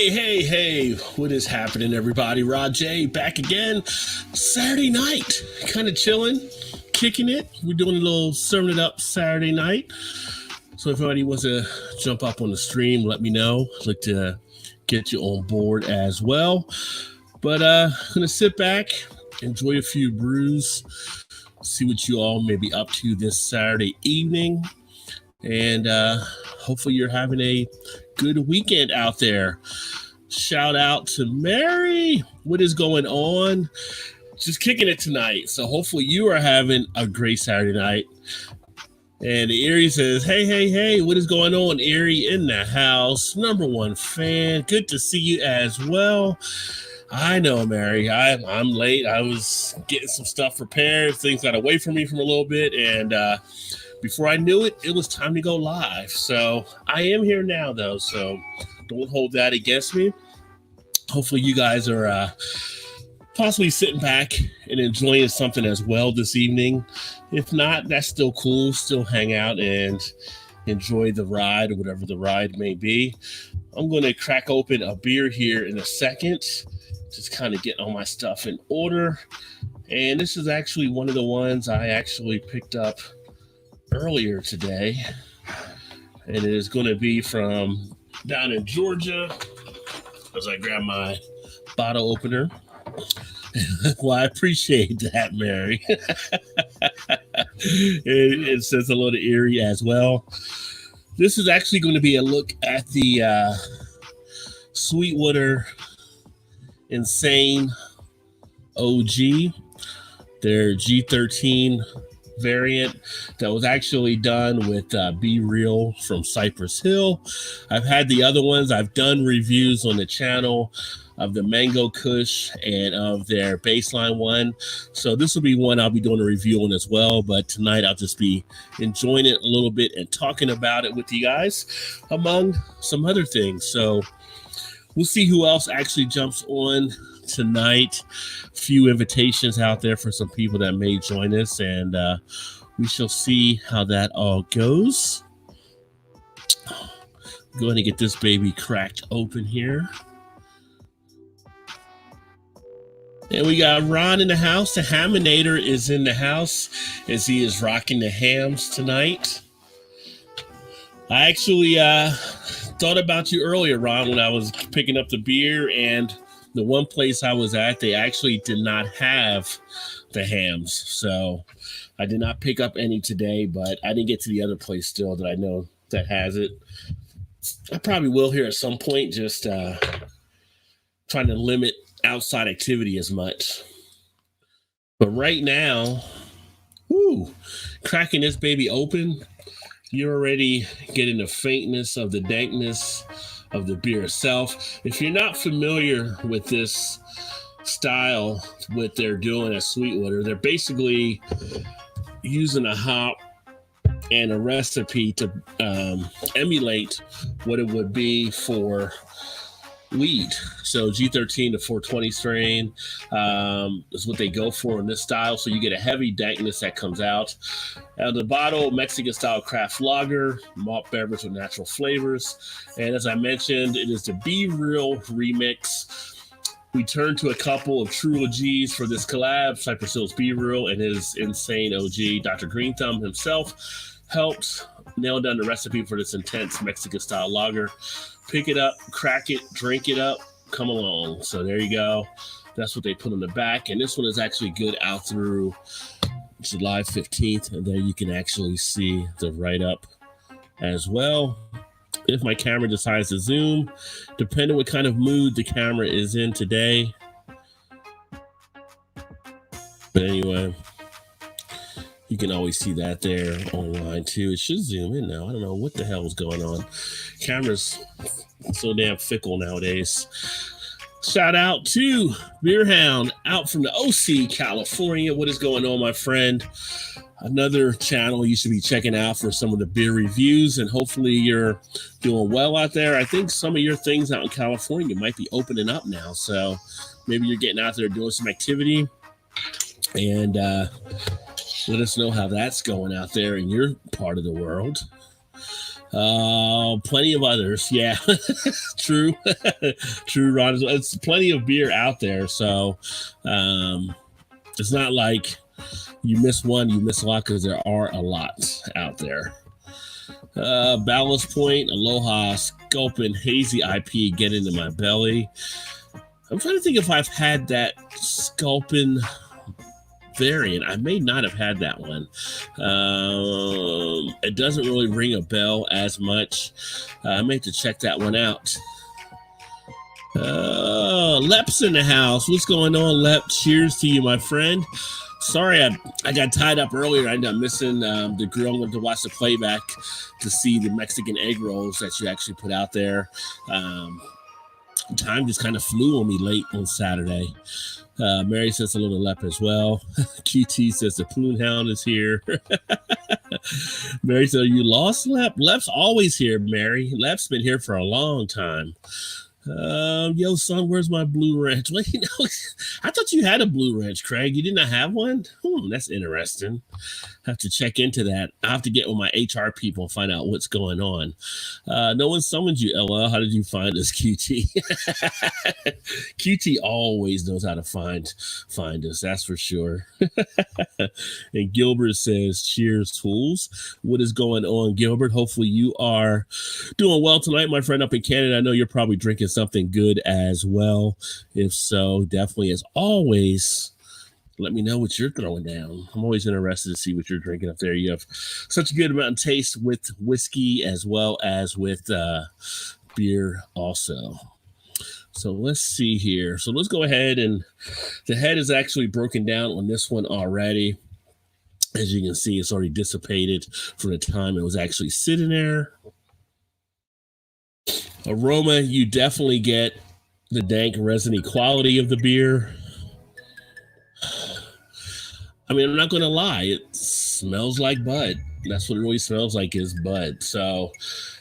Hey, what is happening, everybody? Rod J back again. Saturday night, kind of chilling, kicking it. We're doing a little serving it up Saturday night. So if anybody wants to jump up on the stream, let me know. I'd like to get you on board as well. But gonna sit back, enjoy a few brews, see what you all may be up to this Saturday evening. And hopefully you're having a good weekend out there. Shout out to Mary. What is going on? Just kicking it tonight. So hopefully you are having a great Saturday night. And Erie says, hey, what is going on? Erie in the house. Number one fan. Good to see you as well. I know, Mary. I'm late. I was getting some stuff prepared. Things got away from me for a little bit. And before I knew it, it was time to go live. So I am here now, though. So don't hold that against me. Hopefully you guys are possibly sitting back and enjoying something as well this evening. If not, that's still cool. Still hang out and enjoy the ride or whatever the ride may be. I'm going to crack open a beer here in a second. Just kind of get all my stuff in order. And this is actually one of the ones I actually picked up earlier today. And it is going to be from down in Georgia. As I grab my bottle opener. Well, I appreciate that, Mary. It says hello to Erie as well. This is actually going to be a look at the Sweetwater Insane OG, their G13 variant that was actually done with Be Real from Cypress Hill. I've had the other ones. I've done reviews on the channel of the Mango Kush and of their baseline one. So this will be one I'll be doing a review on as well. But tonight I'll just be enjoying it a little bit and talking about it with you guys, among some other things. So we'll see who else actually jumps on tonight. A few invitations out there for some people that may join us, and we shall see how that all goes. Go ahead and get this baby cracked open here. And we got Ron in the house. The Haminator is in the house as he is rocking the hams tonight. I actually thought about you earlier, Ron, when I was picking up the beer, and the one place I was at, they actually did not have the hams. So I did not pick up any today, but I didn't get to the other place still that I know that has it. I probably will here at some point, just trying to limit outside activity as much. But right now, cracking this baby open, you're already getting the faintness of the dankness of the beer itself. If you're not familiar with this style, what they're doing at Sweetwater, they're basically using a hop and a recipe to emulate what it would be for weed. So G13 to 420 strain is what they go for in this style. So you get a heavy dankness that comes out. Out of the bottle, Mexican style craft lager, malt beverage with natural flavors. And as I mentioned, it is the Be Real remix. We turned to a couple of true OGs for this collab. Cypress Hill's Be Real and his Insane OG, Dr. Green Thumb himself, helped nail down the recipe for this intense Mexican style lager. Pick it up, crack it, drink it up, come along. So there you go. That's what they put on the back. And this one is actually good out through July 15th. And there you can actually see the write-up as well. If my camera decides to zoom, depending what kind of mood the camera is in today. But anyway, you can always see that there online too. It should zoom in now. I don't know what the hell is going on. Camera's so damn fickle nowadays. Shout out to Beer Hound out from the OC, California. What is going on, my friend? Another channel you should be checking out for some of the beer reviews, and hopefully you're doing well out there. I think some of your things out in California might be opening up now, so maybe you're getting out there doing some activity, and let us know how that's going out there in your part of the world. Plenty of others. Yeah, true, true, Ron. It's plenty of beer out there, so it's not like you miss one, you miss a lot because there are a lot out there. Ballast Point, Aloha, Sculpin, Hazy IP, get into my belly. I'm trying to think if I've had that Sculpin variant. I may not have had that one. It doesn't really ring a bell as much. I may have to check that one out. Lep's in the house. What's going on, Lep? Cheers to you, my friend. Sorry, I got tied up earlier. I ended up missing the grill. I went to watch the playback to see the Mexican egg rolls that you actually put out there. Time just kind of flew on me late on Saturday. Mary says hello to Lep as well. QT says the Poon Hound is here. Mary said, you lost Lep? Lep's always here, Mary. Lep's been here for a long time. Yo, son, where's my Blue Ranch? Well, I thought you had a Blue Ranch, Craig. You did not have one? That's interesting. I have to check into that. I have to get with my HR people and find out what's going on. No one summoned you, LL. How did you find us, QT? QT always knows how to find us, that's for sure. And Gilbert says, cheers, fools. What is going on, Gilbert? Hopefully you are doing well tonight, my friend up in Canada. I know you're probably drinking something good as well. If so, definitely, as always, let me know what you're throwing down. I'm always interested to see what you're drinking up there. You have such a good amount of taste with whiskey as well as with beer also. So let's see here. So let's go ahead, and the head is actually broken down on this one already. As you can see, it's already dissipated from the time it was actually sitting there. Aroma, you definitely get the dank resiny quality of the beer. I mean, I'm not going to lie. It smells like Bud. That's what it really smells like, is Bud. So,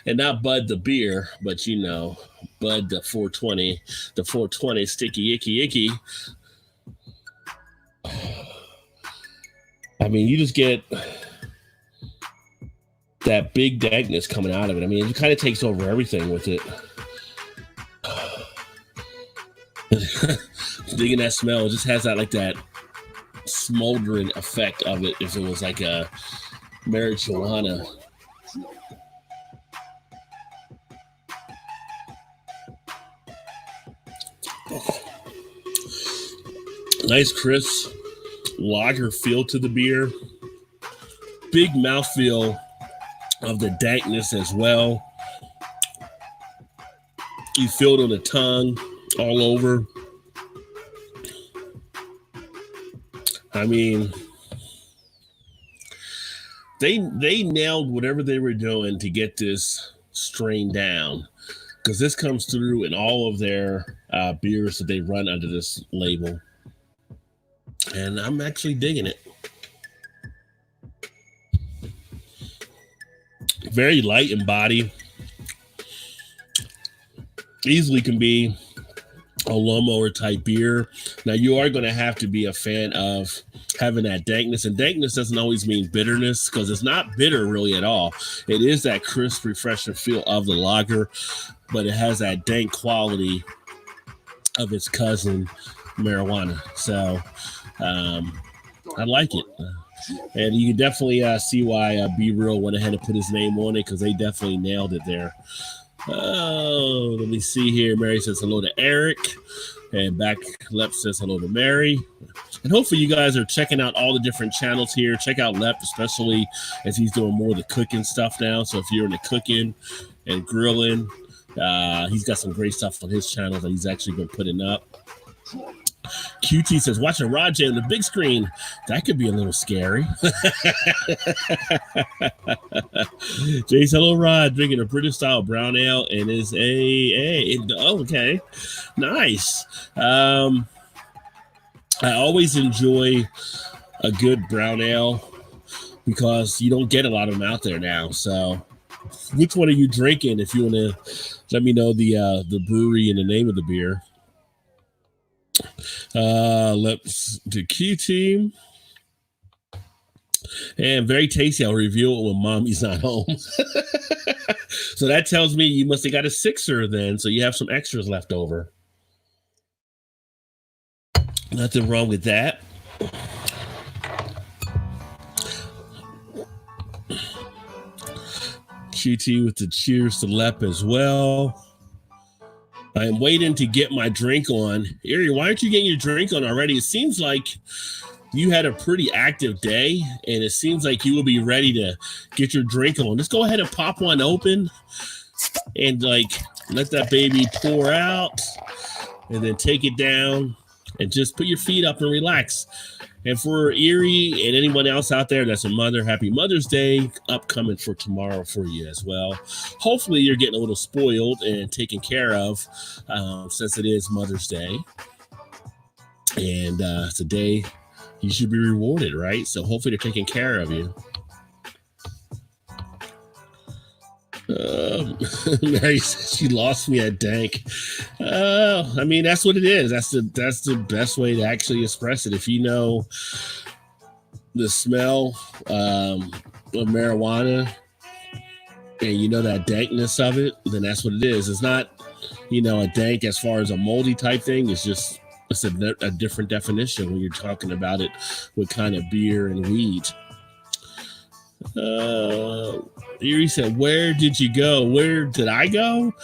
and not Bud the beer, but Bud the 420. The 420 sticky, icky. I mean, you just get that big dankness coming out of it. I mean, it kind of takes over everything with it. Digging that smell. It just has that smoldering effect of it if it was like a marijuana. Nice crisp lager feel to the beer. Big mouthfeel of the dankness as well. You feel it on the tongue all over. I mean, they nailed whatever they were doing to get this strain down, because this comes through in all of their beers that they run under this label. And I'm actually digging it. Very light in body. Easily can be a lawnmower type beer. Now, you are going to have to be a fan of having that dankness, and dankness doesn't always mean bitterness, because it's not bitter really at all. It is that crisp, refreshing feel of the lager, but it has that dank quality of its cousin, marijuana. So I like it. And you can definitely see why Be Real went ahead and put his name on it, because they definitely nailed it there. Oh, let me see here. Mary says hello to Eric. And back Lep says hello to Mary. And hopefully you guys are checking out all the different channels here. Check out Lep, especially as he's doing more of the cooking stuff now. So if you're into cooking and grilling, he's got some great stuff on his channel that he's actually been putting up. QT says, watching Raj on the big screen, that could be a little scary. Jace, hello, Rod, drinking a British style brown ale and is okay, nice. I always enjoy a good brown ale because you don't get a lot of them out there now. So which one are you drinking? If you want to let me know the brewery and the name of the beer. Let's the key team. And very tasty. I'll review it when mommy's not home. So that tells me you must have got a sixer then. So you have some extras left over. Nothing wrong with that. QT with the cheers to Lep as well. I am waiting to get my drink on. Erie, why aren't you getting your drink on already? It seems like you had a pretty active day, and it seems like you will be ready to get your drink on. Just go ahead and pop one open and let that baby pour out, and then take it down and just put your feet up and relax. And for Erie and anyone else out there that's a mother, happy Mother's Day upcoming for tomorrow for you as well. Hopefully you're getting a little spoiled and taken care of since it is Mother's Day. And it's a day you should be rewarded, right? So hopefully they're taking care of you. Mary says she lost me at dank. I mean, that's what it is. That's the best way to actually express it. If you know the smell of marijuana and you know that dankness of it, then that's what it is. It's not, a dank as far as a moldy type thing. It's a different definition when you're talking about it with kind of beer and weed. Erie said, "Where did you go? Where did I go?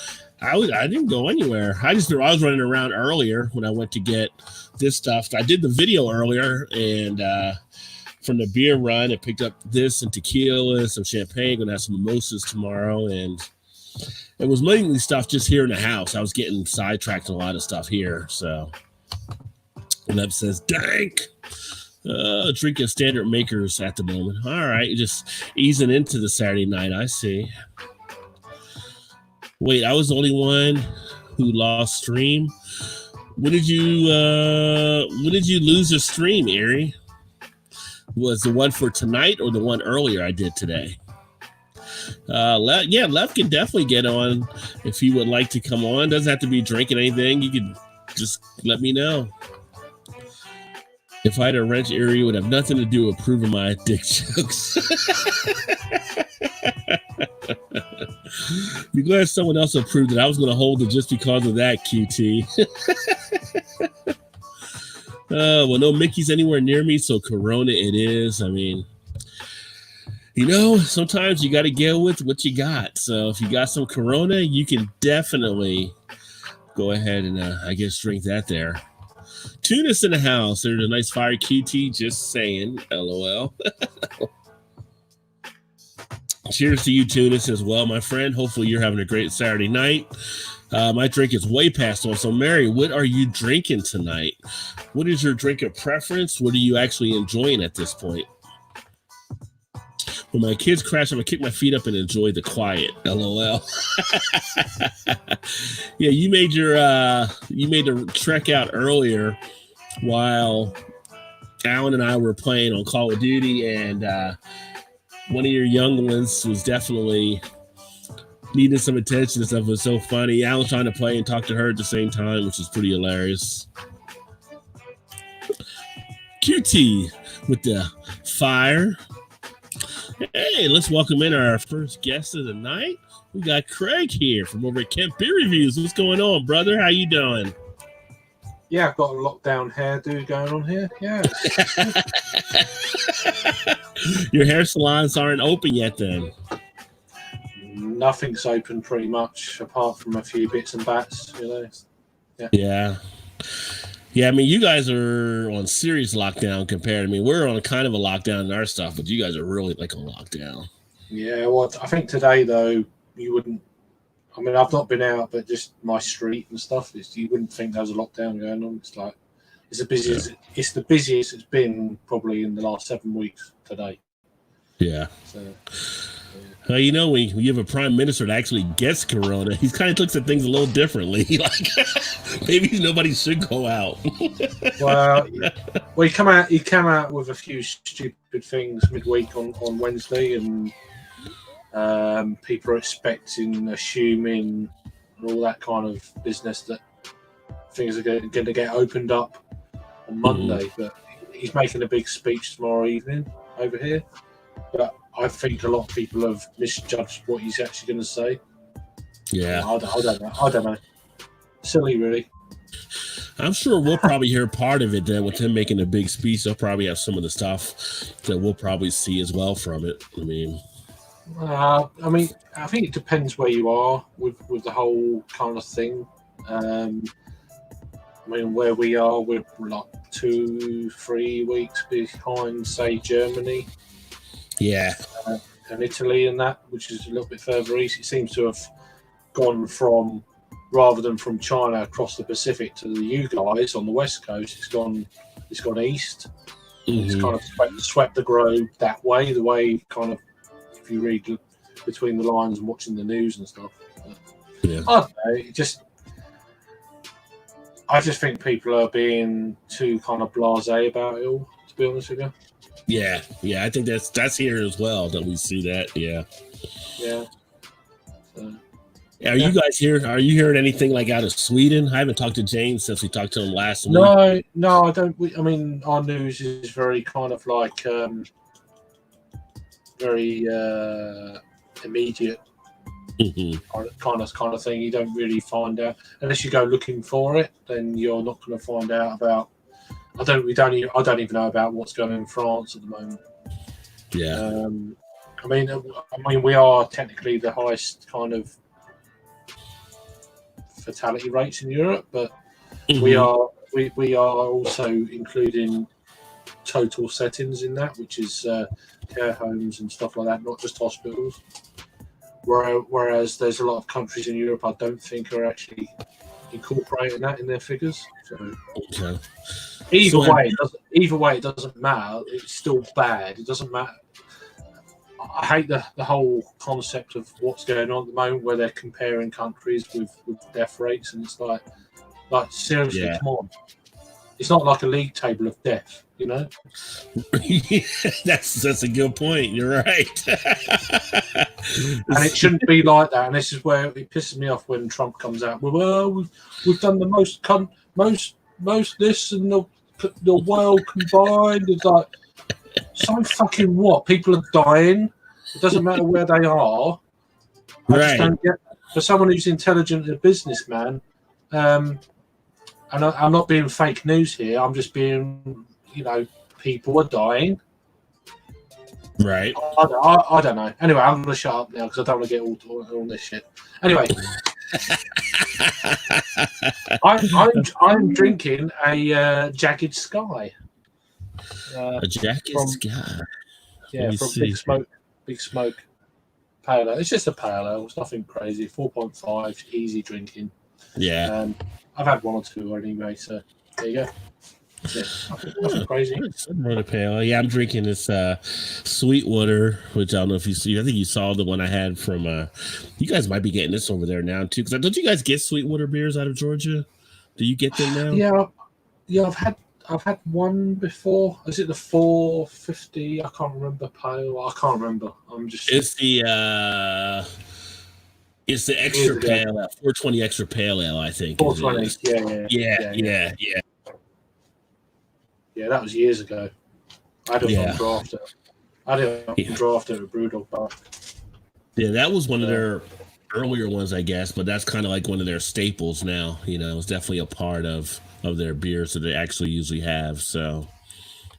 I didn't go anywhere. I was running around earlier when I went to get this stuff. I did the video earlier, and from the beer run, I picked up this and tequila and some champagne. Gonna have some mimosas tomorrow, and it was mainly stuff just here in the house. I was getting sidetracked on a lot of stuff here. So, and that says, dank." Drinking standard makers at the moment. All right, just easing into the Saturday night. I see. Wait, I was the only one who lost stream. When did you lose your stream, Erie? Was the one for tonight or the one earlier I did today? Lev can definitely get on if he would like to come on. Doesn't have to be drinking anything. You can just let me know. If I had a wrench, Erie would have nothing to do with proving my dick jokes. Be glad someone else approved it. I was going to hold it just because of that, QT. Well, no Mickey's anywhere near me, so Corona it is. I mean, sometimes you got to get with what you got. So if you got some Corona, you can definitely go ahead and, drink that there. Tunis in the house. There's a nice fire QT. Just saying. LOL. Cheers to you, Tunis, as well, my friend. Hopefully you're having a great Saturday night. My drink is way past on. So, Mary, what are you drinking tonight? What is your drink of preference? What are you actually enjoying at this point? When my kids crash, I'm going to kick my feet up and enjoy the quiet. LOL. Yeah, you made the trek out earlier while Alan and I were playing on Call of Duty, and one of your young ones was definitely needing some attention and stuff. It was so funny. Alan trying to play and talk to her at the same time, which is pretty hilarious. QT with the fire. Hey, let's welcome in our first guest of the night. We got Craig here from over at Kent Beer Reviews. What's going on, brother? How you doing? Yeah, I've got a lockdown hairdo going on here. Yeah. Your hair salons aren't open yet then? Nothing's open pretty much, apart from a few bits and bats, Yeah. Yeah, I mean, you guys are on serious lockdown compared to me. We're on kind of a lockdown in our stuff, but you guys are really like on lockdown. Yeah, well, I think today, though, you wouldn't... I mean, I've not been out, but just my street and stuff, you wouldn't think there was a lockdown going on. It's like, it's the busiest it's been probably in the last 7 weeks today. Yeah. So... when you have a prime minister that actually gets corona, he kind of looks at things a little differently. Like maybe nobody should go out. Well, he came out with a few stupid things midweek on Wednesday, and people are assuming, and all that kind of business that things are going to get opened up on Monday. But he's making a big speech tomorrow evening. over here. But I think a lot of people have misjudged what he's actually going to say. Yeah. I don't know. Silly, really. I'm sure we'll probably hear part of it then with him making a big speech. They'll probably have some of the stuff that we'll probably see as well from it. I think it depends where you are with the whole kind of thing. Where we are, we're like 2-3 weeks behind, say, Germany. Yeah. And Italy and that, which is a little bit further east. It seems to have gone from, rather than from China across the Pacific to you guys on the west coast, it's gone east. Mm-hmm. It's kind of swept the globe that way. The way kind of, if you read between the lines and watching the news and stuff. Yeah. I don't know. I just think people are being too kind of blasé about it all, to be honest with you. Yeah. I think that's here as well that we see that. Yeah. Yeah. So, are you guys here? Are you hearing anything like out of Sweden? I haven't talked to James since we talked to him last week. No, I don't. Our news is very kind of like very immediate kind of thing. You don't really find out unless you go looking for it. Then you're not going to find out about. I don't even know about what's going on in France at the moment. Yeah. We are technically the highest kind of fatality rates in Europe, but we are also including total settings in that, which is care homes and stuff like that, not just hospitals. Whereas there's a lot of countries in Europe I don't think are actually incorporating that in their figures. So either way, it doesn't matter. It's still bad. It doesn't matter. I hate the whole concept of what's going on at the moment, where they're comparing countries with death rates, and it's like seriously, come on. It's not like a league table of death, you know. That's a good point. You're right. And it shouldn't be like that. And this is where it pisses me off when Trump comes out. Well, we've done the most this and the world combined. It's like, so fucking what? People are dying. It doesn't matter where they are. I just don't get. For someone who's intelligent and a businessman, and I'm not being fake news here. I'm just being, people are dying. Right. I don't know. Anyway, I'm going to shut up now because I don't want to get all this shit. Anyway, I'm drinking a Jagged Sky. A Jagged Sky. Yeah, from Big Smoke Pale Ale. It's just a pale ale. It's nothing crazy. 4.5, easy drinking. Yeah. I've had one or two anyway, so there you go. Yeah, nothing crazy. Yeah, I'm drinking this Sweetwater, which I don't know if you see. I think you saw the one I had from. You guys might be getting this over there now too, because don't you guys get Sweetwater beers out of Georgia? Do you get them now? Yeah. I've had one before. Is it the 450? I can't remember. Pale. I can't remember. It's the extra pale ale, 420 extra pale ale, I think. 420. Yeah. Yeah, that was years ago. I don't know draft it. I didn't draft it at Brewdog Bar. Yeah, that was one of their earlier ones, I guess, but that's kind of like one of their staples now. It's definitely a part of their beers that they actually usually have. So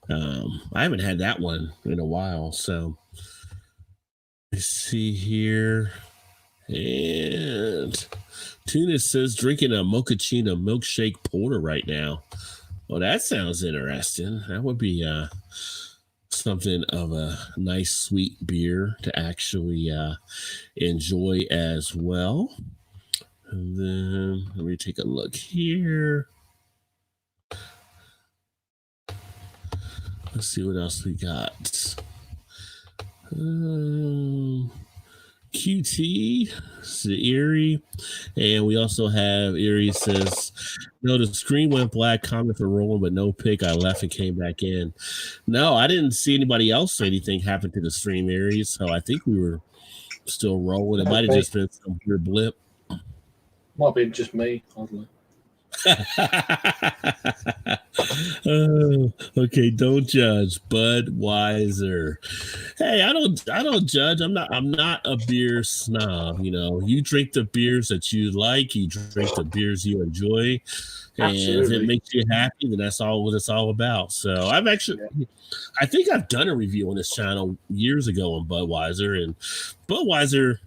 I haven't had that one in a while. So let's see here. And Tuna says drinking a mochaccino milkshake porter right now. Well, that sounds interesting. That would be something of a nice sweet beer to actually enjoy as well. And then let me take a look here. Let's see what else we got. QT, the Erie, and we also have Erie says, no, the screen went black, comment for rolling, but no pick. I left and came back in. No, I didn't see anybody else say anything happened to the stream, Erie, so I think we were still rolling. It might have just been some weird blip. Might be just me, oddly. Okay, don't judge. Budweiser. Hey, I don't judge. I'm not a beer snob. You drink the beers that you like, you drink the beers you enjoy, and if it Absolutely. makes you happy, then that's all what it's all about. So I think I've done a review on this channel years ago on Budweiser, and Budweiser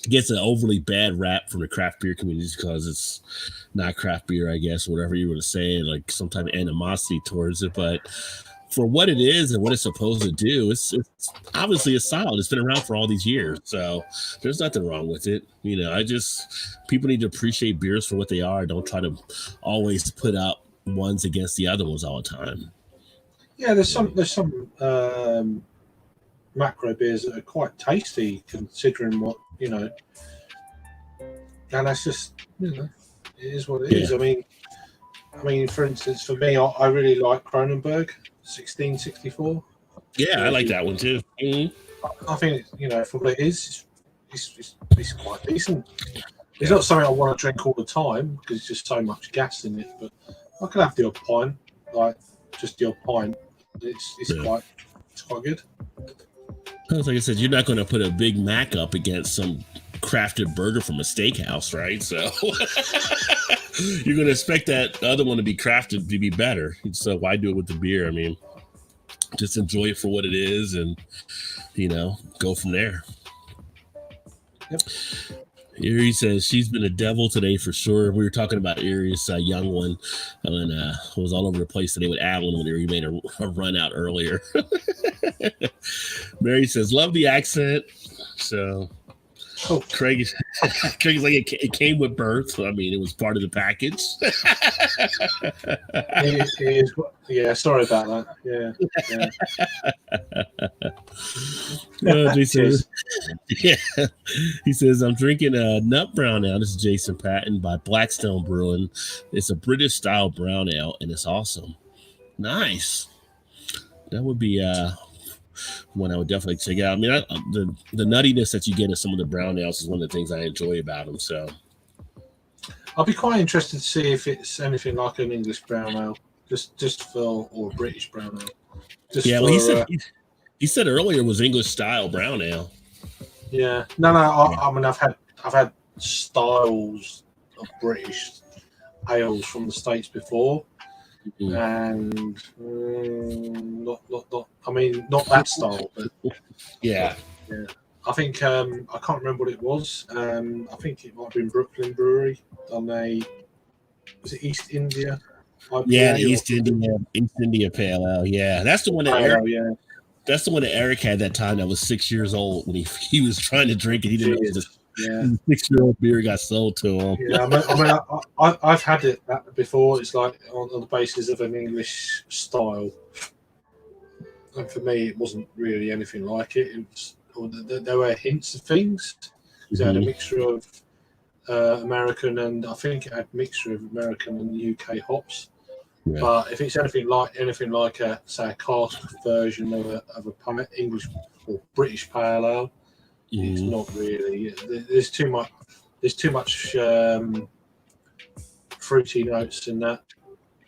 gets an overly bad rap from the craft beer community because it's not craft beer, I guess, whatever you were to say, like some type of animosity towards it. But for what it is and what it's supposed to do, it's obviously it's solid. It's been around for all these years, so there's nothing wrong with it. I just people need to appreciate beers for what they are. Don't try to always put up ones against the other ones all the time. Yeah, there's some macro beers that are quite tasty considering what and that's just it is what it is. I mean, for instance, for me, I really like Kronenberg 1664. Yeah, I like that one too. Mm-hmm. I think for what it is, it's quite decent. It's not something I want to drink all the time because it's just so much gas in it. But I can have the odd pint, like just the odd pint. It's quite good. Like I said, you're not going to put a Big Mac up against some crafted burger from a steakhouse, right? So you're going to expect that other one to be crafted to be better. So why do it with the beer? I mean, just enjoy it for what it is and, go from there. Yep. Erie says she's been a devil today for sure. We were talking about Erie's young one, and was all over the place today with Alan when Erie made a run out earlier. Mary says, love the accent. So Craig's like, it came with birth. So, I mean, it was part of the package. Yeah, sorry about that. Yeah. Jason, yeah. He says, I'm drinking a nut brown ale. This is Jason Patton by Blackstone Brewing. It's a British style brown ale, and it's awesome. Nice. That would be one I would definitely check out. I mean, the nuttiness that you get in some of the brown ales is one of the things I enjoy about them. So I'll be quite interested to see if it's anything like an English brown ale, just for or a British brown ale. Well, he said earlier it was English style brown ale. Yeah, no. I mean, I've had styles of British ales from the States before. And not I mean, not that style, but yeah. I think I can't remember what it was. I think it might have been Brooklyn Brewery on was it East India? Yeah, the East India Pale Ale. Yeah, that's the one that that's the one that Eric had that time that was 6 years old when he was trying to drink it. He didn't know the 6-year-old beer got sold to him. Yeah, I've had it before. It's like on the basis of an English style, and for me, it wasn't really anything like it. There were hints of things. It had a mixture of American and I think it had a mixture of American and UK hops. Yeah. But if it's anything like a cask version of a English or British pale ale, it's not really. There's too much fruity notes in that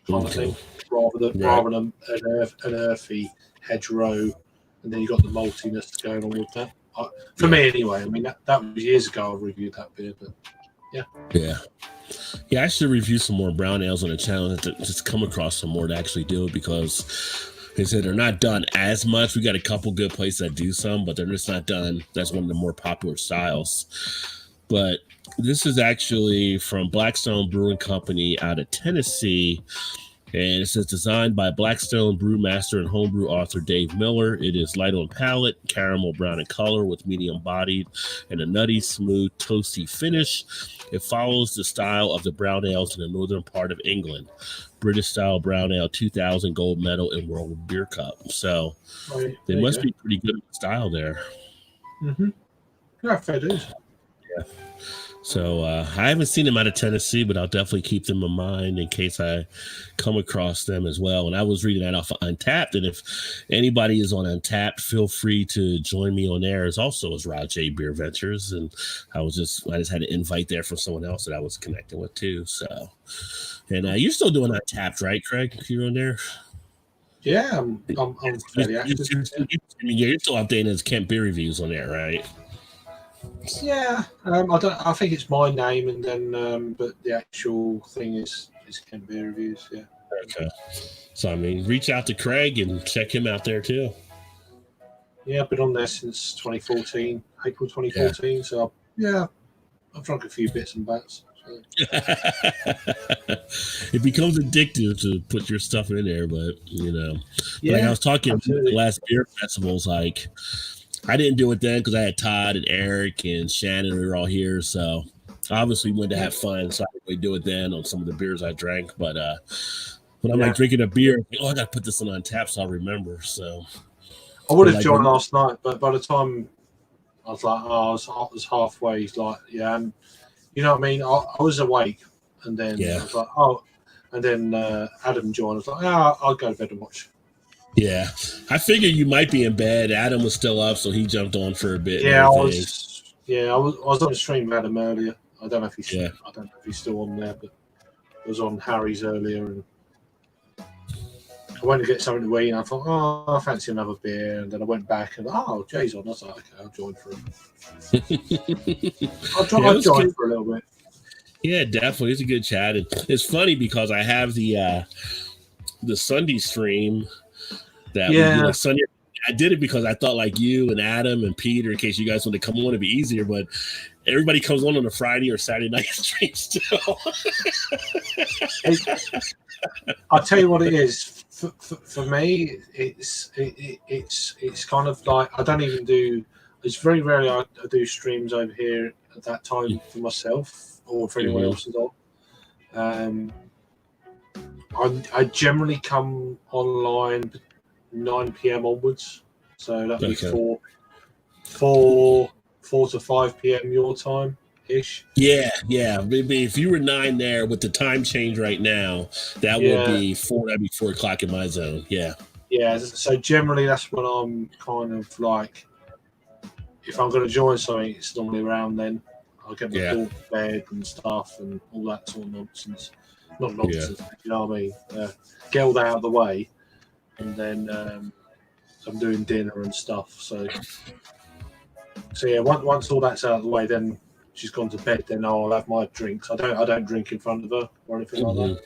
kind of thing, rather than an earthy hedgerow, and then you got the maltiness going on with that. For me, anyway. I mean, that was years ago. I reviewed that beer, but yeah. I should review some more brown ales on the channel to just come across some more to actually do it because. They said they're not done as much. We got a couple good places that do some, but they're just not done. That's one of the more popular styles. But this is actually from Blackstone Brewing Company out of Tennessee. And it says designed by Blackstone brewmaster and homebrew author Dave Miller. It is light on palate, caramel brown in color with medium bodied and a nutty, smooth, toasty finish. It follows the style of the brown ales in the northern part of England. British style brown ale, 2000 gold medal in World Beer Cup. So they must be pretty good at the style there. Yeah, fair dues. Yeah. So I haven't seen them out of Tennessee, but I'll definitely keep them in mind in case I come across them as well. And I was reading that off of Untapped, and if anybody is on Untapped, feel free to join me on there. As also as Rod J BeerVentures, and I just had an invite there from someone else that I was connecting with too. So, and you're still doing Untapped, right, Craig? You're on there. Yeah, I'm fairly active. You're still updating his Kent beer reviews on there, right? Yeah, I think it's my name, and then but the actual thing is Kent Beer Reviews. Yeah. Okay. So I mean, reach out to Craig and check him out there too. Yeah, I've been on there since 2014, April 2014. Yeah. So I've drunk a few bits and bats. So. It becomes addictive to put your stuff in there, but yeah, like I was talking about the last beer festivals, like I didn't do it then because I had Todd and Eric and Shannon. We were all here, so obviously wanted to have fun. So I didn't really do it then on some of the beers I drank. But when I'm like drinking a beer, I'm like, I got to put this on tap so I'll remember. So I would have joined last night, but by the time I was like, I was halfway. Like, and you know what I mean. I was awake, and then I was like, and then Adam joined. I was like, I'll go to bed and watch. Yeah, I figured you might be in bed. Adam was still up, so he jumped on for a bit. Yeah, I was on the stream with Adam earlier. I don't know if he's still on there, but I was on Harry's earlier, and I went to get something to eat, and I thought, I fancy another beer, and then I went back, and Jay's on. I was like, okay, I'll join for him. I'll join for a little bit. Yeah, definitely, it's a good chat. It's funny because I have the Sunday stream. That we do Sunday. I did it because I thought like you and Adam and Peter, in case you guys want to come on, it'd be easier. But everybody comes on a Friday or Saturday night stream still. I'll tell you what it is. For me, it's kind of like I don't even do. It's very rarely I do streams over here at that time for myself or for anyone else at all. I generally come online 9 p.m. onwards, so that'd be 4 to 5 p.m. your time ish. Yeah. Maybe if you were 9 there with the time change right now, that would be 4. That'd be 4 o'clock in my zone. Yeah. So generally, that's when I'm kind of like, if I'm going to join something, it's normally around then. I'll get my daughter to bed and stuff and all that sort of nonsense. Not nonsense, you know what I mean? Get all that out of the way. And then I'm doing dinner and stuff. So once all that's out of the way, then she's gone to bed. Then I'll have my drinks. I don't drink in front of her or anything like that.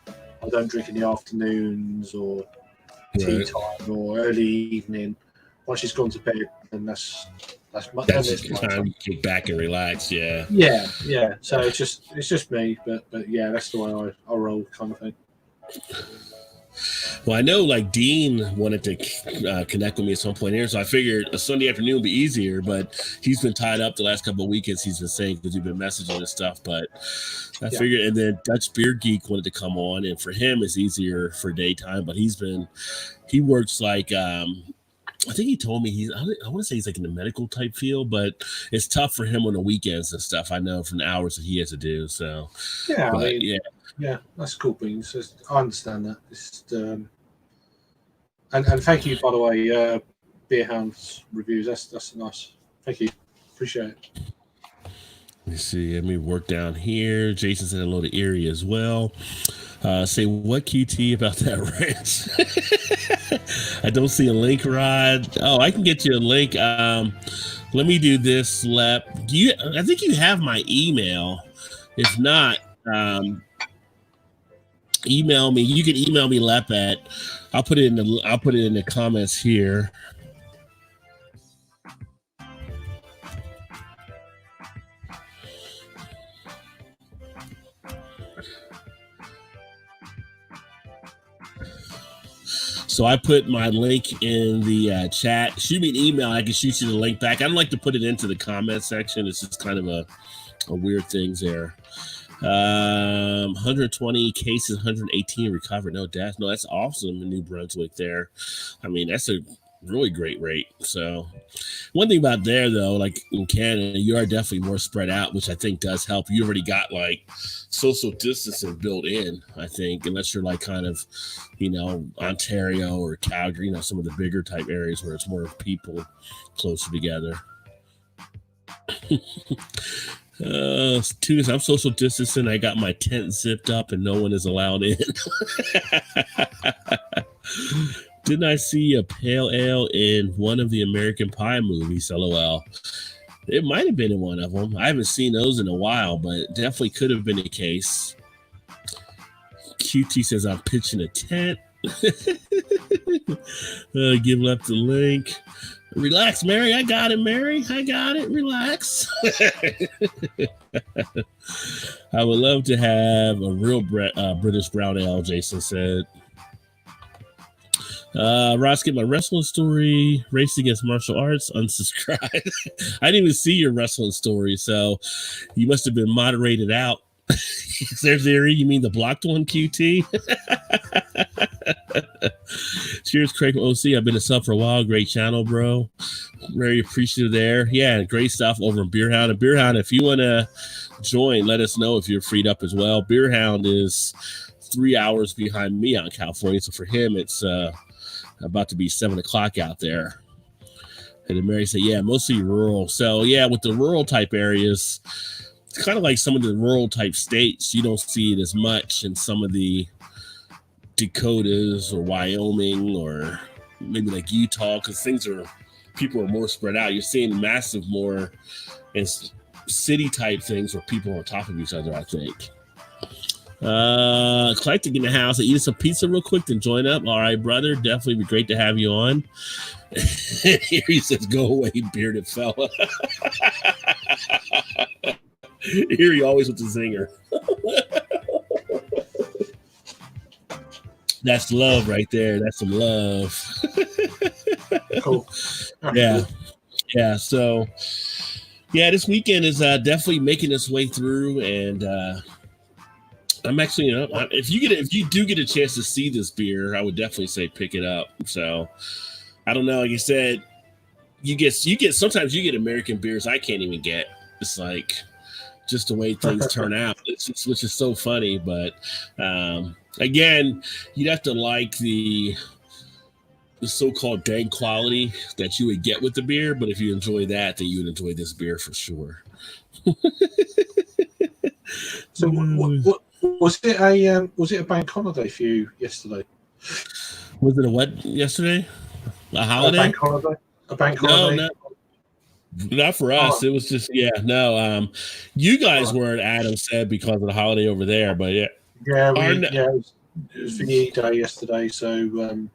So I don't drink in the afternoons or tea time or early evening. Once she's gone to bed, then that's time to kick back and relax. Yeah. So it's just me, but that's the way I roll, kind of thing. Well, I know like Dean wanted to connect with me at some point here, so I figured a Sunday afternoon would be easier, but he's been tied up the last couple of weekends, he's been saying, because we've been messaging and stuff, but I figured, and then Dutch Beer Geek wanted to come on, and for him it's easier for daytime, but he works like, I think he told me I want to say he's like in the medical type field, but it's tough for him on the weekends and stuff. I know from the hours that he has to do. So yeah, that's cool beans. I understand that. It's, and thank you, by the way, Beerhound's reviews. That's nice. Thank you. Appreciate it. Let me see. Let me work down here. Jason said hello to Erie as well. Say what QT about that ranch? I don't see a link, Rod. Oh, I can get you a link. Let me do this, Lep. I think you have my email. If not, email me. You can email me, Lep, at. I'll put it in the comments here. So I put my link in the chat. Shoot me an email. I can shoot you the link back. I don't like to put it into the comment section. It's just kind of a weird thing there. 120 cases, 118 recovered. No deaths. No, that's awesome in New Brunswick there. I mean, that's a really great rate. So one thing about there though, like in Canada, you are definitely more spread out, which I think does help. You already got like social distancing built in, I think, unless you're like kind of, Ontario or Calgary, some of the bigger type areas where it's more people closer together. I'm social distancing. I got my tent zipped up and no one is allowed in. Didn't I see a pale ale in one of the American Pie movies? LOL. It might have been in one of them. I haven't seen those in a while, but it definitely could have been the case. QT says I'm pitching a tent. Give up the link. Relax, Mary. I got it, Mary. I got it. Relax. I would love to have a real British brown ale, Jason said. Ross, get my wrestling story. Race against martial arts. Unsubscribe. I didn't even see your wrestling story, so you must have been moderated out. Is there theory? You mean the blocked one, QT? Cheers, Craig OC. I've been a sub for a while. Great channel, bro. Very appreciative there. Yeah, great stuff over in Beerhound. And Beerhound, if you want to join, let us know if you're freed up as well. Beerhound is 3 hours behind me out in California, so for him, it's about to be 7 o'clock out there. And then Mary said, yeah, mostly rural. So yeah, with the rural type areas, it's kind of like some of the rural type states. You don't see it as much in some of the Dakotas or Wyoming or maybe like Utah, because people are more spread out. You're seeing massive more in city type things where people are on top of each other, I think. Collecting in the house, eat some pizza real quick, then join up. All right, brother, definitely be great to have you on. Here he says, go away, bearded fella. Here he always with the zinger. That's love right there. That's some love. Cool. Yeah. Yeah. So yeah, this weekend is definitely making its way through, and I'm actually, if you do get a chance to see this beer, I would definitely say pick it up. So I don't know. Like you said, sometimes you get American beers I can't even get. It's like just the way things turn out, which is so funny. But again, you'd have to like the so-called dang quality that you would get with the beer. But if you enjoy that, then you would enjoy this beer for sure. So was it a bank holiday for you yesterday? Was it a what yesterday? A holiday? A bank holiday? No, not for us. It was just you guys weren't, Adam said, because of the holiday over there, but yeah. It was VE Day yesterday, so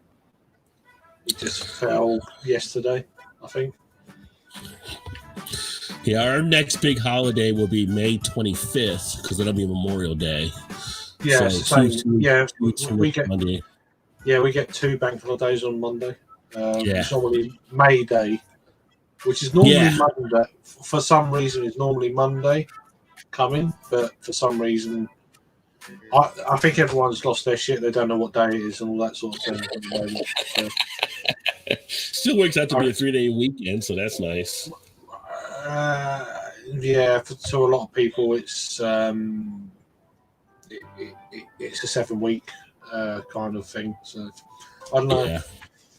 it just fell yesterday, I think. Yeah, our next big holiday will be May 25th because it'll be Memorial Day. Yeah, so we get Monday. Yeah, we get 2 bank holidays on Monday. It's normally May Day, which is normally Monday. For some reason, it's normally Monday coming, but for some reason, I think everyone's lost their shit. They don't know what day it is and all that sort of thing at the moment. So. Still works out to be a 3-day weekend, so that's nice. To a lot of people, it's a 7-week kind of thing. So I don't know. Yeah.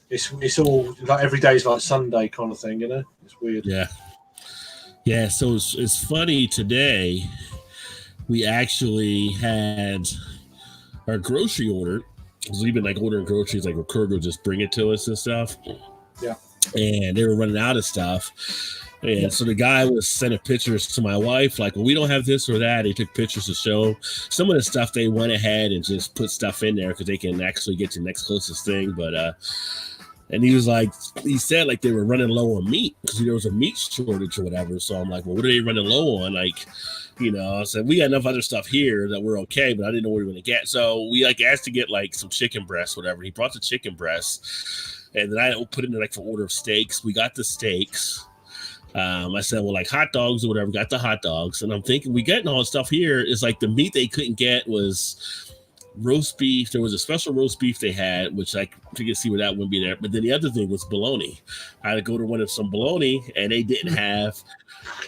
It's all like every day's like Sunday kind of thing, It's weird. Yeah. So it's funny today. We actually had our grocery order because we've been like ordering groceries, like Kroger just bring it to us and stuff. Yeah. And they were running out of stuff. And so the guy was sending pictures to my wife, like, well, we don't have this or that. He took pictures to show some of the stuff. They went ahead and just put stuff in there because they can actually get to the next closest thing. But and he said like they were running low on meat because there was a meat shortage or whatever. So I'm like, well, what are they running low on? Like, I said, we got enough other stuff here that we're okay, but I didn't know what we were going to get. So we asked to get like some chicken breasts, whatever. He brought the chicken breasts, and then I put in like for order of steaks. We got the steaks. I said, well, like hot dogs or whatever, got the hot dogs. And I'm thinking we getting all the stuff here is like the meat they couldn't get was roast beef. There was a special roast beef they had, which I could see where that wouldn't be there. But then the other thing was bologna. I had to go to one of some bologna, and they didn't have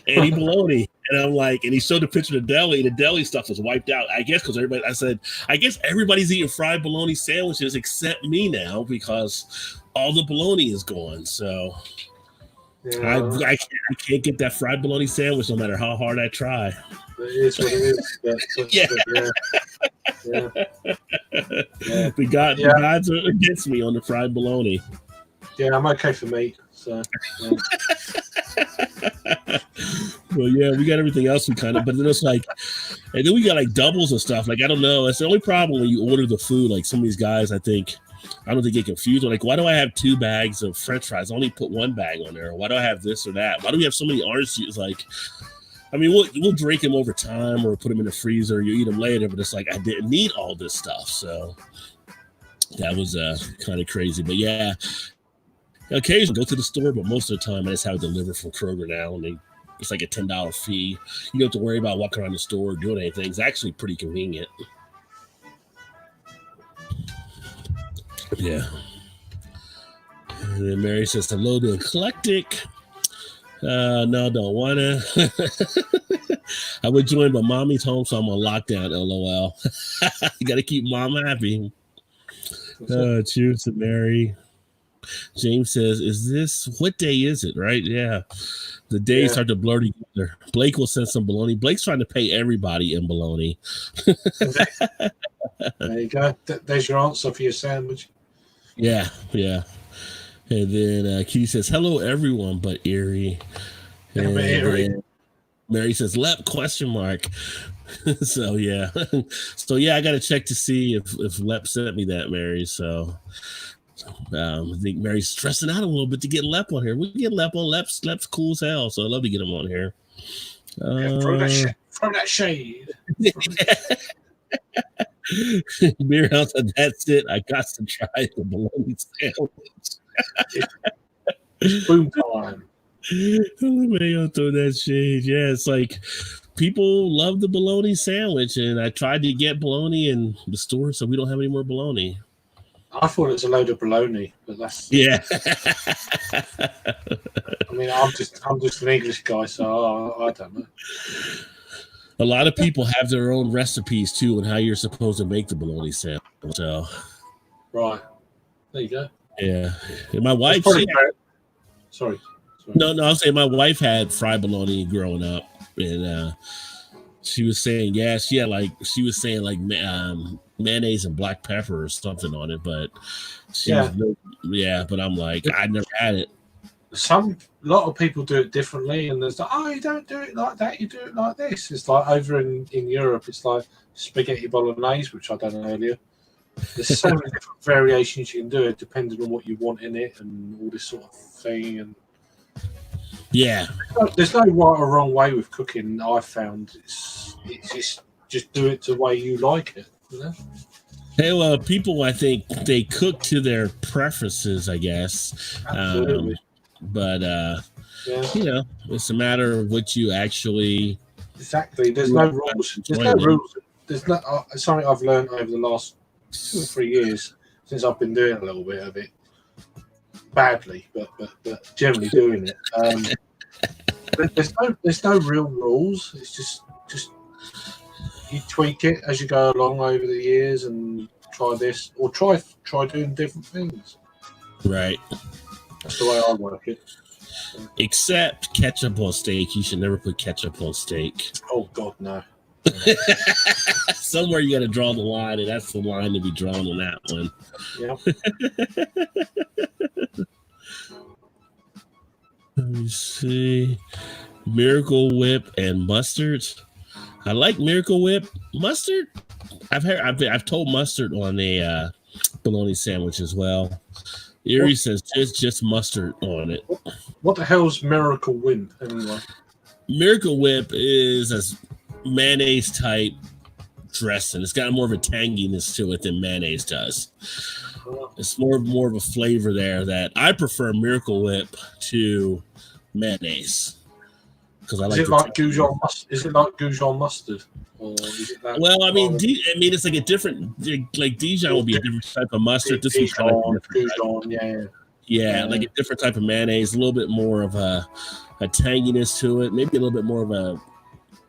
any bologna. And I'm like, and he showed the picture of the deli. The deli stuff was wiped out. I guess because everybody, I said, I guess everybody's eating fried bologna sandwiches except me now because all the bologna is gone. So Yeah, I can't get that fried bologna sandwich no matter how hard I try. it is what it is. Yeah. The gods are against me on the fried bologna. Yeah, I'm okay for meat. So. Yeah. Well, yeah, we got everything else we kind of, but then it's like, and then we got like doubles and stuff. Like, I don't know. That's the only problem when you order the food. Like some of these guys, I don't think get confused. Like, why do I have 2 bags of French fries? I only put 1 bag on there. Why do I have this or that? Why do we have so many orange juice? Like, I mean, we'll drink them over time or put them in the freezer. Or you eat them later, but it's like I didn't need all this stuff. So that was kind of crazy. But yeah, occasionally go to the store, but most of the time I just have it delivered from Kroger now, and it's like a $10 fee. You don't have to worry about walking around the store or doing anything. It's actually pretty convenient. Yeah. And then Mary says hello to Eclectic. No, don't wanna. I would join, but mommy's home, so I'm on lockdown. LOL. You gotta keep mom happy. Cheers to Mary. James says, "Is this what day is it?" Right? Yeah. The days start to blur together. Blake will send some bologna. Blake's trying to pay everybody in bologna. There you go. There's your answer for your sandwich. Yeah. And then Kitty says, "Hello, everyone, but Erie." And Erie. Mary says, "Lep?" ? So yeah, I got to check to see if Lep sent me that, Mary. So I think Mary's stressing out a little bit to get Lep on here. We can get Lep on. Lep's cool as hell, so I'd love to get him on here. Throw that shade. Beer House, that's it. I got to try the bologna sandwich. Boom time. Mayo throw that shade. Yeah, it's like people love the bologna sandwich, and I tried to get bologna in the store, so we don't have any more bologna. I thought it was a load of bologna, but that's I mean, I'm just an English guy, so I don't know. A lot of people have their own recipes too, on how you're supposed to make the bologna sandwich. So, right, there you go. Yeah, and my wife. Sorry. No, I'll say my wife had fried bologna growing up, and she was saying, she was saying mayonnaise and black pepper or something on it, but but I'm like, I never had it. A lot of people do it differently, and there's like, oh, you don't do it like that, you do it like this. It's like over in Europe, it's like spaghetti bolognese, which I done earlier. There's so many different variations you can do it depending on what you want in it and all this sort of thing. And there's no right or wrong way with cooking. I've found it's just do it the way you like it. You know? Hey, well, people, I think they cook to their preferences, I guess. Absolutely. But it's a matter of what you actually. Exactly. There's no rules. There's no rules. There's no. Something I've learned over the last 2 or 3 years since I've been doing a little bit of it, badly, but generally doing it. There's no real rules. It's just you tweak it as you go along over the years and try this or try doing different things. Right. That's the way I work it. Except ketchup on steak. You should never put ketchup on steak. Oh God, no. Somewhere you got to draw the line, and that's the line to be drawn on that one. Yeah. Let me see. Miracle Whip and mustard. I like Miracle Whip. Mustard, I've told mustard on a bologna sandwich as well. Erie says just mustard on it. What the hell's Miracle Whip anyway? Miracle Whip is a mayonnaise type dressing. It's got more of a tanginess to it than mayonnaise does. It's more of a flavor there that I prefer Miracle Whip to mayonnaise because I like. Is it like Goujon mustard? or is it that? Well, I mean, it's like a different, like Dijon would be a different type of mustard. This one's kind of different. Dijon, yeah, like a different type of mayonnaise, a little bit more of a tanginess to it, maybe a little bit more of a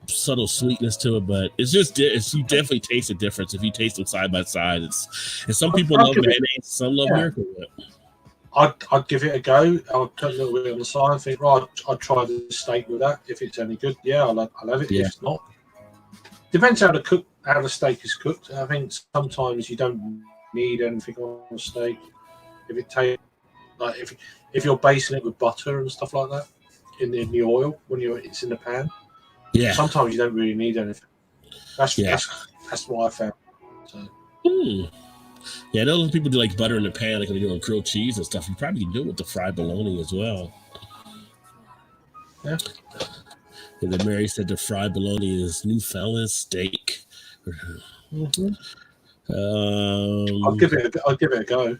subtle sweetness to it, but it's just you definitely taste the difference if you taste them side by side. And some people love mayonnaise, some love Miracle Whip. I'd give it a go. I'll put a little bit on the side and think, right, I'd try the steak with that. If it's any good, I'll have it. Yeah. If not, depends how the steak is cooked. I think sometimes you don't need anything on the steak. If it tastes like if you're basting it with butter and stuff like that in the oil when it's in the pan. Yeah. Sometimes you don't really need anything. That's what I found. So. Yeah, I know those people do like butter in the pan, like when you're doing grilled cheese and stuff. You probably can do it with the fried bologna as well. Yeah. And then Mary said the fried bologna is Newfoundland steak. Mm-hmm. I'll give it a go.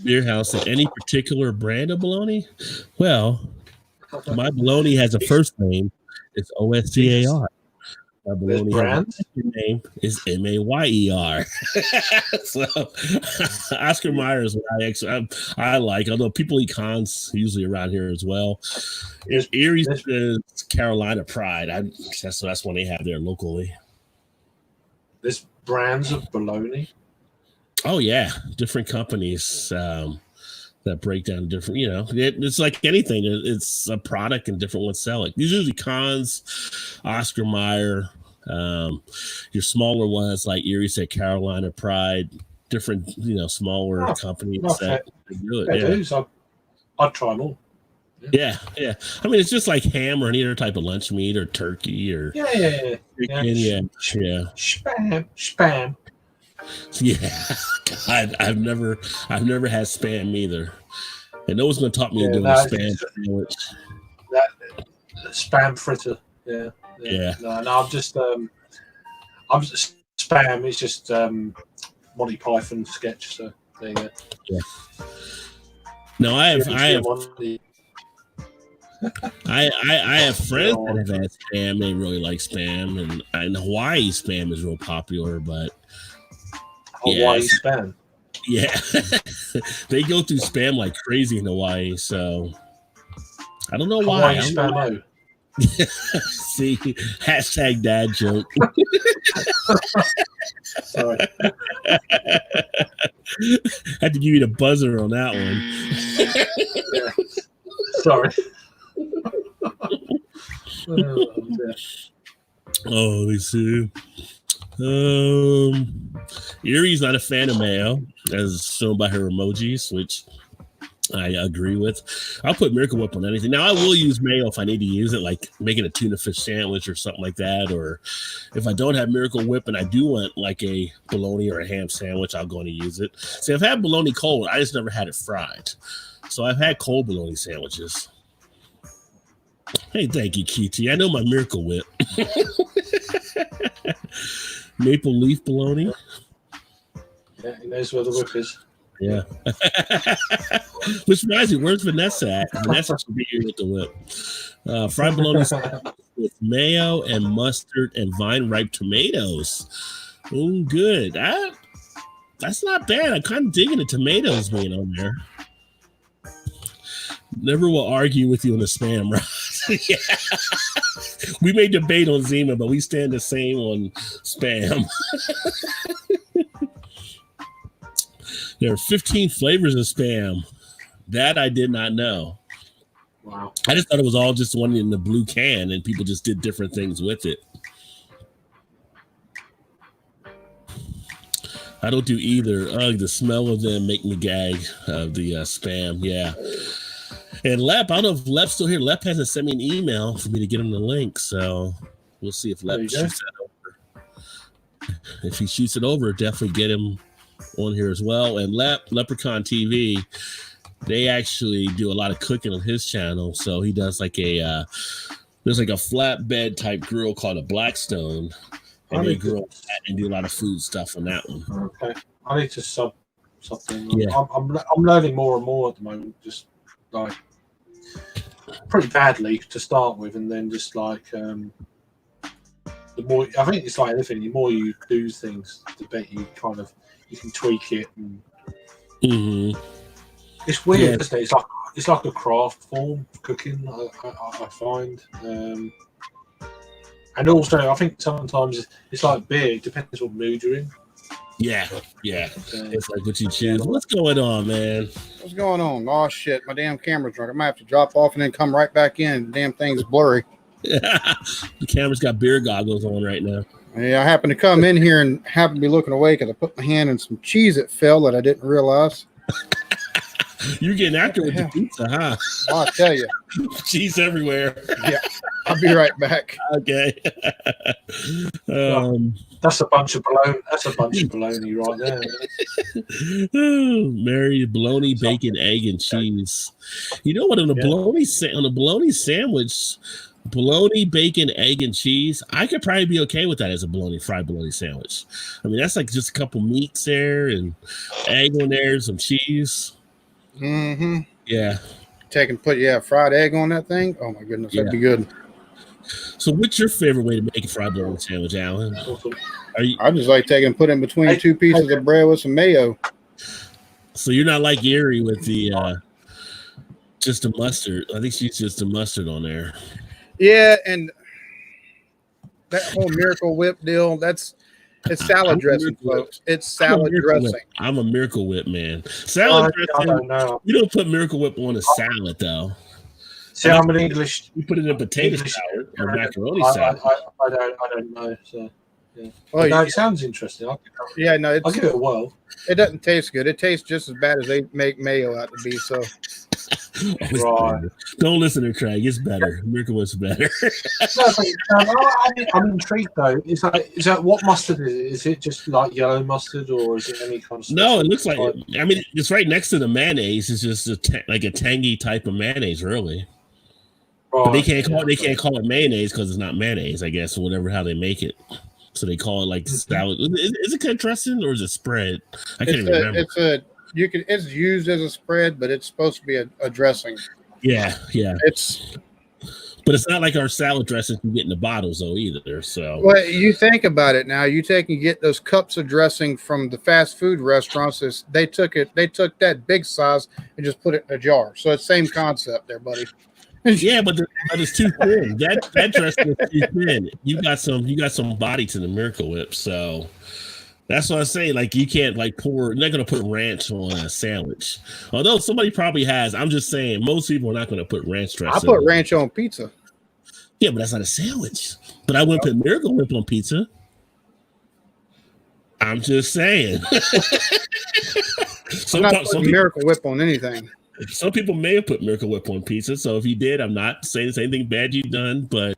Beer House, any particular brand of bologna? Well, my bologna has a first name. It's OSCAR. My bologna has a second name is MAYER. So Oscar Mayer is what I like. Although people eat cons usually around here as well. Erie's is Carolina Pride. That's one they have there locally. There's brands of bologna. Oh yeah, different companies that break down different. It's like anything. It's a product, and different ones sell it. Usually Cons, Oscar Mayer. Your smaller ones like Erie said, Carolina Pride. Different, smaller companies that do it. I'd try them all. Yeah. I mean, it's just like ham or any other type of lunch meat or turkey or chicken. Yeah. Spam. Yeah, God, I've never had spam either. And no one's going to talk me into doing a spam sandwich. That spam fritter. Yeah. No, I'm just spam. It's just Monty Python sketch. So there you go. Yeah. No, I have friends that have had spam. They really like spam, and Hawaii spam is real popular, but. Hawaii spam. Yeah, they go through spam like crazy in Hawaii. So I don't know why. Spam. See, hashtag dad joke. Sorry, had to give you the buzzer on that one. Sorry. Oh, let me see. Erie's not a fan of mayo, as shown by her emojis, which I agree with. I'll put Miracle Whip on anything. Now, I will use mayo if I need to use it, like making a tuna fish sandwich or something like that. Or if I don't have Miracle Whip and I do want like a bologna or a ham sandwich, I'll go and use it. See, I've had bologna cold. I just never had it fried. So I've had cold bologna sandwiches. Hey, thank you, QT. I know my Miracle Whip. Maple leaf bologna. Yeah, he knows where the whip is. Yeah. Which reminds me, where's Vanessa at? Vanessa should be here with the whip. Fried bologna with mayo and mustard and vine ripe tomatoes. Oh, good. That's not bad. I'm kind of digging the tomatoes being on there. Never will argue with you on the spam, right? Yeah. We may debate on Zima, but we stand the same on spam. There are 15 flavors of spam. That I did not know. Wow. I just thought it was all just one in the blue can and people just did different things with it. I don't do either. The smell of them make me gag of the spam. Yeah. And Lep, I don't know if Lep's still here. Lep hasn't sent me an email for me to get him the link. So we'll see if Lep shoots that over. If he shoots it over, definitely get him on here as well. And Leprechaun TV, they actually do a lot of cooking on his channel. So he does like there's like a flatbed type grill called a Blackstone. And they grill that and do a lot of food stuff on that one. Okay. I need to sub something. Yeah. I'm learning more and more at the moment, just like pretty badly to start with, and then just like the more I think it's like anything. The more you do things, the better you can tweak it. And it's weird, isn't it? It's like a craft form of cooking. I find, and also I think sometimes it's like beer. It depends what mood you're in. Yeah. It's like what you choose. What's going on, man? What's going on? Oh shit, my damn camera's drunk. I might have to drop off and then come right back in. The damn thing's blurry. The camera's got beer goggles on right now. Yeah, I happened to come in here and happened to be looking away because I put my hand in some cheese that fell that I didn't realize. You're getting after with the pizza, huh? I'll tell you. Cheese everywhere. Yeah, I'll be right back. Okay. That's a bunch of baloney. That's a bunch of baloney right there. Mary, bologna, bacon, egg, and cheese. You know what? On the bologna sandwich, bologna, bacon, egg, and cheese. I could probably be okay with that as a fried bologna sandwich. I mean, that's like just a couple meats there and egg on there, some cheese. Mm-hmm. Yeah. Put fried egg on that thing. Oh my goodness, that'd be good. So, what's your favorite way to make a fried bologna sandwich, Alan? I just like put in between two pieces of bread with some mayo. So you're not like Erie with the just the mustard. I think she's just the mustard on there. Yeah, and that whole Miracle Whip deal, it's salad dressing, folks. It's salad dressing. I'm a Miracle Whip man. Salad dressing. I don't know. You don't put Miracle Whip on a salad, though. See, I'm an English. You put it in potato salad or macaroni salad. I don't know. So, yeah. Oh, no, it sounds interesting. I'll give it a whirl. It doesn't taste good. It tastes just as bad as they make mayo out to be. So, Right. Don't listen to Craig. It's better. Miracle Whip's better. I'm intrigued though. Is that what mustard is it? Is it just like yellow mustard, or is it any kind of? No, it looks like. I mean, it's right next to the mayonnaise. It's just like a tangy type of mayonnaise, really. Right. But they can't call it mayonnaise because it's not mayonnaise, I guess, or whatever how they make it. So they call it like salad. Is it cut dressing or is it spread? I can't even remember. It's used as a spread, but it's supposed to be a dressing. Yeah. But it's not like our salad dressings you get in the bottles though either. So well, you think about it now. You get those cups of dressing from the fast food restaurants. They took that big size and just put it in a jar. So it's the same concept there, buddy. Yeah, but it's too thin. That dressing is too thin. You got some body to the Miracle Whip, so that's what I say. Like you can't pour. They're not gonna put ranch on a sandwich. Although somebody probably has. I'm just saying most people are not gonna put ranch dressing. I put ranch on pizza. Yeah, but that's not a sandwich. But I wouldn't put Miracle Whip on pizza. I'm just saying. I'm not putting Miracle Whip on anything. Some people may have put Miracle Whip on pizza, so if you did, I'm not saying it's anything bad you've done, but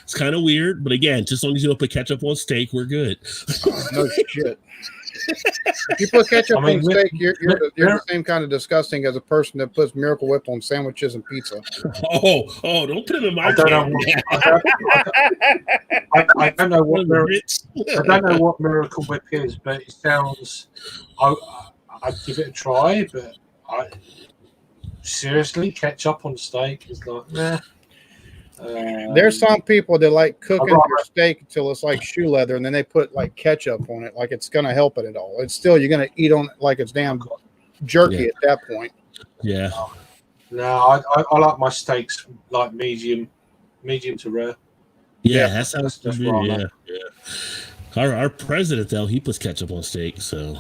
it's kind of weird. But again, just as long as you don't put ketchup on steak, we're good. No shit. If you put ketchup on steak, you're the same kind of disgusting as a person that puts Miracle Whip on sandwiches and pizza. Oh, don't put them in my I don't know what Miracle Whip is, but it sounds. I'd give it a try, but seriously, ketchup on steak is like, nah. There's some people that like cooking their steak until it's like shoe leather, and then they put like ketchup on it, like it's gonna help it at all. It's still you're gonna eat on it like it's damn jerky at that point. Yeah. No, I like my steaks like medium to rare. Yeah, that sounds good. Yeah. Our president though, he puts ketchup on steak, so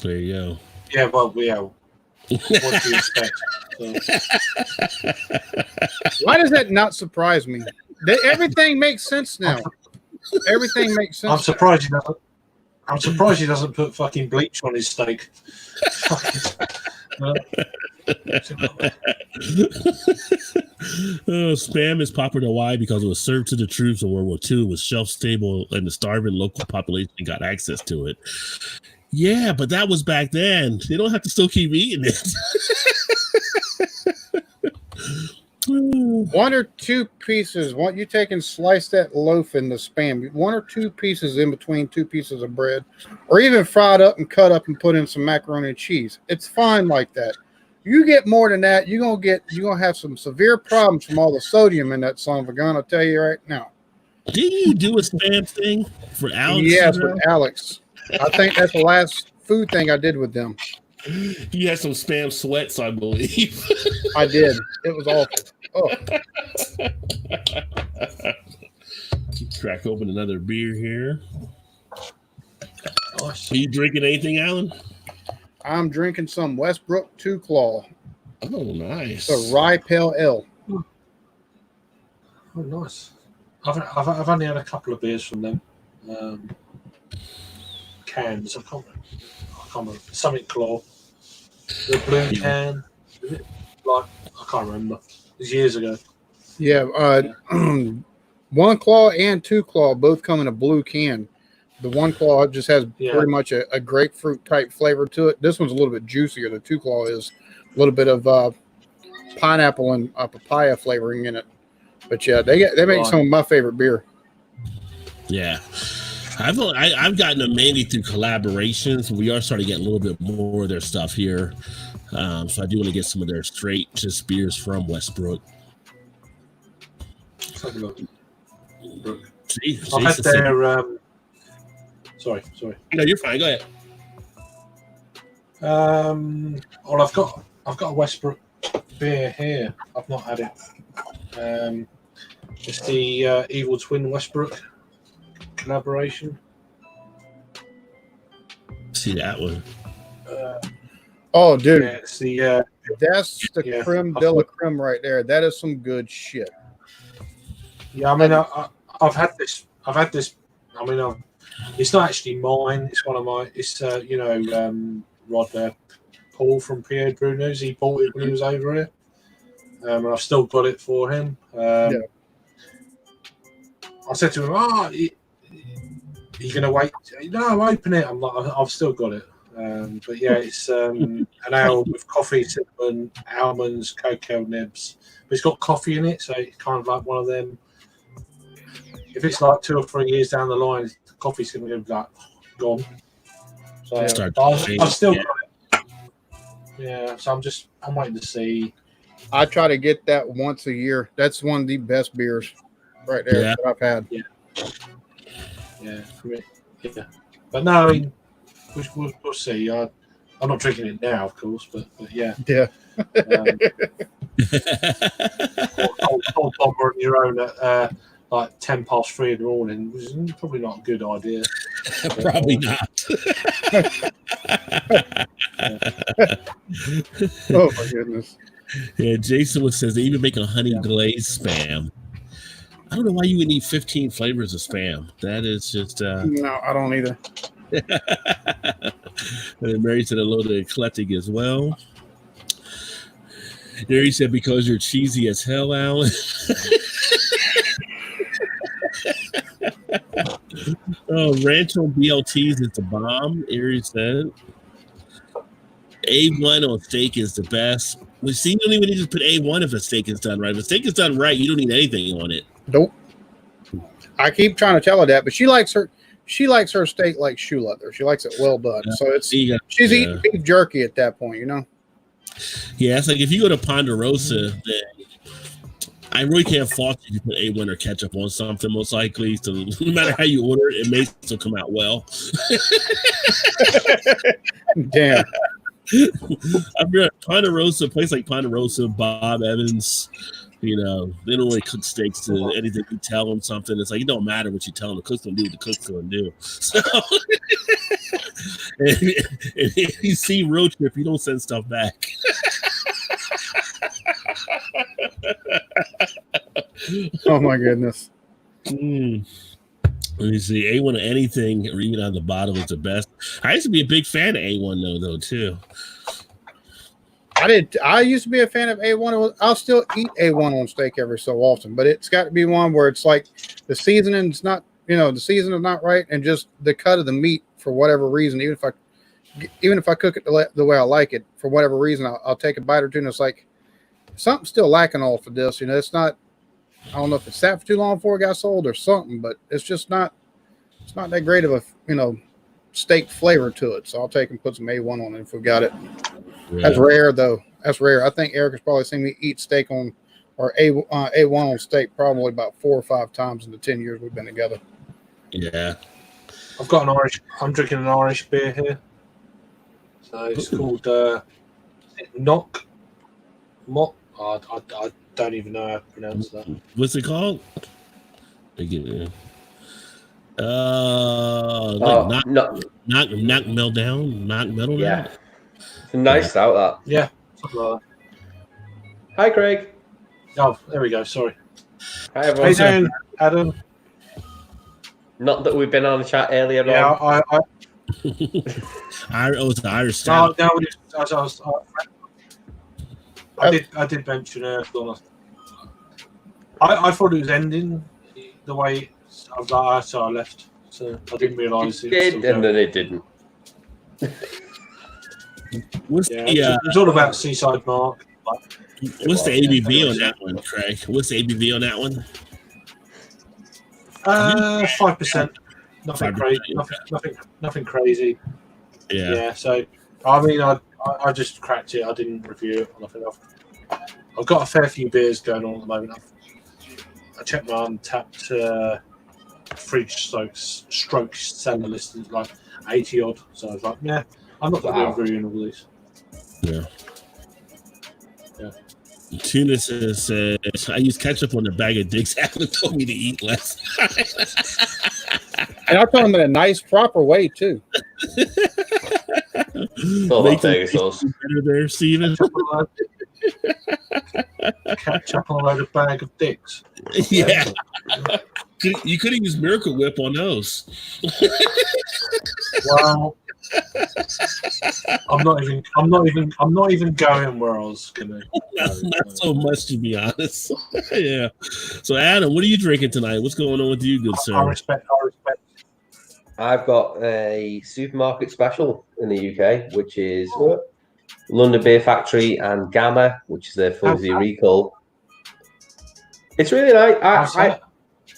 there you go. Yeah, well, what do you expect? Why does that not surprise me? Everything makes sense now. Everything makes sense. I'm surprised he doesn't put fucking bleach on his steak. Spam is popular. Why? Because it was served to the troops in World War II. It was shelf stable, and the starving local population got access to it. Yeah, but that was back then. They don't have to still keep eating it. One or two pieces. You take and slice that loaf in the Spam. One or two pieces in between two pieces of bread, or even fried up and cut up and put in some macaroni and cheese. It's fine like that. You get more than that, you're gonna have some severe problems from all the sodium in that son of a gun. I'll tell you right now. Didn't you do a spam thing for Alex? Yes, with Alex. I think that's the last food thing I did with them. You had some spam sweats, I believe. I did. It was awful. Oh, Crack open another beer here. Nice. Are you drinking anything, Alan? I'm drinking some Westbrook 2 Claw. Oh, nice. It's a rye pale ale. Oh, nice. I've only had a couple of beers from them. Cans. I can't remember. Something Claw. The blue can. Is it? Like, I can't remember. It was years ago. Yeah, 1 Claw and 2 Claw both come in a blue can. The 1 Claw just has pretty much a grapefruit type flavor to it. This one's a little bit juicier. The 2 Claw is a little bit of pineapple and papaya flavoring in it. But yeah, they make some of my favorite beer. Yeah. I've gotten them mainly through collaborations. We are starting to get a little bit more of their stuff here. So I do want to get some of their straight just beers from Westbrook. Let's have a look. I've had their sorry. No, you're fine. Go ahead. Well, I've got a Westbrook beer here. I've not had it. It's the Evil Twin Westbrook collaboration. See that one? Oh, dude, Yeah, it's the that's the creme de la creme right there. That is some good shit. yeah. I mean, I've had this. I mean, it's not actually mine. It's one of my. It's Rod Paul from Pierre Bruno's. He bought it when he was over here, and I've still got it for him. I said to him, "Oh, you gonna wait? No, open it." I'm like, "I've still got it." But yeah, it's an ale with coffee, cinnamon, almonds, cocoa nibs. But it's got coffee in it, so it's kind of like one of them. If it's like 2 or 3 years down the line, the coffee's going to be like gone. So I've still got it. Yeah, so I'm waiting to see. I try to get that once a year. That's one of the best beers right there that I've had. Yeah, but no, I mean, we'll see. I'm not drinking it now, of course, but yeah. Yeah. Cold bomber on your own at like 3:10 in the morning was probably not a good idea. Probably not. Oh my goodness. Yeah, Jason says they even make a honey glazed spam. I don't know why you would need 15 flavors of spam. That is just no, I don't either. And then Mary said a little eclectic as well. There he said because you're cheesy as hell, Alan. Oh, Rancho BLTs is the bomb, Erie said. A1 on steak is the best. We see you don't even need to put A1 if a steak is done right. If a steak is done right, you don't need anything on it. Nope. I keep trying to tell her that, but she likes her steak like shoe leather. She likes it well done. So she's eating beef jerky at that point, you know? Yeah, it's like if you go to Ponderosa, then I really can't fault you if you put A1 or ketchup on something, most likely. So no matter how you order it, it may still come out well. Damn. I've been at Ponderosa, a place like Ponderosa, Bob Evans, they don't really cook steaks to anything you tell them something. It's like, it don't matter what you tell them. The cook's going to do what the cook's going to do. So, and if you see Road Trip, you don't send stuff back. Oh my goodness. Let me see. A1 or anything, or even on the bottom is the best. I used to be a big fan of A1 though too. I used to be a fan of A1. I'll still eat A1 on steak every so often, but it's got to be one where it's like the seasoning's not, the season is not right, and just the cut of the meat for whatever reason. Even if I cook it the way I like it, for whatever reason, I'll take a bite or two, and it's like something's still lacking off of this. It's not. I don't know if it sat for too long before it got sold or something, but it's just not. It's not that great of a steak flavor to it. So I'll take and put some A1 on it if we got it. Yeah. That's rare though. That's rare. I think Eric has probably seen me eat steak on or A1 on steak probably about 4 or 5 times in the 10 years we've been together. Yeah. I'm drinking an Irish beer here. So it's called Knock. Mock. I don't even know how to pronounce that. What's it called? Knock metal down. Knock metal Yeah. down. It's a nice stout, that. Yeah. Something like Hi, Craig. that. Oh, there we go. Sorry. Hi, How everyone. you doing, Adam? Not that we've been on the chat earlier Yeah, on. It's the Irish No, stout. I did mention Earth. I thought it was ending the way I was like, so I left. So I didn't realise It did, and then it didn't. What's it was all about Seaside Mark. What's the ABV on that one, Craig? What's the ABV on that one? 5%. Nothing 5%, crazy. Nothing crazy. Yeah. Yeah. So I mean, I just cracked it. I didn't review it or nothing else. I've got a fair few beers going on at the moment. I checked my untapped fridge stroke cellar list is like 80 odd. So I was like, yeah, I'm not going to be reviewing all these. Yeah. Tuna says, I use ketchup on the bag of dicks. Alan told me to eat less. And I told him in a nice, proper way too. Make Vegas sauce. Better there, Steven. Ketchup on a load of bag of dicks. Yeah. You could have used Miracle Whip on those. Well, I'm not even going where I was gonna. Not so much, to be honest. Yeah. So, Adam, what are you drinking tonight? What's going on with you, good sir? I respect. I've got a supermarket special in the UK, which is London Beer Factory and Gamma, which is their Fuzzy Recall. It's really nice.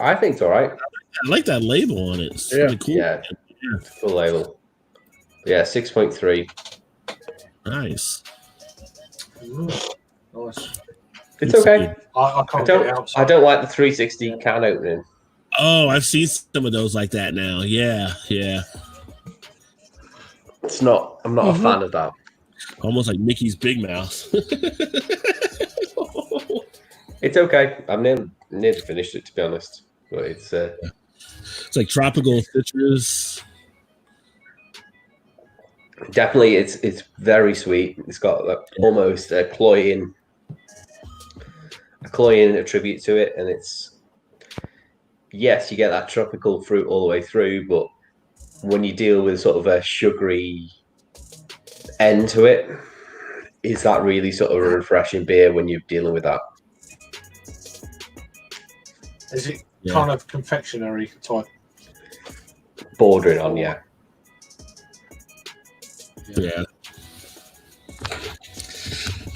I think it's all right. I like that label on it. It's really cool. Yeah. Full label. Yeah, 6.3. Nice. Nice. It's okay. I can't get it out. I don't like the 360 can opening. Oh, I've seen some of those like that now. Yeah. It's not. I'm not a fan of that. Almost like Mickey's Big Mouth. It's okay. I'm near to finish it, to be honest. But it's like tropical citrus. Definitely, it's very sweet. It's got almost a cloying attribute to it, and it's yes, you get that tropical fruit all the way through, but when you deal with sort of a sugary end to it, is that really sort of a refreshing beer when you're dealing with that? Is it kind of confectionery type? Bordering on, yeah.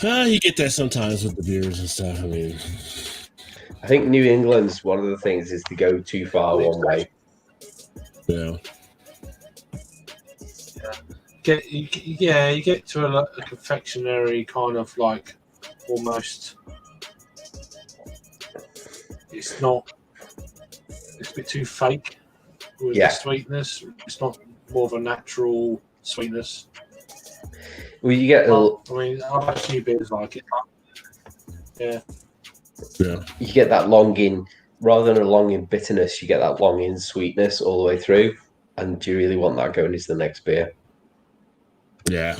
You get that sometimes with the beers and stuff. I mean, I think New England's one of the things is to go too far one way. Yeah. You get to a confectionery kind of like almost. It's a bit too fake with the sweetness. It's not more of a natural sweetness. Well, you get I've had a few beers like it. Yeah. You get that longing, rather than a longing bitterness, you get that longing sweetness all the way through. And do you really want that going into the next beer? Yeah.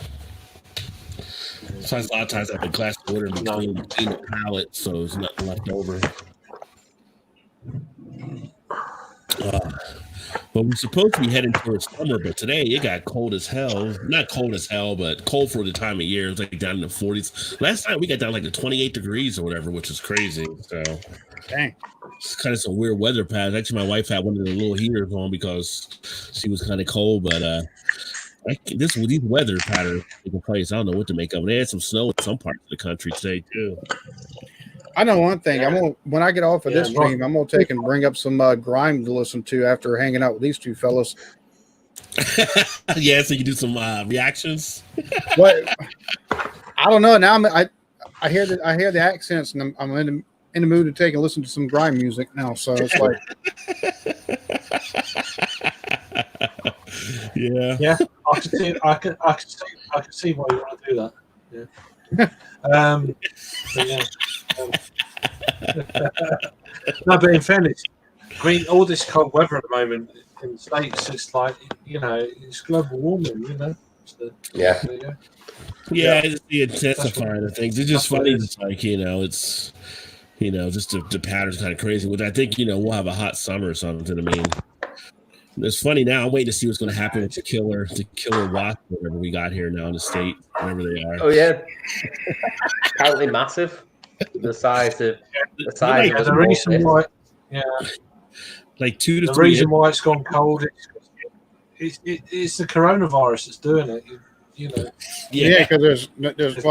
Sometimes a lot of times I have a glass of water in between the palate, so there's nothing left over. But we're supposed to be heading towards summer, but today it got cold as hell. Not cold as hell, but cold for the time of year. It's like down in the 40s. Last time we got down like to 28 degrees or whatever, which is crazy. So dang. It's kind of some weird weather patterns. Actually, my wife had one of the little heaters on because she was kind of cold, but these weather patterns taking place. I don't know what to make of it. They had some snow in some parts of the country today too. I know one thing. When I get off of this stream, I'm gonna take and bring up some grime to listen to after hanging out with these two fellas. Yeah, so you can do some reactions. What? I don't know. Now I hear the accents, and I'm in the mood to take and listen to some grime music now. So it's like, Yeah. Yeah, I can see why you want to do that. Yeah. But yeah. No, but in fairness, I mean, all this cold weather at the moment in the States, it's like, it's global warming, So, Yeah. there you go. Yeah, it's the intensifying of things. It's just that's what funny. it is. It's like, it's, just the pattern's kind of crazy, which I think, we'll have a hot summer or something. I mean, it's funny now. I'm waiting to see what's going to happen with the killer wasp, whatever we got here now in the state, whatever they are. Oh yeah. Apparently massive. The size of Like, the reason why, like 2 to the 3 reason why it's gone cold it's the coronavirus that's doing it. yeah, because there's there's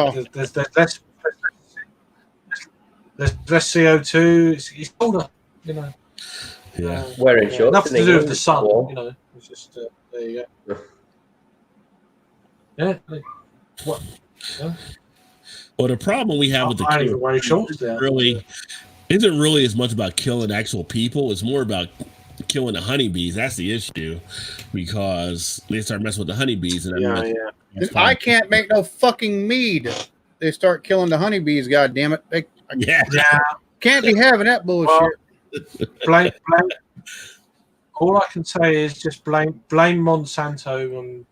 less CO2. It's colder, Yeah. Wearing shorts. Nothing to do with the sun, warm. It's just there you go. Yeah. What? Yeah. Well, the problem we have with the I ain't even killer wearing shorts there. isn't really as much about killing actual people. It's more about killing the honeybees. That's the issue, because they start messing with the honeybees, and I can't make no fucking mead. They start killing the honeybees. God damn it! They can't be having that bullshit. Well, blame. All I can say is just blame Monsanto, and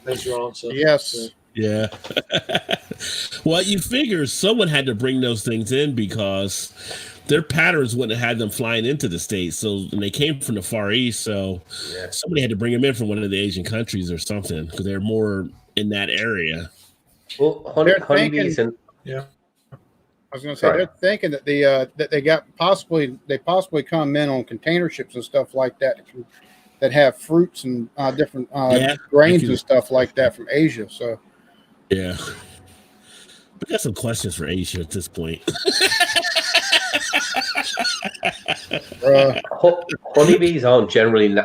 there's your answer. Yes. Yeah. Well, you figure someone had to bring those things in, because their patterns wouldn't have had them flying into the States. So, and they came from the Far East. So somebody had to bring them in from one of the Asian countries or something, because they're more in that area. Well, honeybees and I was going to say they're thinking that that they possibly come in on container ships and stuff like that have fruits and different grains and stuff like that from Asia. So yeah, we got some questions for Asia at this point. honeybees aren't generally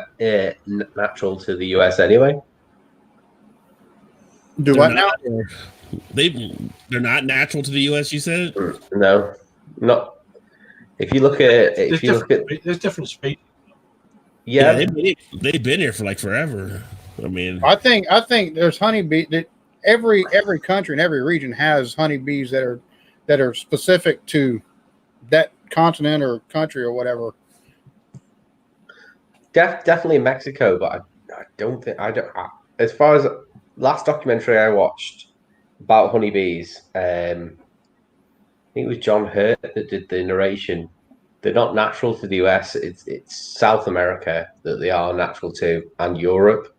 natural to the US anyway. Do what now? They're not natural to the US, you said? No, not. If you look at there's different species. Yeah, they've been here for like forever. I mean, I think there's honeybee that every country and every region has honeybees that are specific to that continent or country or whatever. Definitely in Mexico, but I don't think as far as last documentary I watched about honeybees, I think it was John Hurt that did the narration. They're not natural to the US. It's South America that they are natural to, and Europe.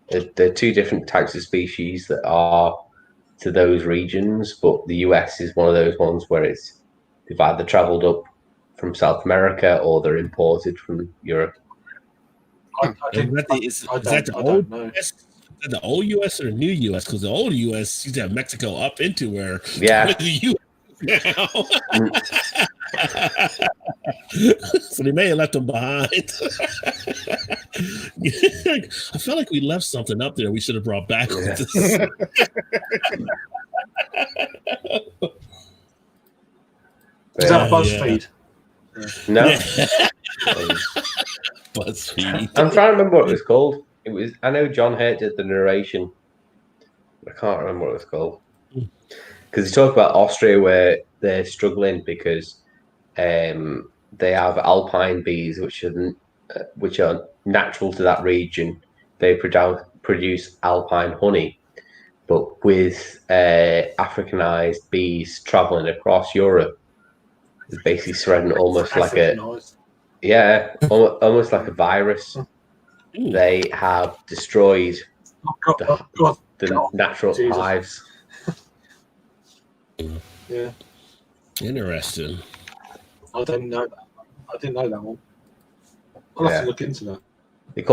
They're two different types of species that are to those regions, but the US is one of those ones where they've either travelled up from South America or they're imported from Europe. Is that the old US or the new US? Because the old US used to have Mexico up into where the US now. So they may have left them behind. I feel like we left something up there we should have brought back. With this. Is that BuzzFeed? No. BuzzFeed. I'm trying to remember what it was called. I know John Hurt did the narration. I can't remember what it was called. Because he talked about Austria where they're struggling because they have alpine bees, which are natural to that region. They produce alpine honey, but with Africanized bees traveling across Europe, it's basically spreading almost like almost like a virus. They have destroyed the natural hives. Yeah. Interesting. I didn't know that one. I'll have to look into that. They're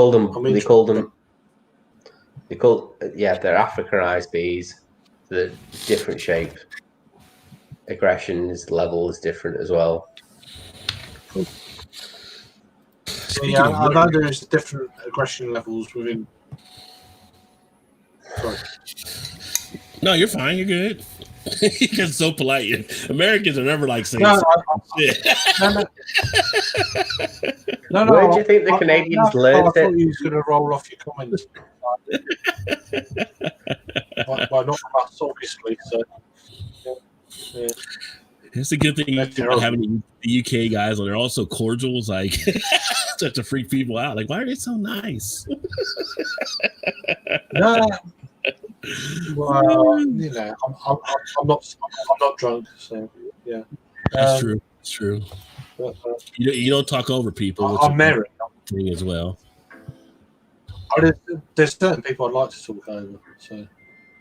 Africanized bees. They're different shape. Aggression's level is different as well. Yeah, I know there's different aggression levels within. Sorry. No, you're fine. You're good. You're so polite. Americans are never like saying No, shit. no. Where do you think the Canadians learned I thought it? you was going to roll off your comments. Well, not from us, obviously. So, yeah. It's a good thing That's about terrible. having the UK guys on. They're also cordial. It's like such to freak people out. Like, why are they so nice? No. Well, you know, I'm not drunk, so yeah. That's true. It's true. But, You don't talk over people, which I'm is married. a thing as well. There's certain people I'd like to talk over. So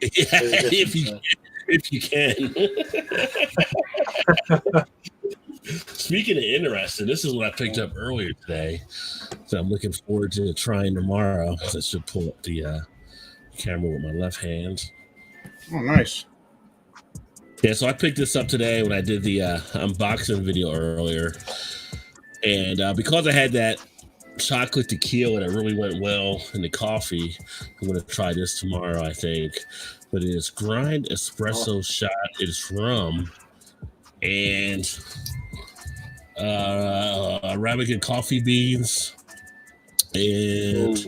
Yeah, there's a if you can. Speaking of interesting, this is what I picked up earlier today. So I'm looking forward to trying tomorrow. So I should pull up the camera with my left hand. Oh, nice. Yeah, so I picked this up today when I did the unboxing video earlier. And because I had that chocolate tequila that really went well in the coffee, I'm going to try this tomorrow, I think. But it is grind espresso shot. It is rum and Arabica coffee beans and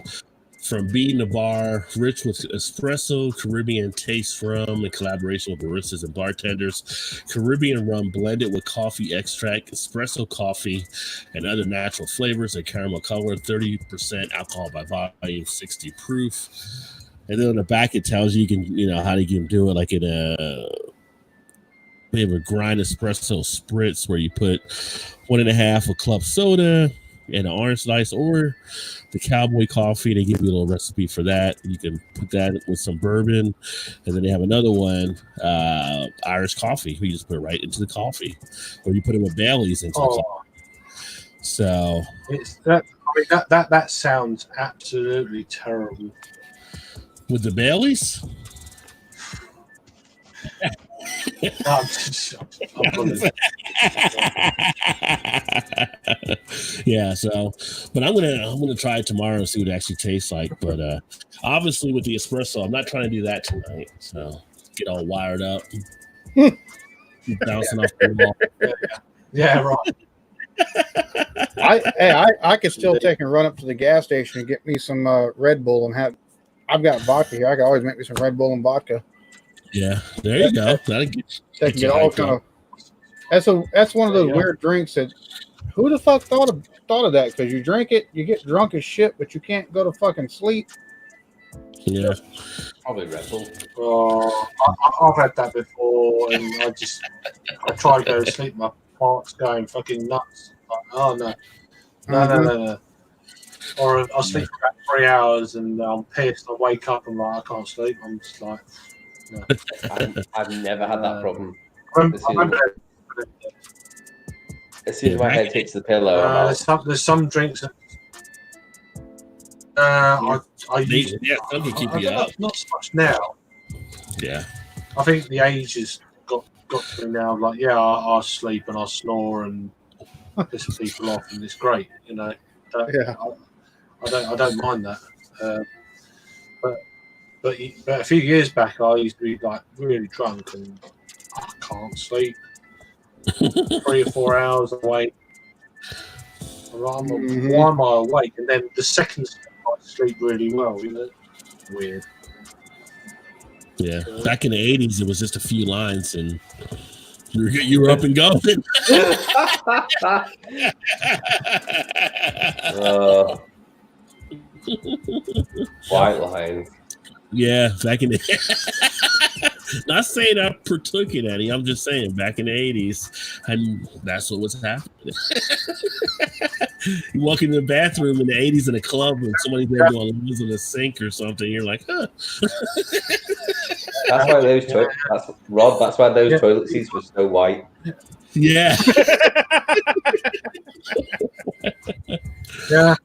from Bean the Bar, rich with espresso, Caribbean taste rum in collaboration with baristas and bartenders. Caribbean rum blended with coffee extract, espresso coffee, and other natural flavors and caramel color. 30% alcohol by volume, 60 proof. And then on the back, it tells you how you can do it, like in they have a grind espresso spritz where you put 1.5 of club soda and an orange slice, or the cowboy coffee. They give you a little recipe for that. You can put that with some bourbon, and then they have another one, Irish coffee. You just put it right into the coffee, or you put it with Bailey's into the coffee. So that sounds absolutely terrible. With the Bailey's. Yeah, so but I'm gonna try it tomorrow and see what it actually tastes like. But obviously with the espresso, I'm not trying to do that tonight. So get all wired up, keep bouncing off the wall. Yeah, right. I could still take and run up to the gas station and get me some Red Bull and have. I've got vodka here. I can always make me some Red Bull and vodka. Yeah, there you go. That'll get you all kind of. That's one of those weird drinks that. Who the fuck thought of that? Because you drink it, you get drunk as shit, but you can't go to fucking sleep. Yeah, probably Red Bull. I've had that before, and I try to go to sleep. My heart's going fucking nuts. Like, oh no. Or I'll sleep for about 3 hours, and I'm pissed. I wake up and I can't sleep. I'm just like, no. I've never had that problem. As soon as my head hits the pillow, there's some drinks. I use some can keep you up. Not so much now. Yeah, I think the age has got to me now. Like, I sleep and I snore and piss people off, and it's great. I don't mind that. But a few years back, I used to be like really drunk and I can't sleep. 3 or 4 hours awake. Why am I awake? And then the second I sleep really well. Weird. Yeah. Back in the 80s, it was just a few lines and you were up and going. White lines. Yeah, back in the not saying I partook in any, I'm just saying back in the 80s, and that's what was happening. You walk into the bathroom in the 80s in a club and somebody's there doing using a sink or something, you're like, huh. That's why those that's why those toilet seats were so white. Yeah. Yeah.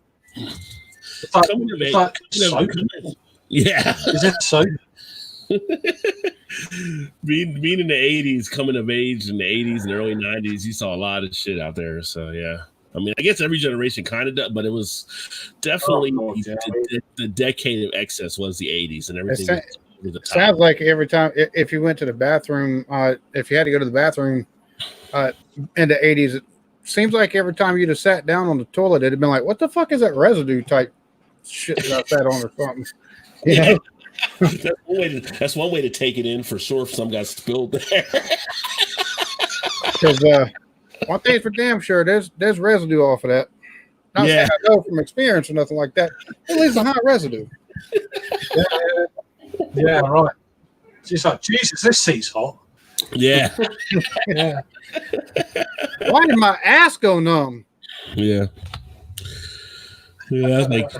Yeah. Is it so? being in the 80s, coming of age in the 80s and early 90s, you saw a lot of shit out there. So yeah, I mean, I guess every generation kind of does, but it was definitely the decade of excess was the 80s, and everything over the top. Sounds like every time if you went to the bathroom, if you had to go to the bathroom in the 80s, it seems like every time you'd have sat down on the toilet, it'd have been like, what the fuck is that residue type shit that I sat on or something? You know? That's one way to take it in for sure if some got spilled there. Because one thing's for damn sure, there's residue off of that. Not saying I know from experience or nothing like that. It leaves a hot residue. Yeah, right. She's like, Jesus, this seat's hot. Yeah. Yeah. Why did my ass go numb? Yeah. Yeah, that's like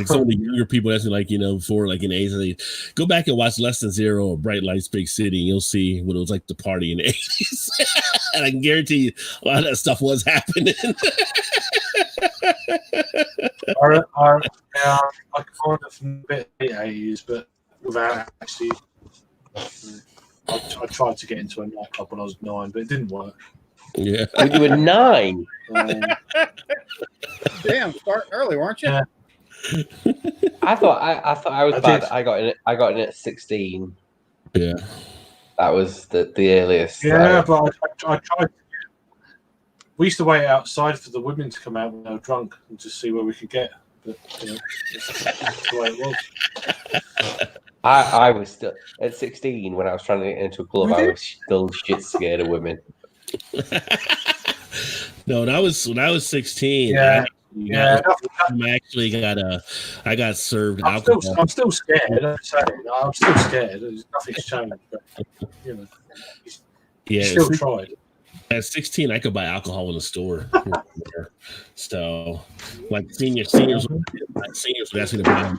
some of the younger people that's like, before like in the 80s, they go back and watch Less Than Zero or Bright Lights Big City, and you'll see what it was like to party in the 80s. And I can guarantee you a lot of that stuff was happening. I kind of a bit of the 80s, but without actually. I tried to get into a nightclub when I was 9, but it didn't work. Yeah. When you were 9. Damn, starting early, weren't you? Yeah. I thought I was bad. did. I got in at 16. Yeah. That was the earliest. Yeah, but I tried. We used to wait outside for the women to come out when they were drunk and just see where we could get. But that's the way it was. I was still at 16 when I was trying to get into a club. I was still shit scared of women. No, when I was 16, Yeah. I got served alcohol. I'm still scared. I'm still scared. Nothing's changed. But, Yeah, still tried. At 16, I could buy alcohol in the store. So, like seniors would ask me to buy them.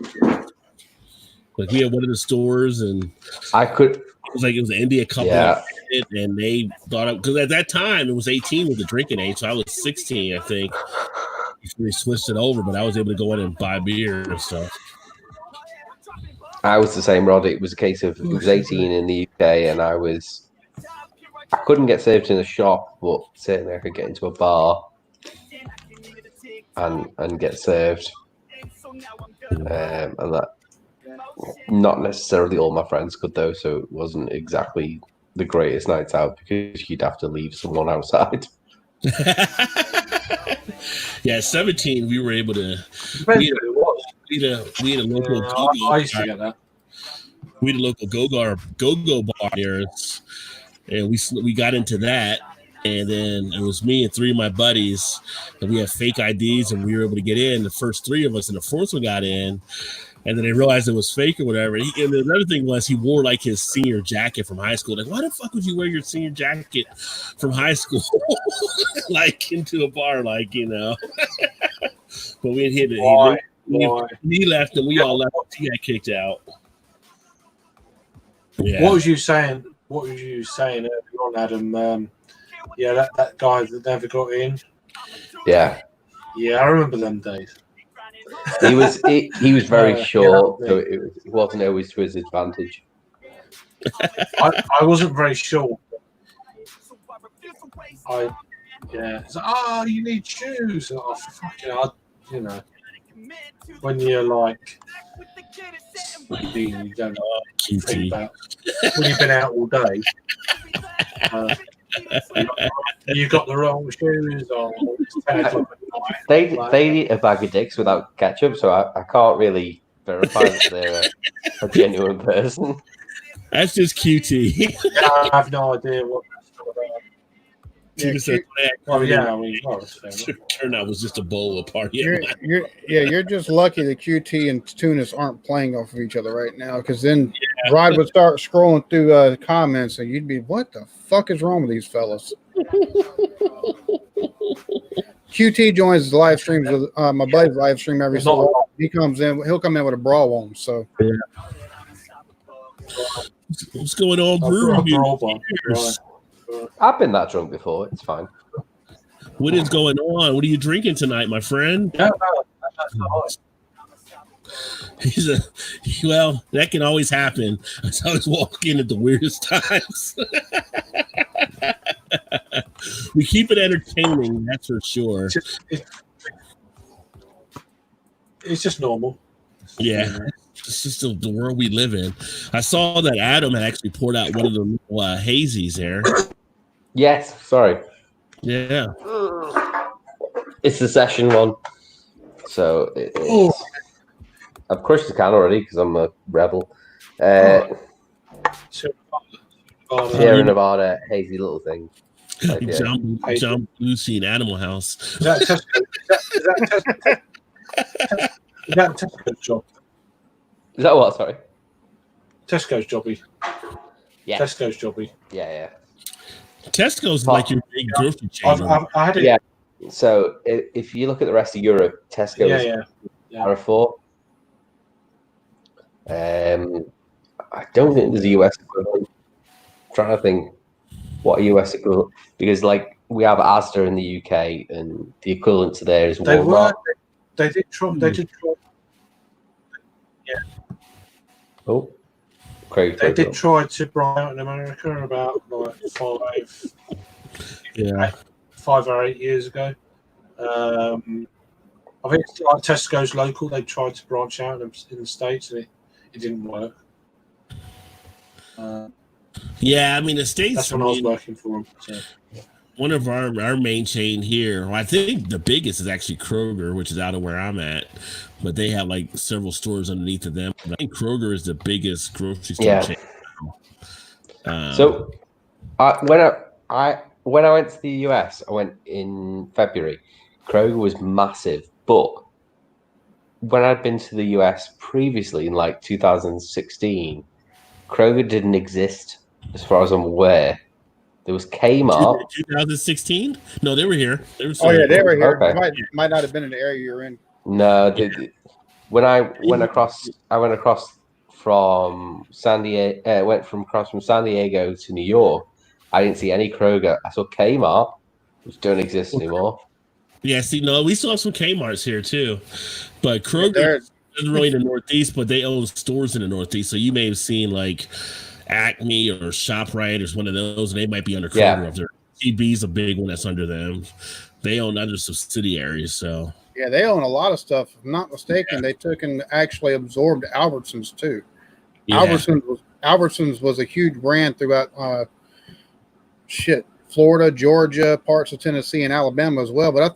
Like we had one of the stores, and it was an India couple, and they thought because at that time it was 18 with the drinking age, so I was 16, I think. They switched it over, but I was able to go in and buy beer and stuff. I was the same, Rod. It was a case of it was 18 in the UK, and I couldn't get served in a shop, but certainly I could get into a bar and get served, and that. Not necessarily all my friends could though, so it wasn't exactly the greatest nights out because you'd have to leave someone outside. Yeah, at 17 we were able to. We had a local go-go. I used to get that. We had a local go-go bar near us, and we got into that. And then it was me and 3 of my buddies, and we had fake IDs, and we were able to get in. The first 3 of us, and the 4th one got in. And then they realized it was fake or whatever. And the other thing was he wore like his senior jacket from high school. Like, why the fuck would you wear your senior jacket from high school, like into a bar, like But we hit it. He left, and we all left. He got kicked out. Yeah. What was you saying? Earlier on, Adam? That guy that never got in. Yeah. Yeah, I remember them days. He was very short, so it wasn't always to his advantage. I wasn't very short. It's like, you need shoes. Oh, fucking, when you're like, you don't think about when you've been out all day. You got the wrong shoes on. They eat a bag of dicks without ketchup, so I can't really verify that they're a genuine person. That's just QT. I have no idea what that's all about. Turnout was just a bowl of party. You're just lucky that QT and Tunis aren't playing off of each other right now, because then Rod would start scrolling through the comments, and you'd be, what the fuck is wrong with these fellas? QT joins the live streams with my buddy's live stream every so often. He comes in, he'll come in with a bra on. So what's going on, Brew? I've been that drunk before. It's fine. What is going on? What are you drinking tonight, my friend? Well, that can always happen. I always walk in at the weirdest times. We keep it entertaining, that's for sure. It's just normal. Yeah. It's just the world we live in. I saw that Adam had actually poured out one of the little, hazies there. Yes, sorry. Yeah. It's the session one. So it's... I've crushed the can already because I'm a rebel. Sierra Nevada, hazy little thing. Like, yeah. John Belushi in Animal House. Is that Tesco's job? Is that what? Sorry. Tesco's jobby. Yeah. Tesco's jobby. Yeah. Tesco's is like your big grocery chain. I had it. Yeah. So if you look at the rest of Europe, Tesco is Carrefour. I don't think there's a US equivalent. I'm trying to think what a US equivalent, because like we have Asda in the UK and the equivalent to there is Walmart. They did try. Yeah. Oh, Craig. They did try to branch out in America about like 5 or 8 years ago. I think it's like Tesco's local. They tried to branch out in the States and it didn't work. Yeah, I mean the States. That's when I was working for them. So. One of our main chain here, well, I think the biggest is actually Kroger, which is out of where I'm at, but they have like several stores underneath of them. I think Kroger is the biggest grocery store chain. So when I went to the US, I went in February. Kroger was massive, but when I'd been to the US previously in like 2016, Kroger didn't exist as far as I'm aware. There was Kmart. 2016? No, they were here. They were here. Okay. Might not have been in the area you're in. No, when I went across from San Diego. Went from San Diego to New York. I didn't see any Kroger. I saw Kmart, which don't exist anymore. Yeah, see, no, we still have some Kmart's here too, but Kroger isn't really in the Northeast, but they own stores in the Northeast. So you may have seen like Acme or ShopRite or one of those, and they might be under Kroger. Their TB's a big one that's under them. They own other subsidiaries, so yeah, they own a lot of stuff. If I'm not mistaken, they took and actually absorbed Albertsons too. Yeah. Albertsons was a huge brand throughout Florida, Georgia, parts of Tennessee, and Alabama as well. But I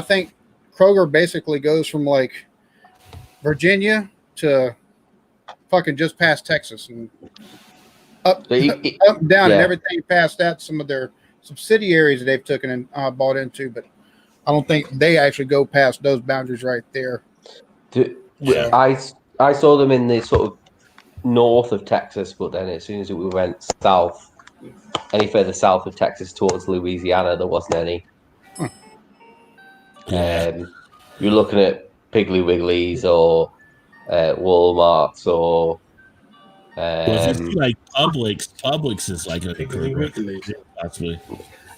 think Kroger basically goes from like Virginia to fucking just past Texas and up and down and everything past that. Some of their subsidiaries that they've taken and bought into, but I don't think they actually go past those boundaries right there. I saw them in the sort of north of Texas, but then as soon as we went south, any further south of Texas towards Louisiana, there wasn't any. You're looking at Piggly Wigglies or Walmart's or like Publix is like a Piggly Wigglies. Actually,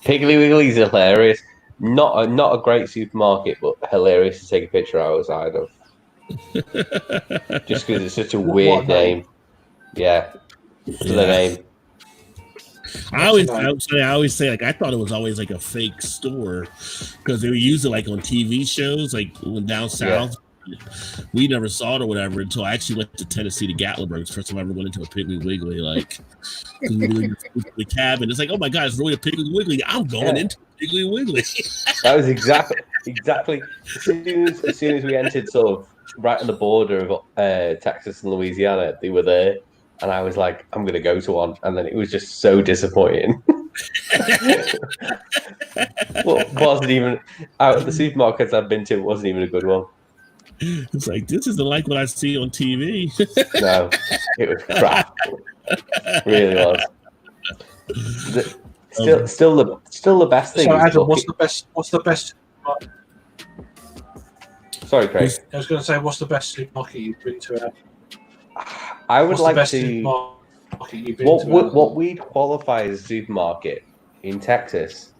Piggly Wigglies are hilarious. Not a great supermarket, but hilarious to take a picture outside of. Just because it's such a weird name. Yeah, the name. I always say like I thought it was always like a fake store because they would use it like on TV shows like when down south. Yeah. We never saw it or whatever until I actually went to Tennessee to Gatlinburg. First time I ever went into a Piggly Wiggly, like the cabin. It's like, oh my god, it's really a Piggly Wiggly. I'm going into Piggly Wiggly. That was exactly. As soon as we entered, sort of right on the border of Texas and Louisiana, they were there. And I was like, I'm going to go to one. And then it was just so disappointing. Well, wasn't even out of the supermarkets I've been to, it wasn't even a good one. It's like, this isn't like what I see on TV. No, it was crap. It really was. Still the best thing. So, Adam, what's the best? Sorry, Craig. I was going to say, what's the best supermarket you've been to? Adam? I would like to. What we'd qualify as a supermarket in Texas,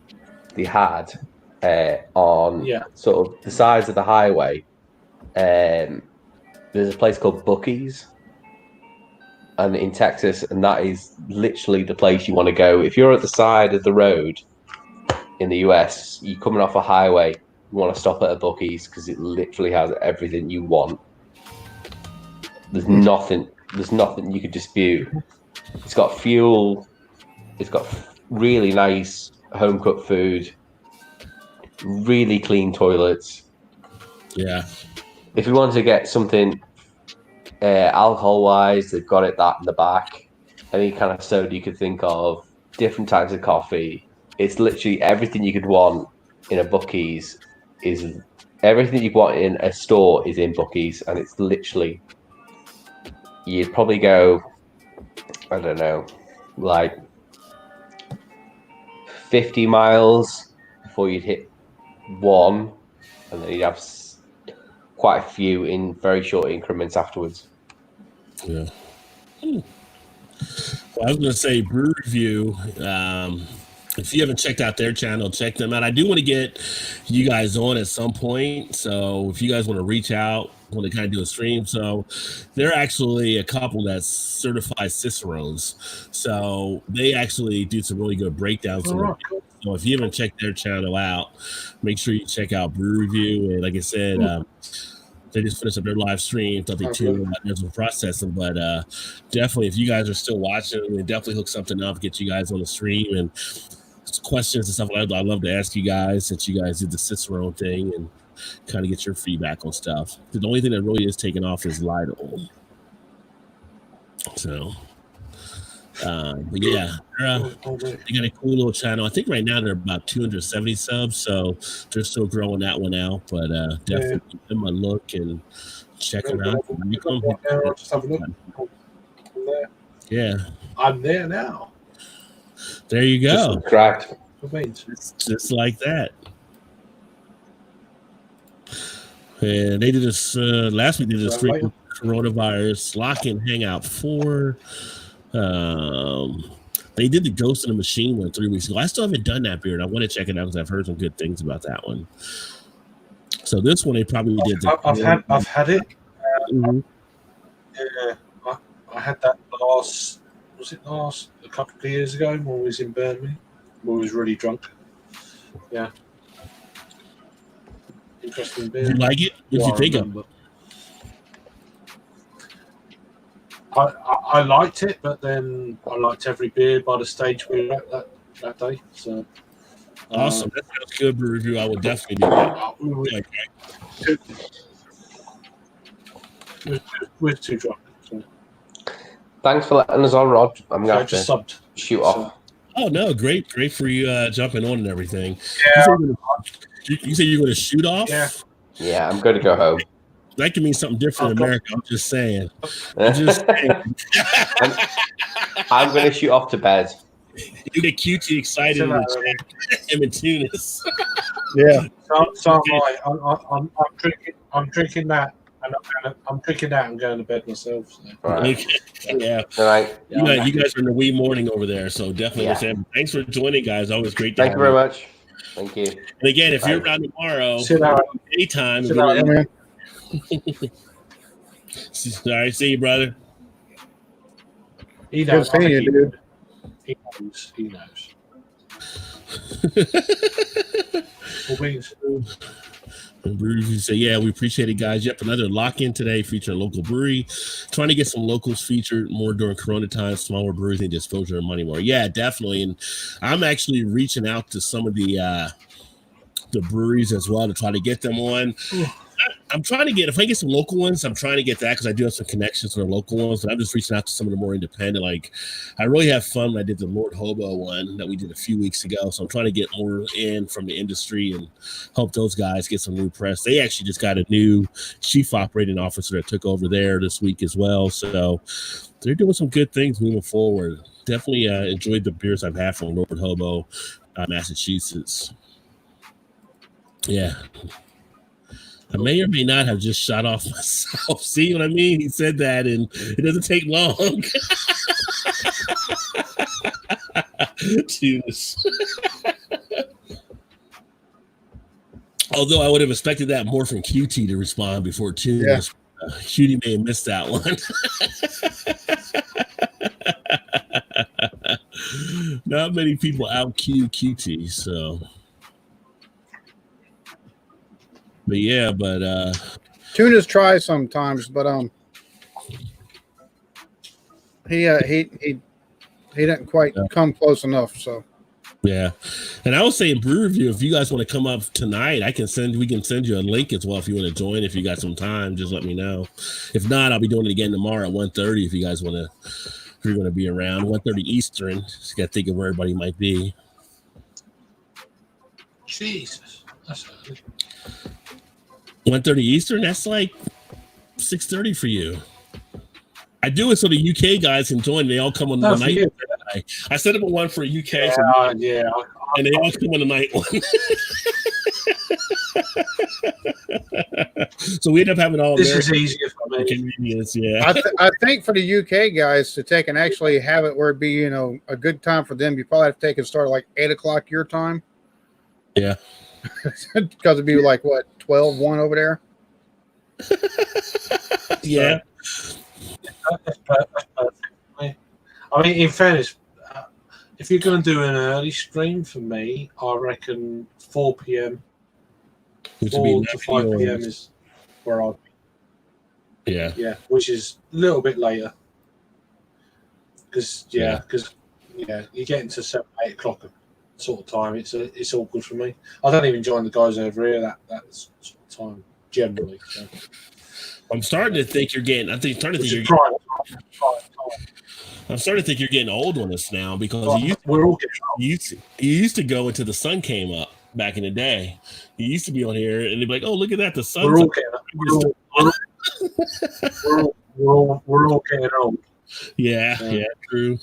they had on sort of the sides of the highway. There's a place called Buc-ee's, and in Texas, and that is literally the place you want to go if you're at the side of the road in the US. You're coming off a highway, you want to stop at a Buc-ee's because it literally has everything you want. There's nothing you could dispute. It's got fuel. It's got really nice home cooked food. Really clean toilets. Yeah. If you wanted to get something alcohol wise, they've got that in the back. Any kind of soda you could think of, different types of coffee. It's literally everything you could want in a Buc-ee's is everything you want in a store is in Buc-ee's, and it's literally you'd probably go, I don't know, like 50 miles before you'd hit one, and then you'd have quite a few in very short increments afterwards. Yeah. Well, I was going to say Brew Review. If you haven't checked out their channel, check them out. I do want to get you guys on at some point. So if you guys want to reach out, want to kind of do a stream. So they're actually a couple that's certified Cicerones. So they actually do some really good breakdowns. So if you haven't checked their channel out, make sure you check out Brew Review. And like I said, they just finished up their live stream. Thought they too there's some processing, but definitely if you guys are still watching, we definitely hook something up, get you guys on the stream and questions and stuff. I'd love to ask you guys since you guys did the Cicerone thing and kind of get your feedback on stuff. The only thing that really is taking off is Lidl. So, but yeah, they got a cool little channel. I think right now they're about 270 subs, so they're still growing that one out. But definitely give them a look and check them out. Yeah, I'm there now. There you go. Correct. Just like that. And they did this last week. They did this free coronavirus lock-in hangout 4. They did the Ghost in the Machine one 3 weeks ago. I still haven't done that beer, and I want to check it out because I've heard some good things about that one. So this one they probably did. I've had it. Mm-hmm. Yeah, I had that a couple of years ago when we was in Birmingham. When we was really drunk. Yeah. Interesting beer. Did you like it? What did you think of it? I liked it, but then I liked every beer by the stage we were at that day. So awesome. That sounds good, Brew Review. I would definitely do that. We're too drunk. So. Thanks for letting us on, Rod. I'm going to subbed. Shoot off. Oh, no. Great for you jumping on and everything. Yeah. You say you're going to shoot off? Yeah, I'm going to go home. That can mean something different in America. I'm just saying. I'm going to shoot off to bed. You get QT excited in the chat. Him and Tunis. Yeah. So I'm drinking that, and I'm drinking that and going to bed myself. So. Right. Okay. Yeah. All right. You guys are in the wee morning over there, so definitely listen. Thanks for joining, guys. Always great to Thank you very much. Thank you. And again, if you're around tomorrow, anytime. All right, see you, brother. He knows. Dude. He knows. You say, yeah, we appreciate it, guys. Yep, another lock-in today featuring local brewery. Trying to get some locals featured more during Corona time, smaller breweries and exposure and money more. Yeah, definitely. And I'm actually reaching out to some of the breweries as well to try to get them on. I'm trying to get, if I get some local ones, I'm trying to get that because I do have some connections with the local ones, but I'm just reaching out to some of the more independent. Like, I really have fun when I did the Lord Hobo one that we did a few weeks ago. So I'm trying to get more in from the industry and help those guys get some new press. They actually just got a new chief operating officer that took over there this week as well. So they're doing some good things moving forward. Definitely enjoyed the beers I've had from Lord Hobo, Massachusetts. Yeah. I may or may not have just shot off myself. See what I mean? He said that, and it doesn't take long. Although I would have expected that more from QT to respond before Tunis. Yeah. QT may have missed that one. Not many people out QT, so. But yeah, Tunas try sometimes, but He didn't quite come close enough. So Yeah, and I was saying brew review. If you guys want to come up tonight, we can send you a link as well if you want to join. If you got some time, just let me know. If not, I'll be doing it again tomorrow at 1:30. If you guys want to, if you're going to be around 1:30 Eastern, just got to think of where everybody might be. Jesus, that's 1:30 Eastern. That's like 6:30 for you. I do it so the UK guys can join. They all come on the night. I set up a one for UK, and they all come on the night one. So we end up having all. This is easier for me. Convenience, yeah. I think for the UK guys to take and actually have it where it'd be a good time for them, you probably have to take and start at like 8:00 your time. Yeah, because it'd be like what 12:01 over there. Yeah. That's perfect. I mean, in fairness, if you're going to do an early stream for me, I reckon 4 p.m. 4 to 5 p.m. is where I'll be. Yeah, which is a little bit later. Because you're getting to 7, 8 o'clock sort of time. It's all good for me. I don't even join the guys over here that sort of time generally. So. I'm starting to think you're getting. I'm starting to think you're getting old on us now because you used to go until the sun came up back in the day. You used to be on here and they'd be like, "Oh, look at that, the sun's we're all getting old." Yeah, true.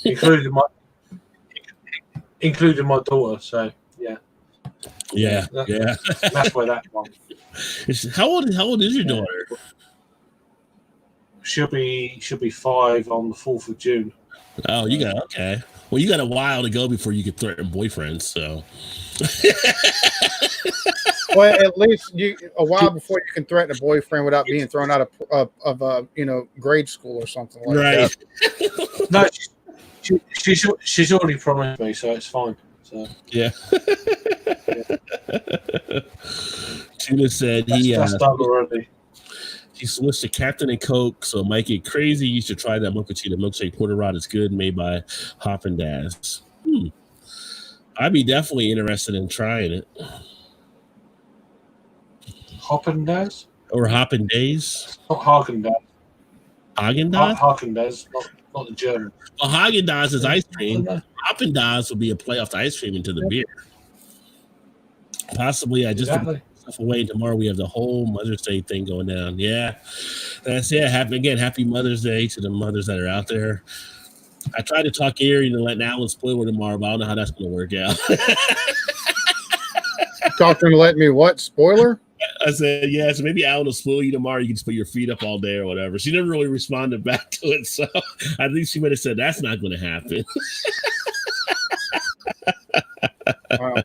Including my daughter. So yeah. That's where that one. How old is your daughter? She'll be 5 on the 4th of June. Oh, you got okay. Well, you got a while to go before you could threaten boyfriends. So, well, at least a while before you can threaten a boyfriend without being thrown out of grade school or something like that. No, she's already promised me, so it's fine. So yeah. Tuna said that's done already. He switched to Captain and Coke, so it might get crazy. You should try that Mochaccino milkshake porter rod. It's good, made by Hop and Daz. I'd be definitely interested in trying it. Hop and Daz? Or Hop and Days? Not Haagen-Dazs. Haagen-Dazs? Haagen-Dazs, not the German. Well, Haagen-Dazs is ice cream. Hop and Dazs will be a playoff to ice cream into the beer. Possibly, I just... Exactly. Away tomorrow. We have the whole Mother's Day thing going down. Yeah, that's it. Happy Mother's Day to the mothers that are out there. I tried to talk Erie and let Alan spoil tomorrow, but I don't know how that's going to work out. Talking to let me what spoiler? I said yeah, so maybe Alan will spoil you tomorrow. You can just put your feet up all day or whatever. She never really responded back to it, so I think she might have said that's not going to happen. Wow.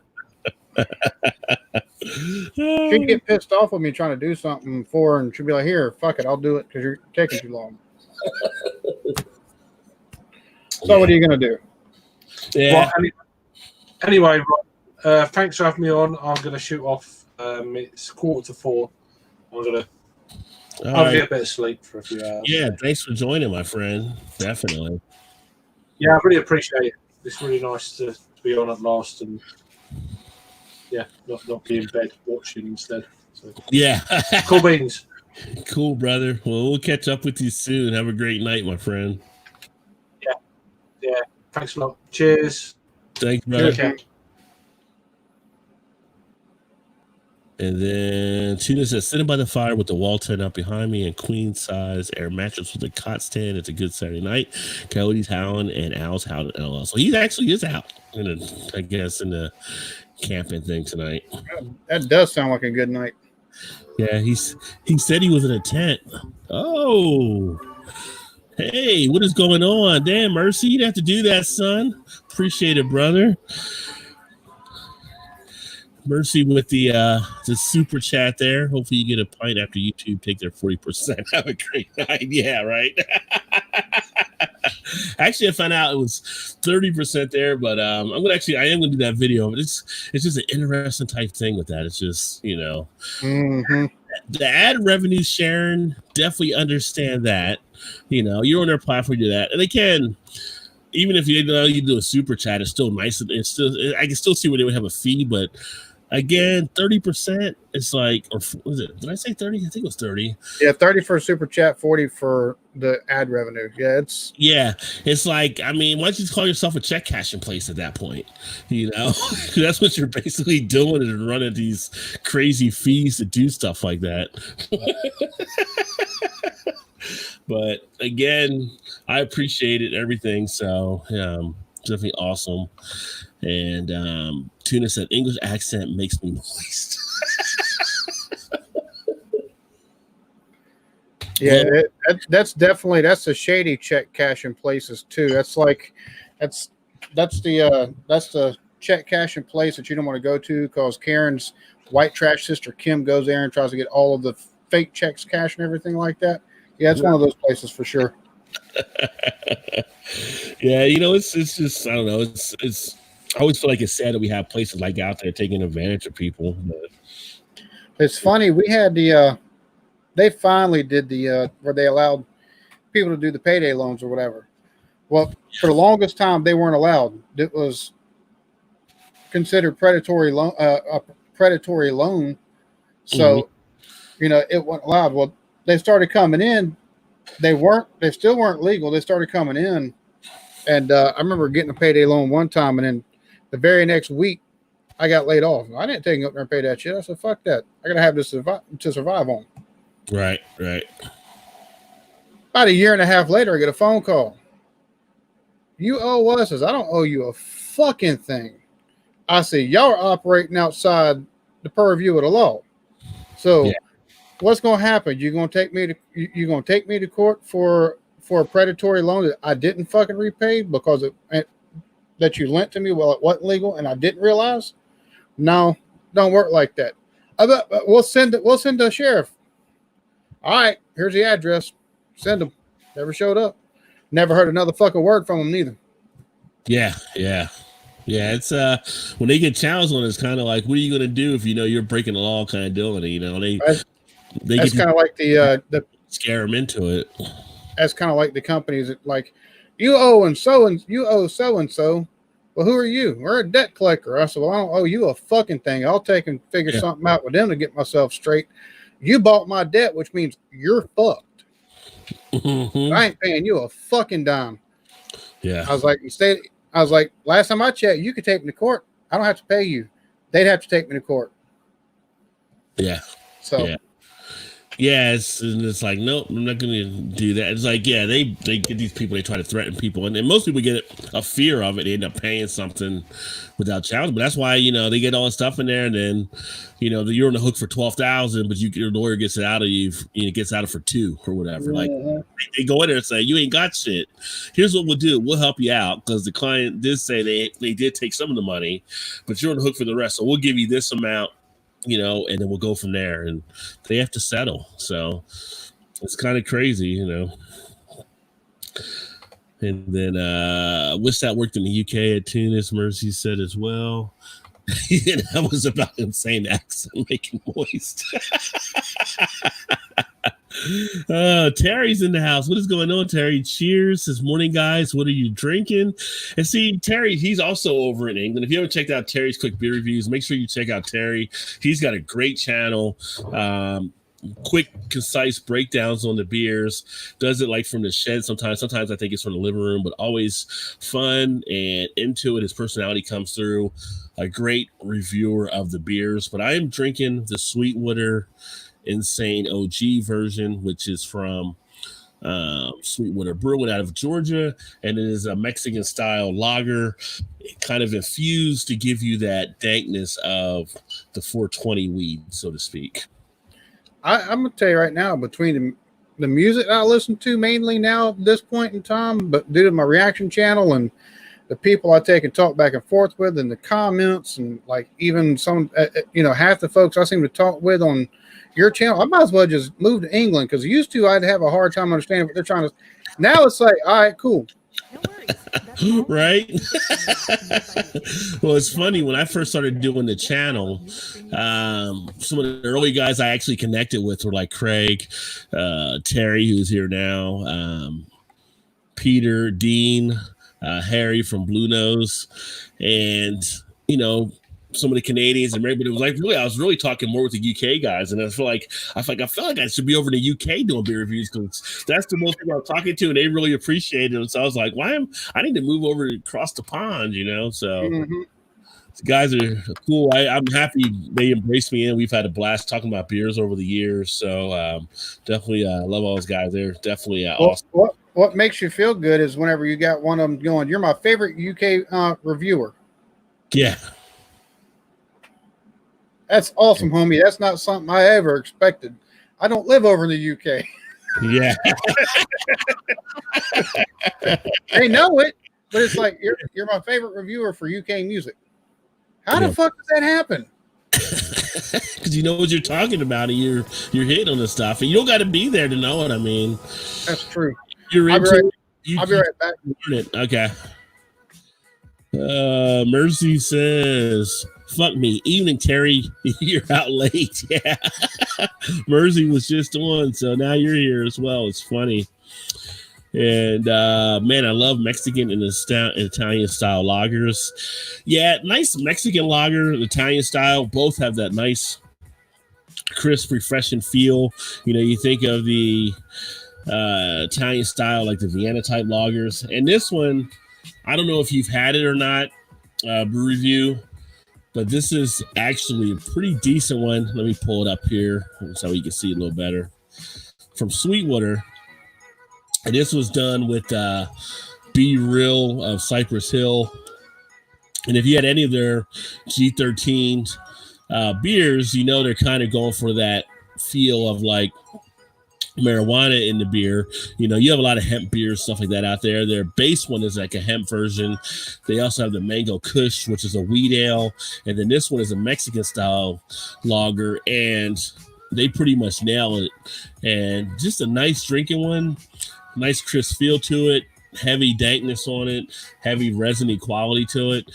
She'd get pissed off with me trying to do something for her, and she'd be like, "Here, fuck it, I'll do it because you're taking too long." So what are you gonna do? Yeah. Well, anyway, thanks for having me on. I'm gonna shoot off. It's 3:45. I'm gonna get a bit of sleep for a few hours. Yeah, thanks for joining, my friend. Definitely. Yeah, I really appreciate it. It's really nice to be on at last and. Yeah, not be in bed watching instead. So. Yeah. Cool beans. Cool, brother. Well, we'll catch up with you soon. Have a great night, my friend. Yeah. Thanks a lot. Cheers. Thanks, brother. Okay. And then Tuna says, sitting by the fire with the wall turned out behind me and queen size air mattress with a cot stand. It's a good Saturday night. Coyotes howling and owls howling. LOL. So he actually is out in the camping thing tonight. That does sound like a good night. Yeah, he said he was in a tent. Oh, hey, what is going on? Damn, Mercy, you'd have to do that, son. Appreciate it, brother. Mercy with the super chat there. Hopefully you get a pint after YouTube take their 40%. Have a great night. Yeah, right. Actually, I found out it was 30% there, but I am gonna do that video. But it's just an interesting type thing with that. It's just, Mm-hmm. the ad revenue sharing, definitely understand that. You're on their platform, do that, and they can. Even if you do a super chat, it's still nice. It's still, I can still see where they would have a fee, but again, 30%. It's like, or was it? Did I say 30? I think it was 30. Yeah, 30 for super chat, 40 for the ad revenue. Yeah, it's like, I mean, why don't you just call yourself a check cashing place at that point? That's what you're basically doing, is running these crazy fees to do stuff like that. But again, I appreciated everything. So definitely awesome. And Tuna said English accent makes me moist. Yeah, that's the shady check cashing places too. That's the check cashing place that you don't want to go to, because Karen's white trash sister Kim goes there and tries to get all of the fake checks cashed and everything like that. Yeah, it's one of those places for sure. Yeah, it's just, I don't know. It's I always feel like it's sad that we have places like out there taking advantage of people. But it's funny. We had they finally did where they allowed people to do the payday loans or whatever. Well, for the longest time they weren't allowed. It was considered predatory loan, a predatory loan. So, it wasn't allowed. Well, they started coming in. They still weren't legal. They started coming in. And I remember getting a payday loan one time, and then the very next week I got laid off. I didn't take up there and pay that shit. I said, fuck that. I got to have this to survive on. Right. About a year and a half later, I get a phone call. You owe us. I don't owe you a fucking thing. I said, y'all are operating outside the purview of the law. So what's going to happen? You're going to take me to court for a predatory loan that I didn't fucking repay because that you lent to me while it wasn't legal and I didn't realize? No, don't work like that. We'll send the sheriff. All right, here's the address. Send them. Never showed up. Never heard another fucking word from them neither. Yeah. It's when they get challenged on, it's kind of like, what are you going to do if you're breaking the law, kind of doing it? That's kind of like the scare them into it. That's kind of like the companies that, like, you owe so and so. Well, who are you? We're a debt collector. I said, well, I don't owe you a fucking thing. I'll take and figure something out with them to get myself straight. You bought my debt, which means you're fucked. Mm-hmm. I ain't paying you a fucking dime. Yeah. I was like, last time I checked, you could take me to court. I don't have to pay you. They'd have to take me to court. Yeah. So. Yeah, it's like, nope, I'm not going to do that. It's like, they get these people, they try to threaten people, and then most people get a fear of it. They end up paying something without challenge. But that's why, they get all the stuff in there, and then, you're on the hook for $12,000, but your lawyer gets it out of you, gets out of for $2,000 or whatever. Like, they go in there and say, you ain't got shit. Here's what we'll do. We'll help you out, because the client did say they did take some of the money, but you're on the hook for the rest. So we'll give you this amount, and then we'll go from there, and they have to settle. So it's kind of crazy, And then wish that worked in the UK at Tunis, Mercy said as well. That was about insane accent making moist. Terry's in the house. What is going on, Terry? Cheers. This morning, guys. What are you drinking? And see, Terry, he's also over in England. If you haven't checked out Terry's quick beer reviews, make sure you check out Terry. He's got a great channel. Quick, concise breakdowns on the beers. Does it like from the shed sometimes. Sometimes I think it's from the living room, but always fun and into it. His personality comes through. A great reviewer of the beers. But I am drinking the Sweetwater Insane OG version, which is from Sweetwater Brewing out of Georgia, and it is a Mexican style lager, kind of infused to give you that dankness of the 420 weed, so to speak. I'm gonna tell you right now, between the music I listen to mainly now at this point in time, but due to my reaction channel and the people I take and talk back and forth with, and the comments, and like even some, half the folks I seem to talk with on your channel, I might as well just move to England, because used to I'd have a hard time understanding what they're trying to. Now it's like, all right, cool. Right? Well, it's funny when I first started doing the channel, some of the early guys I actually connected with were like Craig, Terry, who's here now, Peter, Dean, Harry from Blue Nose, and some of the Canadians and everybody was like, really, I was really talking more with the UK guys, and I feel like I should be over in the UK doing beer reviews because that's the most people I'm talking to, and they really appreciate it. So I was like, I need to move over across the pond, So the guys are cool. I'm happy they embraced me, and we've had a blast talking about beers over the years. So definitely love all those guys. They're definitely awesome. What makes you feel good is whenever you got one of them going, you're my favorite UK reviewer. Yeah. That's awesome, homie. That's not something I ever expected. I don't live over in the UK. Yeah. They know it, but it's like you're my favorite reviewer for UK music. How the fuck does that happen? Because you know what you're talking about, and you're hitting on the stuff, and you don't got to be there to know it. I mean, that's true. I'll be right back. Okay. Mercy says, "Fuck me, evening Terry. You're out late." Yeah, Mercy was just on, so now you're here as well. It's funny. And man, I love Mexican and Italian style lagers. Yeah, nice Mexican lager, Italian style. Both have that nice, crisp, refreshing feel. You think of the Italian style, like the Vienna type lagers. And this one, I don't know if you've had it or not, brew review, but this is actually a pretty decent one. Let me pull it up here so you can see it a little better. From Sweetwater. And this was done with Be Real of Cypress Hill. And if you had any of their G13 beers, they're kind of going for that feel of like marijuana in the beer. You have a lot of hemp beers, stuff like that out there. Their base one is like a hemp version. They also have the Mango Kush, which is a wheat ale. And then this one is a Mexican style lager. And they pretty much nail it. And just a nice drinking one. Nice crisp feel to it, heavy dankness on it, heavy resiny quality to it.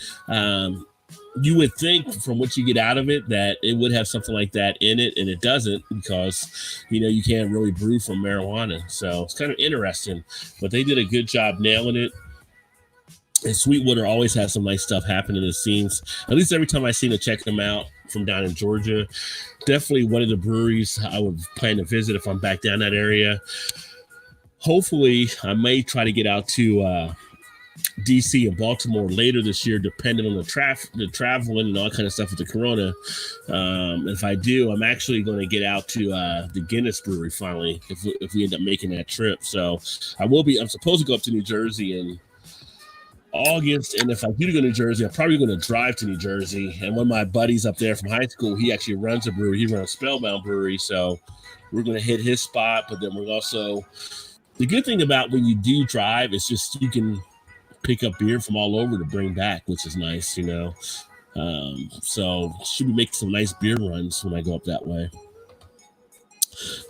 You would think from what you get out of it that it would have something like that in it, and it doesn't because, you can't really brew from marijuana. So it's kind of interesting, but they did a good job nailing it. And Sweetwater always has some nice stuff happening in the scenes. At least every time I seem to check them out from down in Georgia. Definitely one of the breweries I would plan to visit if I'm back down that area. Hopefully, I may try to get out to DC and Baltimore later this year, depending on the traveling and all that kind of stuff with the corona. If I do, I'm actually going to get out to the Guinness Brewery finally if we end up making that trip. So I'm supposed to go up to New Jersey in August, and if I do go to New Jersey, I'm probably going to drive to New Jersey. And one of my buddies up there from high school, he actually runs a brewery. He runs Spellbound Brewery, so we're going to hit his spot. But then we're also, the good thing about when you do drive is just you can pick up beer from all over to bring back, which is nice, so should be making some nice beer runs when I go up that way.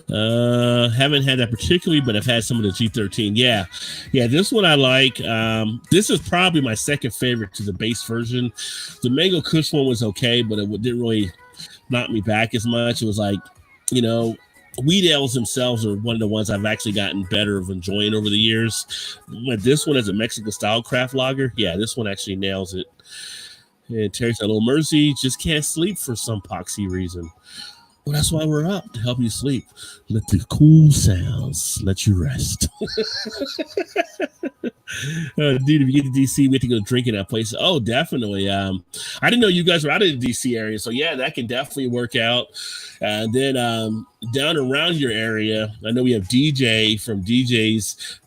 Haven't had that particularly, but I've had some of the G13. Yeah, this one I like. This is probably my second favorite to the base version. The Mango Kush one was okay, but it didn't really knock me back as much. It was like, wheat ales themselves are one of the ones I've actually gotten better of enjoying over the years. But this one is a Mexican style craft lager. Yeah, this one actually nails it. And Terry said, "Little Mercy just can't sleep for some poxy reason." Well, that's why we're up, to help you sleep. Let the cool sounds let you rest. Dude, if you get to DC, we have to go drink in that place. Oh, definitely. I didn't know you guys were out of the DC area, so yeah, that can definitely work out. And then down around your area, I know we have DJ from DJ's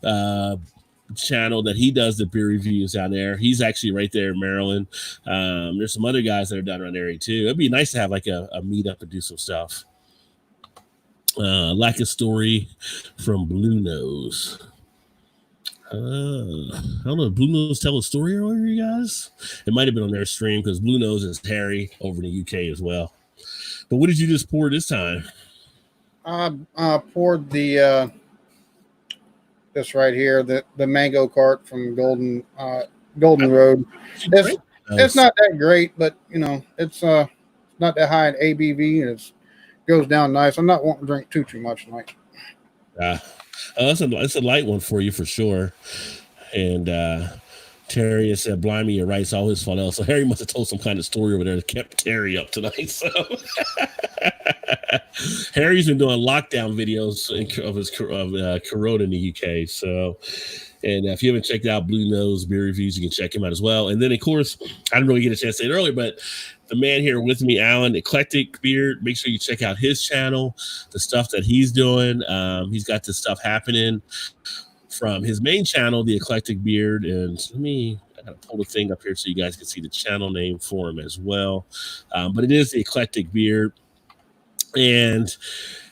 channel that he does the beer reviews down there. He's actually right there in Maryland. There's some other guys that are down around the area too. It'd be nice to have like a meetup and do some stuff. Like a story from Blue Nose. I don't know. Blue Nose tell a story earlier, you guys? It might have been on their stream because Blue Nose is Harry over in the UK as well. But what did you just pour this time? I poured the this right here, the mango cart from Golden Road. It's not that great, but it's not that high in ABV, and it goes down nice. I'm not wanting to drink too much tonight. It's a light one for you for sure. And Terry has said, "Blimey, you're right. It's all his fault." So Harry must have told some kind of story over there that kept Terry up tonight. So Harry's been doing lockdown videos of his Corona in the UK. So, and if you haven't checked out Blue Nose Beer Reviews, you can check him out as well. And then, of course, I didn't really get a chance to say it earlier, but the man here with me, Alan, Eclectic Beard, make sure you check out his channel, the stuff that he's doing. He's got this stuff happening from his main channel, The Eclectic Beard. And I gotta pull the thing up here so you guys can see the channel name for him as well. But it is The Eclectic Beard. And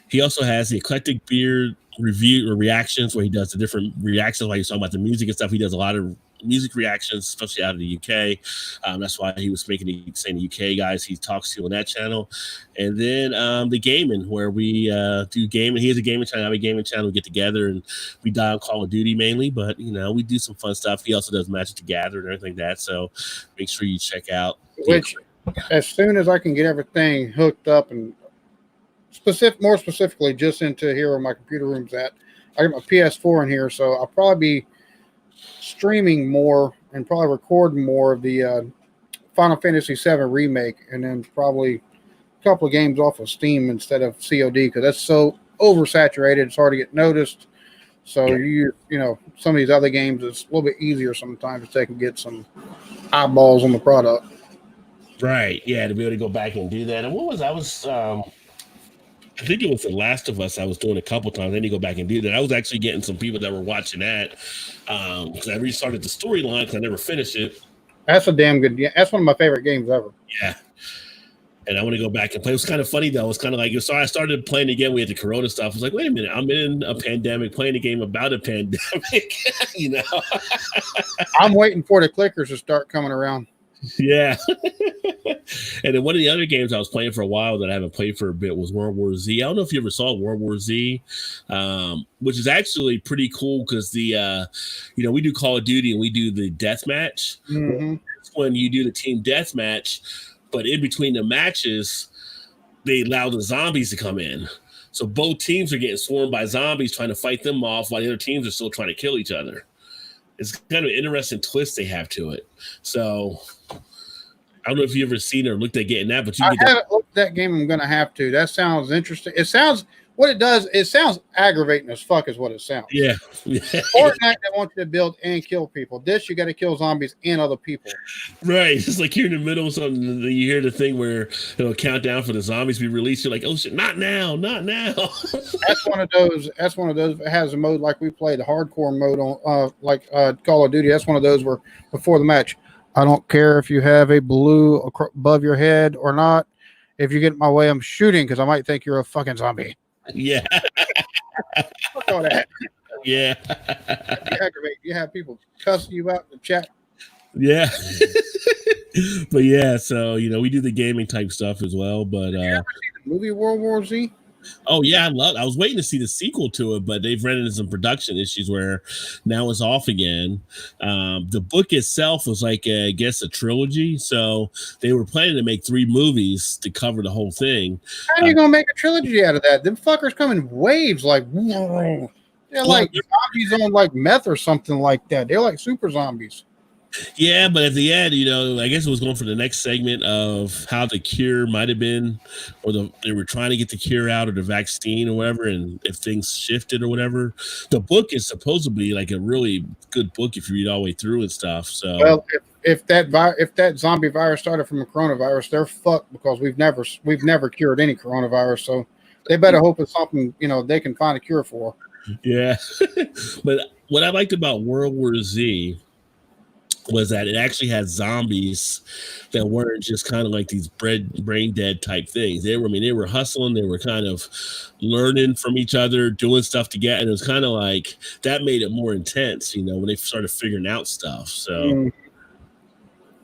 he also has The Eclectic Beard review or reactions, where he does the different reactions, like he's talking about the music and stuff. He does a lot of music reactions, especially out of the UK. That's why he was saying the UK guys he talks to on that channel. And then the gaming, where we do gaming. He has a gaming channel, I have a gaming channel. We get together and we die on Call of Duty mainly, but we do some fun stuff. He also does Magic the Gathering and everything like that. So make sure you check out. Which, as soon as I can get everything hooked up and more specifically just into here where my computer room's at, I got my PS4 in here, so I'll probably be streaming more and probably recording more of the Final Fantasy VII remake, and then probably a couple of games off of Steam instead of COD, because that's so oversaturated, it's hard to get noticed. So some of these other games, it's a little bit easier sometimes if they can get some eyeballs on the product. Right, yeah, to be able to go back and do that. And I think it was The Last of Us I was doing a couple times. Then you go back and do that. I was actually getting some people that were watching that because I restarted the storyline because I never finished it. That's a damn good game. That's one of my favorite games ever. Yeah. And I want to go back and play. It was kind of funny, though. It was kind of like, so I started playing again. We had the Corona stuff. I was like, wait a minute. I'm in a pandemic, playing a game about a pandemic, I'm waiting for the clickers to start coming around. Yeah. And then one of the other games I was playing for a while that I haven't played for a bit was World War Z. I don't know if you ever saw World War Z, which is actually pretty cool because we do Call of Duty and we do the death match. Mm-hmm. That's when you do the team death match, but in between the matches, they allow the zombies to come in. So both teams are getting swarmed by zombies trying to fight them off while the other teams are still trying to kill each other. It's kind of an interesting twist they have to it. So I don't know if you ever seen or looked at getting that, but I haven't looked at that game. I'm going to have to. That sounds interesting. It sounds aggravating as fuck is what it sounds. Yeah. Fortnite, they want you to build and kill people. This, you got to kill zombies and other people. Right. It's like you're in the middle of something, and you hear the thing where it'll count down for the zombies to be released. You're like, oh shit, not now. That's one of those. It has a mode like we played, the hardcore mode on Call of Duty. That's one of those where before the match, I don't care if you have a blue above your head or not. If you get in my way, I'm shooting because I might think you're a fucking zombie. Yeah. Fuck all that. Yeah. You have people cussing you out in the chat. Yeah. But yeah, so we do the gaming type stuff as well. But you ever see the movie World War Z? Oh yeah, I was waiting to see the sequel to it, but they've run into some production issues where now it's off again. The book itself was like I guess a trilogy, so they were planning to make 3 movies to cover the whole thing. How are you gonna make a trilogy out of that? Them fuckers come in waves like they're like zombies on like meth or something like that. They're like super zombies. Yeah, but at the end, I guess it was going for the next segment of how the cure might have been, or they were trying to get the cure out or the vaccine or whatever, and if things shifted or whatever. The book is supposed to be like a really good book if you read all the way through and stuff. So, well, if that zombie virus started from a coronavirus, they're fucked because we've never cured any coronavirus. So they better hope it's something they can find a cure for. Yeah, but what I liked about World War Z was that it actually had zombies that weren't just kind of like these brain dead type things. They were hustling. They were kind of learning from each other, doing stuff together. And it was kind of like that made it more intense, when they started figuring out stuff. So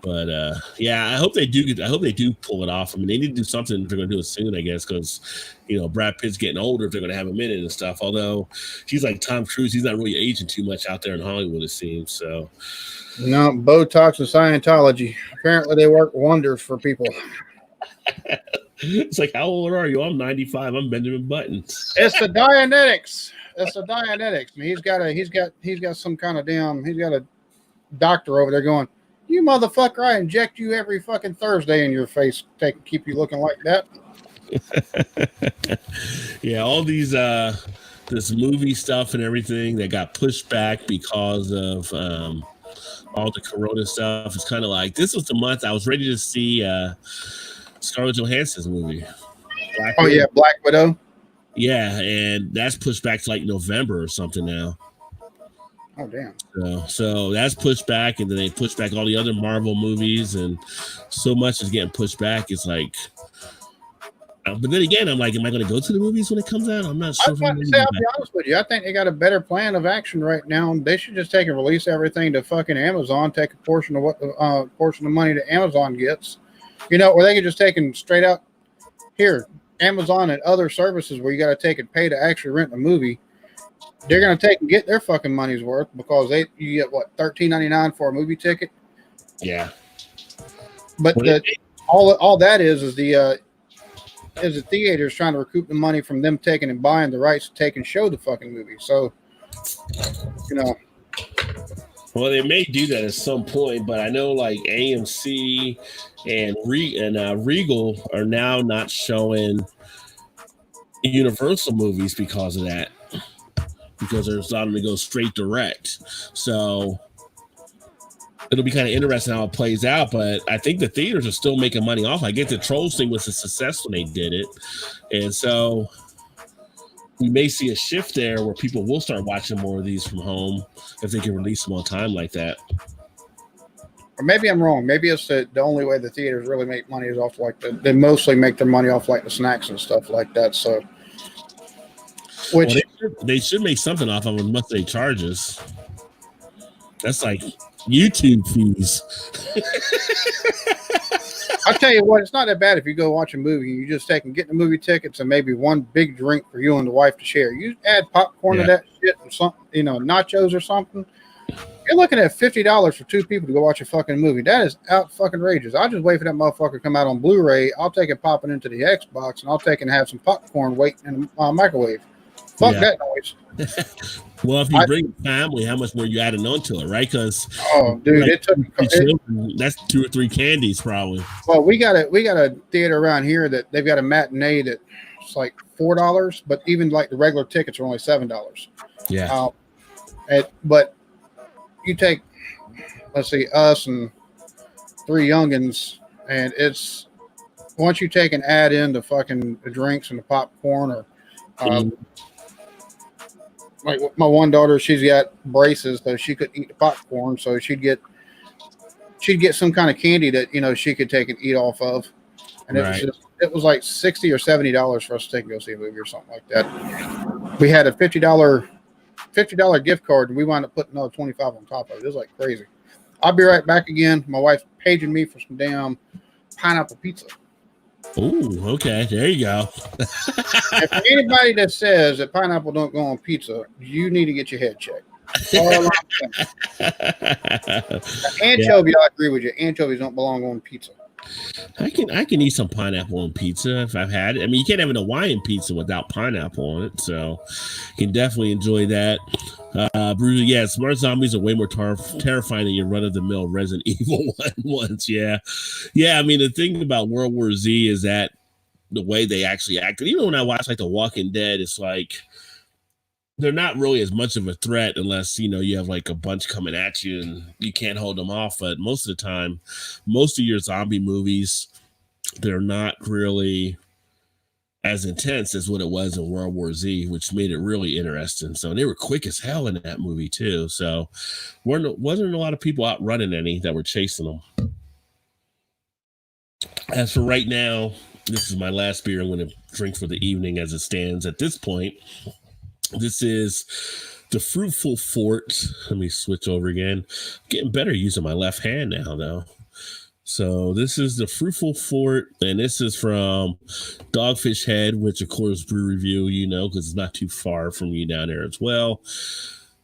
But yeah, I hope they do. I hope they do pull it off. I mean, they need to do something if they're going to do it soon, I guess, because Brad Pitt's getting older. If they're going to have him in it and stuff. Although he's like Tom Cruise, he's not really aging too much out there in Hollywood, it seems. So no, Botox and Scientology. Apparently, they work wonders for people. it's like, how old are you? I'm 95. I'm Benjamin Button. It's the Dianetics. It's the Dianetics. And he's got some kind of damn. He's got a doctor over there going, "You motherfucker! I inject you every fucking Thursday in your face, keep you looking like that." Yeah, all these this movie stuff and everything that got pushed back because of all the Corona stuff. It's kind of like this was the month I was ready to see Scarlett Johansson's movie. Black Widow. Yeah, and that's pushed back to like November or something now. Oh damn! So that's pushed back, and then they pushed back all the other Marvel movies, and so much is getting pushed back. It's like, but then again, I'm like, am I going to go to the movies when it comes out? I'm not sure. I'll be honest with you. I think they got a better plan of action right now. They should just take and release everything to fucking Amazon. Take a portion of portion of money that Amazon gets. Or they could just take and straight out here, Amazon and other services where you got to take and pay to actually rent a movie. They're going to take and get their fucking money's worth because you get what, $13.99 for a movie ticket. Yeah, but all that is the theaters trying to recoup the money from them taking and buying the rights to take and show the fucking movie. So, Well, they may do that at some point, but I know like AMC and Regal are now not showing Universal movies because of that. Because they're starting to go straight direct. So it'll be kind of interesting how it plays out, but I think the theaters are still making money off. I get the Trolls thing was a success when they did it. And so we may see a shift there where people will start watching more of these from home if they can release them on time like that. Or maybe I'm wrong. Maybe it's the only way the theaters really make money is off like they mostly make their money off like the snacks and stuff like that. So they should make something off of them monthly charges. That's like YouTube fees. I'll tell you what, it's not that bad if you go watch a movie. You just take and get the movie tickets and maybe one big drink for you and the wife to share. You add popcorn to that shit and something, nachos or something. You're looking at $50 for two people to go watch a fucking movie. That is out fucking rageous. I'll just wait for that motherfucker to come out on Blu-ray. I'll take it, pop it into the Xbox, and I'll take and have some popcorn waiting in the microwave. Fuck that noise. Well, if you bring family, how much more you adding onto it, right? Because dude, that's 2 or 3 candies probably. Well, we got a theater around here that they've got a matinee that's like $4, but even like the regular tickets are only $7. Yeah. But you take, let's see, us and 3 youngins, and it's once you take and add in the fucking drinks and the popcorn or like my one daughter, she's got braces, so she couldn't eat the popcorn, so she'd get some kind of candy that she could take and eat off of, and it was like $60 or $70 for us to take and go see a movie or something like that. We had a $50 gift card, and we wound up putting another $25 on top of it. It was like crazy. I'll be right back again. My wife's paging me for some damn pineapple pizza. Ooh, okay. There you go. If anybody that says that pineapple don't go on pizza, you need to get your head checked. Anchovy, I agree with you. Anchovies don't belong on pizza. I can eat some pineapple on pizza if I've had it. I mean, you can't have an Hawaiian pizza without pineapple on it, so you can definitely enjoy that. Bruce, smart zombies are way more terrifying than your run-of-the-mill Resident Evil ones. Yeah. I mean, the thing about World War Z is that the way they actually acted. Even when I watch like The Walking Dead, it's like they're not really as much of a threat unless you have like a bunch coming at you and you can't hold them off. But most of the time, most of your zombie movies, they're not really as intense as what it was in World War Z, which made it really interesting. So they were quick as hell in that movie too. So wasn't a lot of people out running any that were chasing them. As for right now, this is my last beer I'm going to drink for the evening as it stands at this point. This is the Fruitful Fort. Let me switch over again. Getting better using my left hand now, though. So this is the Fruitful Fort, and this is from Dogfish Head, which of course Brew Review, you know, because it's not too far from you down there as well.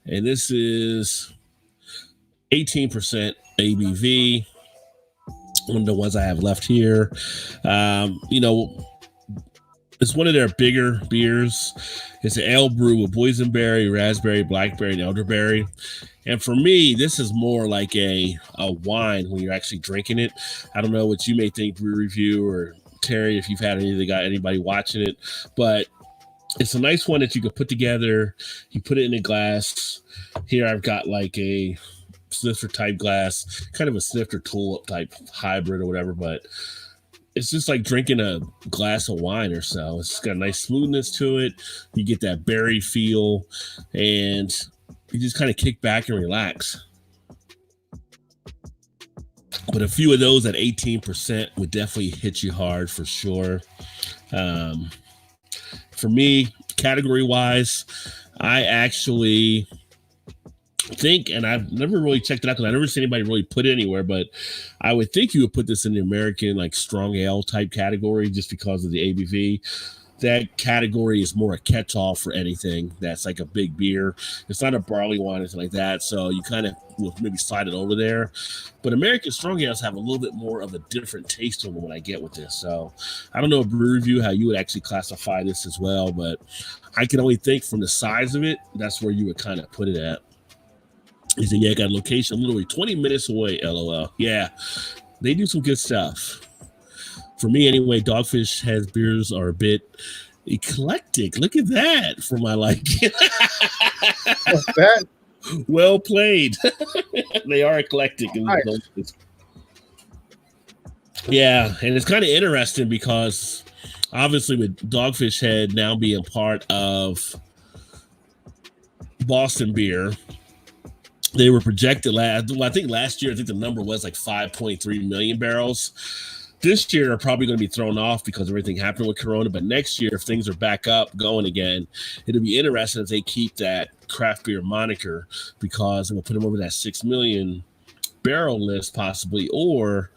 And this is 18% ABV. One of the ones I have left here. You know, it's one of their bigger beers. It's an ale brew with boysenberry, raspberry, blackberry, and elderberry. And for me, this is more like a wine when you're actually drinking it. I don't know what you may think, Brew Review, or Terry, if you've had anybody watching it, but it's a nice one that you could put together. You put it in a glass. Here I've got like a snifter type glass, kind of a snifter tulip type hybrid or whatever, but it's just like drinking a glass of wine or so. It's got a nice smoothness to it. You get that berry feel, and you just kind of kick back and relax. But a few of those at 18% would definitely hit you hard for sure. For me, category wise, I actually think, and I've never really checked it out because I never seen anybody really put it anywhere, but I would think you would put this in the American like strong ale type category just because of the ABV. That category is more a catch-all for anything that's like a big beer. It's not a barley wine or anything like that, so you kind of will maybe slide it over there. But American strong ales have a little bit more of a different taste to them when I get with this. So I don't know, Brew Review, how you would actually classify this as well, but I can only think from the size of it, that's where you would kind of put it at. He said, yeah, I got a location literally 20 minutes away, LOL. Yeah, they do some good stuff. For me, anyway, Dogfish Head beers are a bit eclectic. Look at that for my liking. What's that? Well played. They are eclectic. Nice. Yeah, and it's kind of interesting because obviously with Dogfish Head now being part of Boston Beer, they were projected I think last year, I think the number was like 5.3 million barrels. This year are probably going to be thrown off because everything happened with Corona. But next year, if things are back up going again, it'll be interesting if they keep that craft beer moniker, because it will put them over that 6 million barrel list possibly, or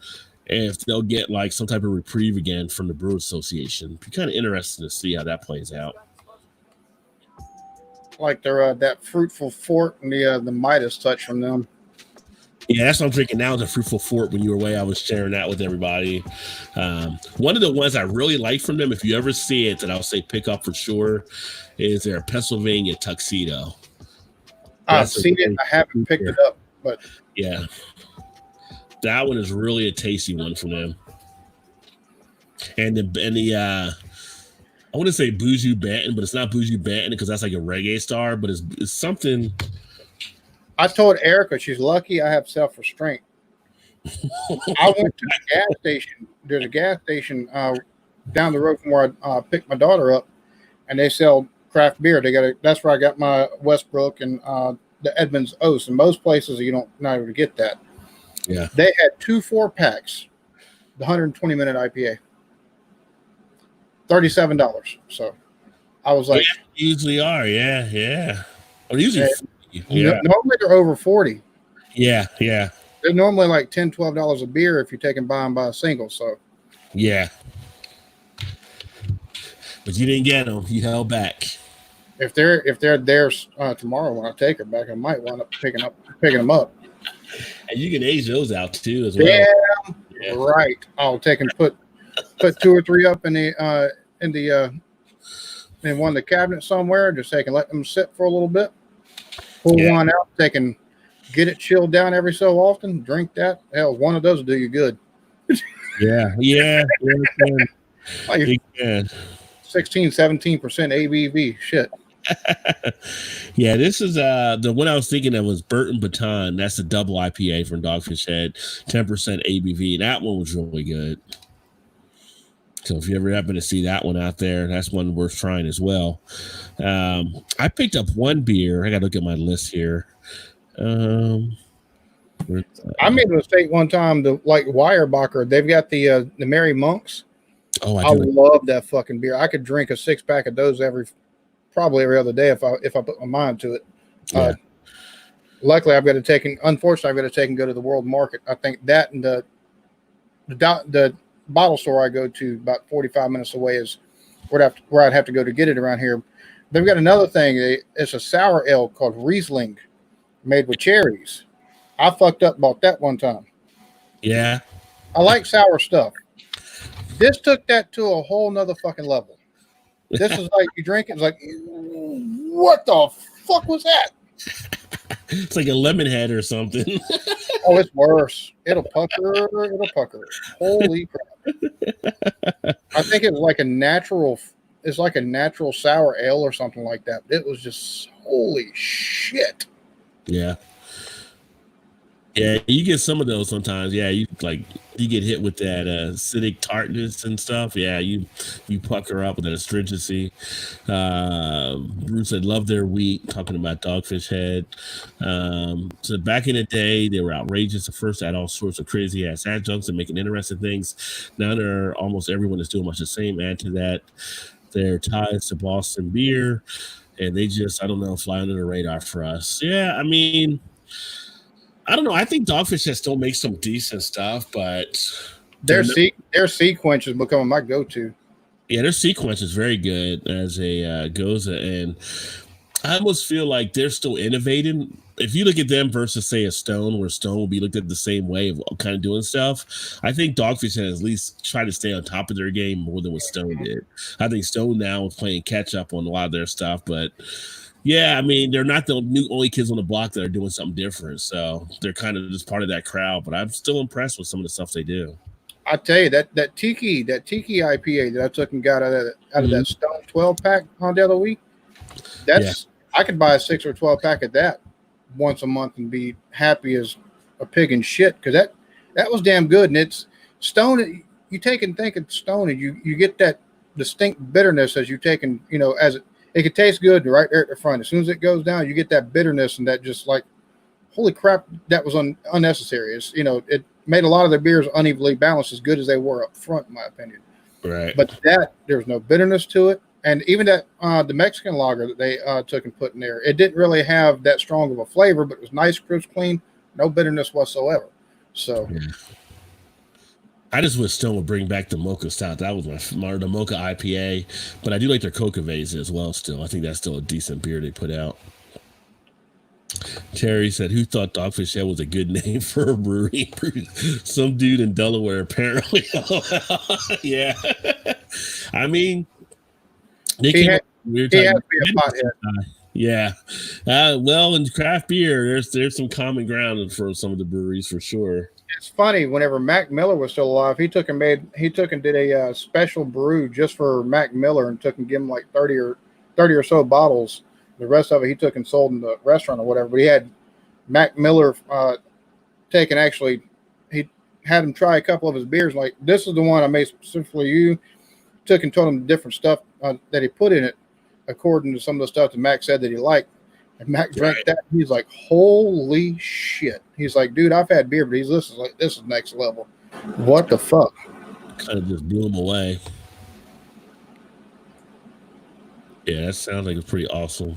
if they'll get like some type of reprieve again from the Brewer Association. It'd be kind of interesting to see how that plays out. Like their that Fruitful Fort and the Midas touch from them. Yeah, that's what I'm drinking now, the Fruitful Fort. When you were away, I was sharing that with everybody. One of the ones I really like from them, if you ever see it, that I'll say pick up for sure, is their Pennsylvania Tuxedo. I've seen it. I haven't picked it up, but yeah, that one is really a tasty one from them. And the I want to say Buju Banton, but it's not Buju Banton because that's like a reggae star, but it's something. I told Erica she's lucky I have self-restraint. I went to the gas station. There's a gas station down the road from where I picked my daughter up, and they sell craft beer. That's where I got my Westbrook and the Edmonds Oast. In most places, you don't not able to get that. Yeah, they had 2 4-packs, the 120-minute IPA, $37. So I was like, yeah, usually are, yeah. Or usually. Yeah. Normally they're over 40. Yeah. They're normally like $10, $12 a beer if you take and buy them by a single. So yeah, but you didn't get them. You held back. If they're there tomorrow when I take her back, I might wind up picking them up. And you can age those out too as well. Yeah. Right. I'll take and put 2 or 3 up in one of the cabinets somewhere. Just take and let them sit for a little bit. Pull one out, they can get it chilled down every so often, drink that. Hell, one of those will do you good. Yeah. Like 16, 17% ABV. Shit. Yeah, this is the one I was thinking of was Burton Baton. That's a double IPA from Dogfish Head, 10% ABV. That one was really good. So if you ever happen to see that one out there, that's one worth trying as well. I picked up one beer. I got to look at my list here. I made a mistake one time. Like Weyerbacher, they've got the Merry Monks. Oh, I love that fucking beer. I could drink a 6-pack of those probably every other day if I put my mind to it. Yeah. Luckily, unfortunately, I've got to take and go to the World Market. I think that and the the bottle store I go to about 45 minutes away is where I'd have to go to get it around here. They've got another thing. It's a sour ale called Riesling, made with cherries. I fucked up bought that one time. Yeah. I like sour stuff. This took that to a whole nother fucking level. This is like you drink it, it's like, what the fuck was that? It's like a lemon head or something. Oh, it's worse. It'll pucker. Holy crap. I think it's like a natural sour ale or something like that. It was just holy shit. Yeah. Yeah, you get some of those sometimes. Yeah, you get hit with that acidic tartness and stuff. Yeah, you pucker up with that astringency. Bruce said love their wheat, talking about Dogfish Head. So back in the day, they were outrageous. At first, had all sorts of crazy ass adjuncts and making interesting things. Now they're almost everyone is doing much the same. Add to that their ties to Boston beer, and they just, I don't know, fly under the radar for us. Yeah, I mean, I don't know. I think Dogfish Head still makes some decent stuff, but their sequence is becoming my go-to. Yeah, their sequence is very good as a Goza, and I almost feel like they're still innovating. If you look at them versus, say, a Stone, where Stone will be looked at the same way of kind of doing stuff, I think Dogfish Head at least try to stay on top of their game more than what Stone did. I think Stone now is playing catch up on a lot of their stuff, but yeah, I mean, they're not the only kids on the block that are doing something different. So they're kind of just part of that crowd, but I'm still impressed with some of the stuff they do. I tell you, that tiki IPA that I took and got out of that Stone 12 pack on the other week, I could buy a 6 or 12 pack of that once a month and be happy as a pig in shit, because that was damn good. And it's Stone, you take and think of Stone and you get that distinct bitterness as you take and, as it could taste good right there at the front. As soon as it goes down, you get that bitterness and that just like, holy crap, that was unnecessary. It's, it made a lot of their beers unevenly balanced as good as they were up front, in my opinion. Right. But there's no bitterness to it. And even that the Mexican lager that they took and put in there, it didn't really have that strong of a flavor, but it was nice, crisp, clean, no bitterness whatsoever. So I just wish Stone would bring back the Mocha Stout. That was the Mocha IPA, but I do like their Coca Vase as well. Still, I think that's still a decent beer they put out. Terry said, "Who thought Dogfish Head was a good name for a brewery?" Some dude in Delaware, apparently. Yeah, I mean, they came up with weird he had to be a pothead. Yeah, well, in craft beer, there's some common ground for some of the breweries for sure. It's funny. Whenever Mac Miller was still alive, he took and did a special brew just for Mac Miller and took and gave him like 30 or so bottles. The rest of it he took and sold in the restaurant or whatever. But he had Mac Miller take and actually he had him try a couple of his beers. Like, this is the one I made specifically for you. Took and told him the different stuff that he put in it according to some of the stuff that Mac said that he liked. And Mac drank that. He's like, holy shit. He's like, dude, I've had beer, but this is next level. What the fuck? Kind of just blew him away. Yeah, that sounds like it's pretty awesome.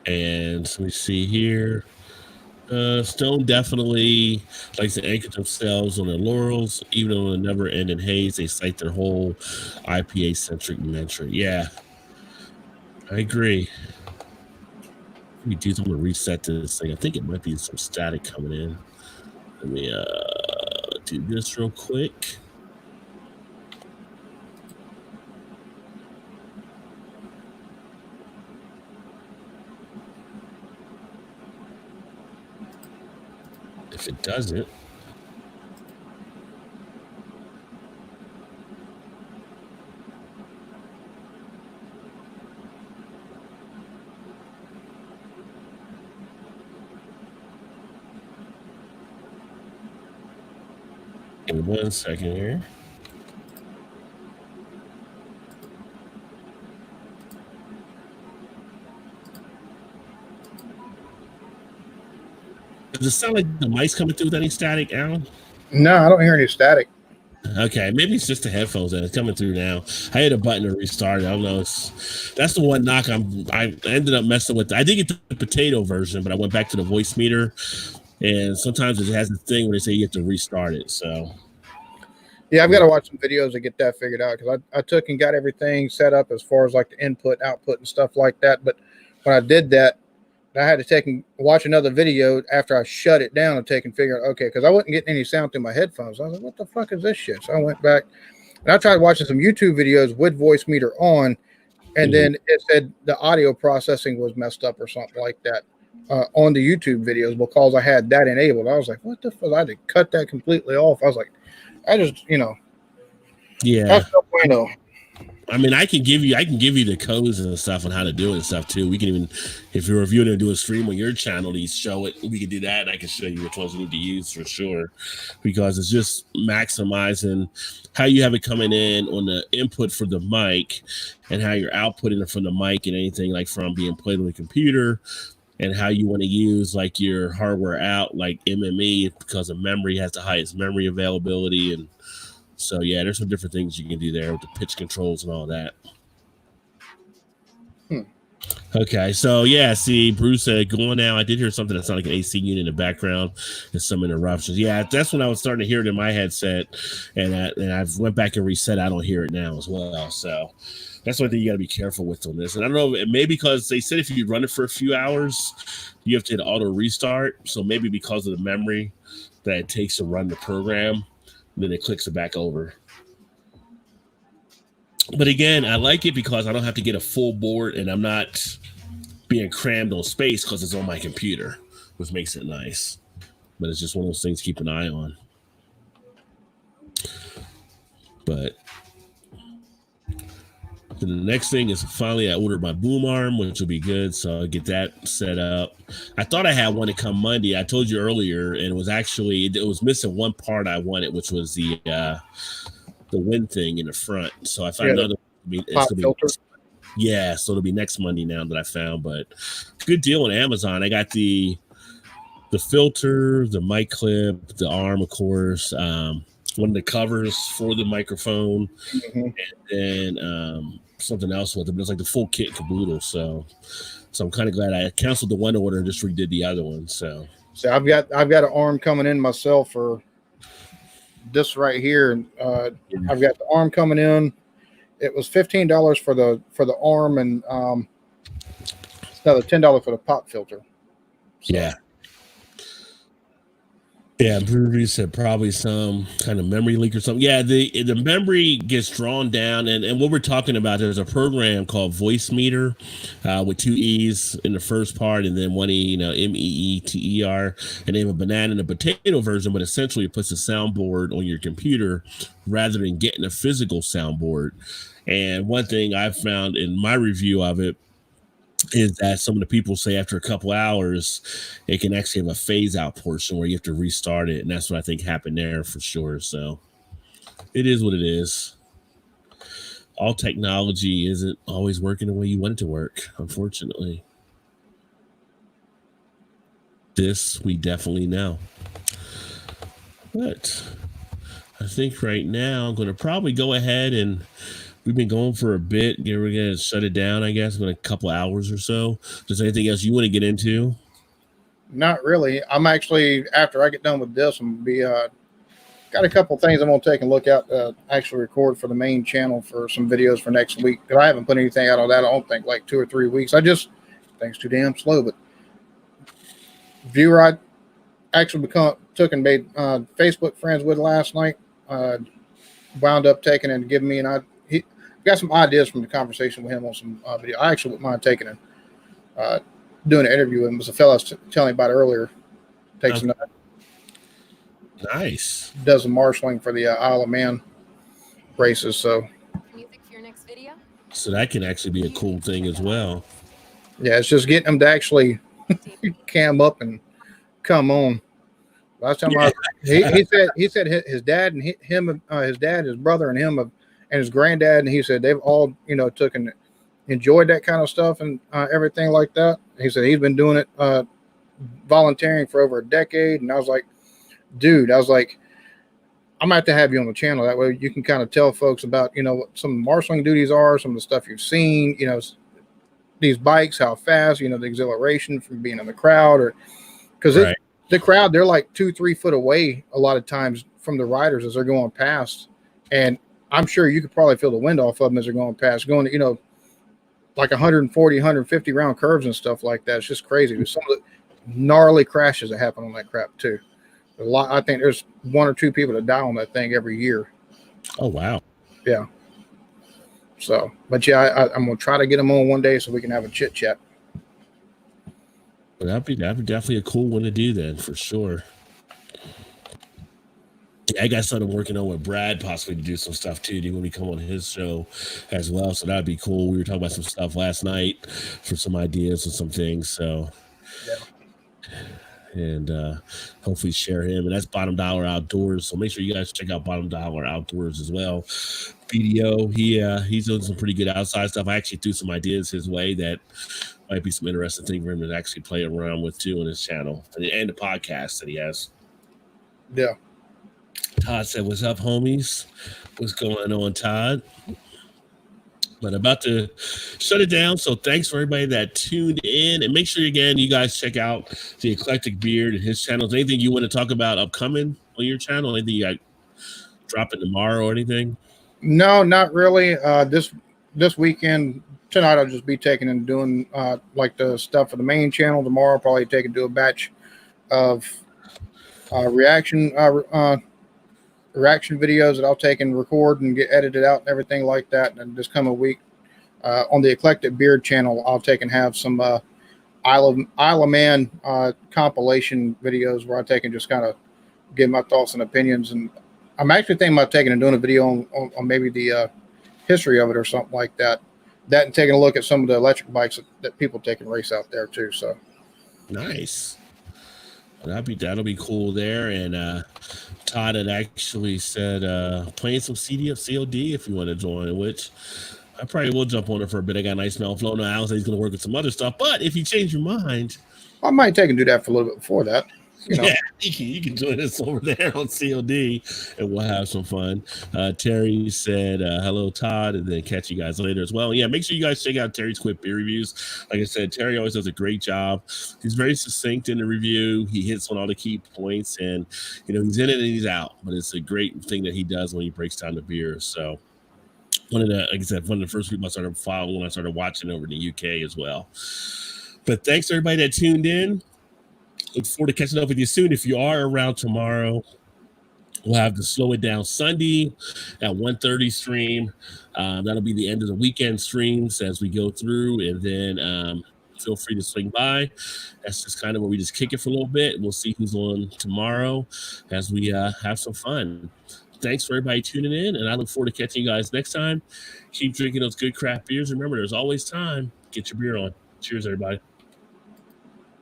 And let me see here. Stone definitely likes to anchor themselves on their laurels, even on a never-ending haze. They cite their whole IPA-centric mantra. Yeah, I agree. Let me I'm gonna reset this thing. I think it might be some static coming in. Let me do this real quick. If it doesn't, give me 1 second here. Does it sound like the mic's coming through with any static, Alan? No, I don't hear any static. Okay, maybe it's just the headphones that it's coming through now. I hit a button to restart it. I don't know. That's the one knock I ended up messing with. I did get the potato version, but I went back to the voice meter And sometimes it has a thing where they say you have to restart it. So Yeah, I've got to watch some videos to get that figured out, because I took and got everything set up as far as like the input, output, and stuff like that. But when I did that, I had to take and watch another video after I shut it down and take and figure out, okay, because I wasn't getting any sound through my headphones. I was like, what the fuck is this shit? So I went back and I tried watching some YouTube videos with voice meter on, and then it said the audio processing was messed up or something like that on the YouTube videos because I had that enabled. I was like, what the fuck? I had to cut that completely off. I was like, I just, yeah, that's no bueno. I mean, I can give you the codes and stuff on how to do it and stuff too. We can even, if you're reviewing and do a stream on your channel, you show it. We can do that, and I can show you which ones you need to use for sure, because it's just maximizing how you have it coming in on the input for the mic, and how you're outputting it from the mic and anything like from being played on the computer, and how you want to use like your hardware out, like MME, because the memory has the highest memory availability. And so, yeah, there's some different things you can do there with the pitch controls and all that. Okay, so yeah, see, Bruce said, going now. I did hear something that sounded like an AC unit in the background and some interruptions. Yeah, that's when I was starting to hear it in my headset, and I've went back and reset. I don't hear it now as well. So that's one thing you got to be careful with on this. And I don't know, maybe because they said if you run it for a few hours, you have to hit auto restart. So maybe because of the memory that it takes to run the program, then it clicks it back over. But again, I like it because I don't have to get a full board, and I'm not being crammed on space because it's on my computer, which makes it nice. But it's just one of those things to keep an eye on. But the next thing is finally I ordered my boom arm, which will be good. So I'll get that set up. I thought I had one to come Monday. I told you earlier, and it was missing one part I wanted, which was the wind thing in the front. So I found another. Yeah, so it'll be next Monday now that I found. But good deal on Amazon. I got the filter, the mic clip, the arm, of course. One of the covers for the microphone, and then something else with it. But it's like the full kit caboodle. So I'm kind of glad I canceled the one order and just redid the other one. So I've got an arm coming in myself for this right here, and I've got the arm coming in. It was $15 for the arm, and it's another $10 for the pop filter. So. Yeah, Brewery said probably some kind of memory leak or something. Yeah, the memory gets drawn down, and what we're talking about, there's a program called Voice Meter with 2 E's in the first part, and then 1 E, MEETER, and they have a banana and a potato version, but essentially it puts a soundboard on your computer rather than getting a physical soundboard. And one thing I've found in my review of it is that some of the people say after a couple hours, it can actually have a phase out portion where you have to restart it. And that's what I think happened there for sure. So it is what it is. All technology isn't always working the way you want it to work, unfortunately. This we definitely know. But I think right now I'm going to probably go ahead, and we've been going for a bit. We're going to shut it down, I guess, in a couple hours or so. Is there anything else you want to get into? Not really. I'm actually, after I get done with this, I'm going to be, got a couple things I'm going to take a look at, actually record for the main channel for some videos for next week. Because I haven't put anything out on that, I don't think, like 2 or 3 weeks. Things too damn slow. But viewer I actually took and made Facebook friends with last night, wound up taking and giving me got some ideas from the conversation with him on some video. I actually wouldn't mind taking and doing an interview with him. It was a fellow I was telling you about earlier. Takes some nice. Does some marshalling for the Isle of Man races. So Can you fix your next video? So that can actually be a cool thing as well. yeah, it's just getting him to actually cam up and come on. Last time he said his dad and his dad, his brother and him and his granddad, and he said they've all took and enjoyed that kind of stuff and everything like that. He said he's been doing it volunteering for over a decade, and I was like, dude, I'm gonna have to have you on the channel, that way you can kind of tell folks about what some of the marshalling duties are, some of the stuff you've seen, these bikes, how fast, the exhilaration from being in the crowd, or because the crowd, they're like 2-3 foot away a lot of times from the riders as they're going past, and I'm sure you could probably feel the wind off of them as they're going past, going, you know, like 140, 150 round curves and stuff like that. It's just crazy. There's some of the gnarly crashes that happen on that crap too. A lot. I think there's 1 or 2 people that die on that thing every year. Oh wow. Yeah. So, but yeah, I'm gonna try to get them on one day so we can have a chit chat. Well, that'd be definitely a cool one to do then, for sure. Yeah, I got something working on with Brad possibly to do some stuff too. When we come on his show as well, so that'd be cool. We were talking about some stuff last night for some ideas and some things. So, and hopefully share him. And that's Bottom Dollar Outdoors. So make sure you guys check out Bottom Dollar Outdoors as well. BDO, he's doing some pretty good outside stuff. I actually threw some ideas his way that might be some interesting thing for him to actually play around with too on his channel and the podcast that he has. Yeah. Todd said, "What's up, homies? What's going on, Todd?" But about to shut it down. So thanks for everybody that tuned in. And make sure, again, you guys check out the Eclectic Beard and his channels. Anything you want to talk about upcoming on your channel? Anything you got dropping tomorrow or anything? No, not really. This weekend, tonight, I'll just be taking and doing like the stuff for the main channel. Tomorrow, I'll probably take and do a batch of reaction videos that I'll take and record and get edited out and everything like that. And this coming week on the Eclectic Beard channel, I'll take and have some Isle of Man compilation videos where I take and just kind of give my thoughts and opinions. And I'm actually thinking about taking and doing a video on maybe the history of it or something like that. That and taking a look at some of the electric bikes that people take and race out there too. So nice. That'll be cool there. And Todd had actually said playing some COD if you want to join, which I probably will jump on it for a bit. I got a nice smell flow now. So he's going to work with some other stuff. But if you change your mind, I might take and do that for a little bit before that. You know. Yeah, you can join us over there on COD and we'll have some fun. Terry said, hello, Todd, and then catch you guys later as well. Yeah, make sure you guys check out Terry's Quick Beer Reviews. Like I said, Terry always does a great job. He's very succinct in the review. He hits on all the key points, and he's in it and he's out. But it's a great thing that he does when he breaks down the beer. So one of the first people I started following when I started watching over in the UK as well. But thanks to everybody that tuned in. Look forward to catching up with you soon. If you are around tomorrow, we'll have the Slow It Down Sunday at 1:30 stream. That'll be the end of the weekend streams as we go through, and then feel free to swing by. That's just kind of where we just kick it for a little bit. We'll see who's on tomorrow as we have some fun. Thanks for everybody tuning in, and I look forward to catching you guys next time. Keep drinking those good craft beers. Remember, there's always time. Get your beer on. Cheers, everybody.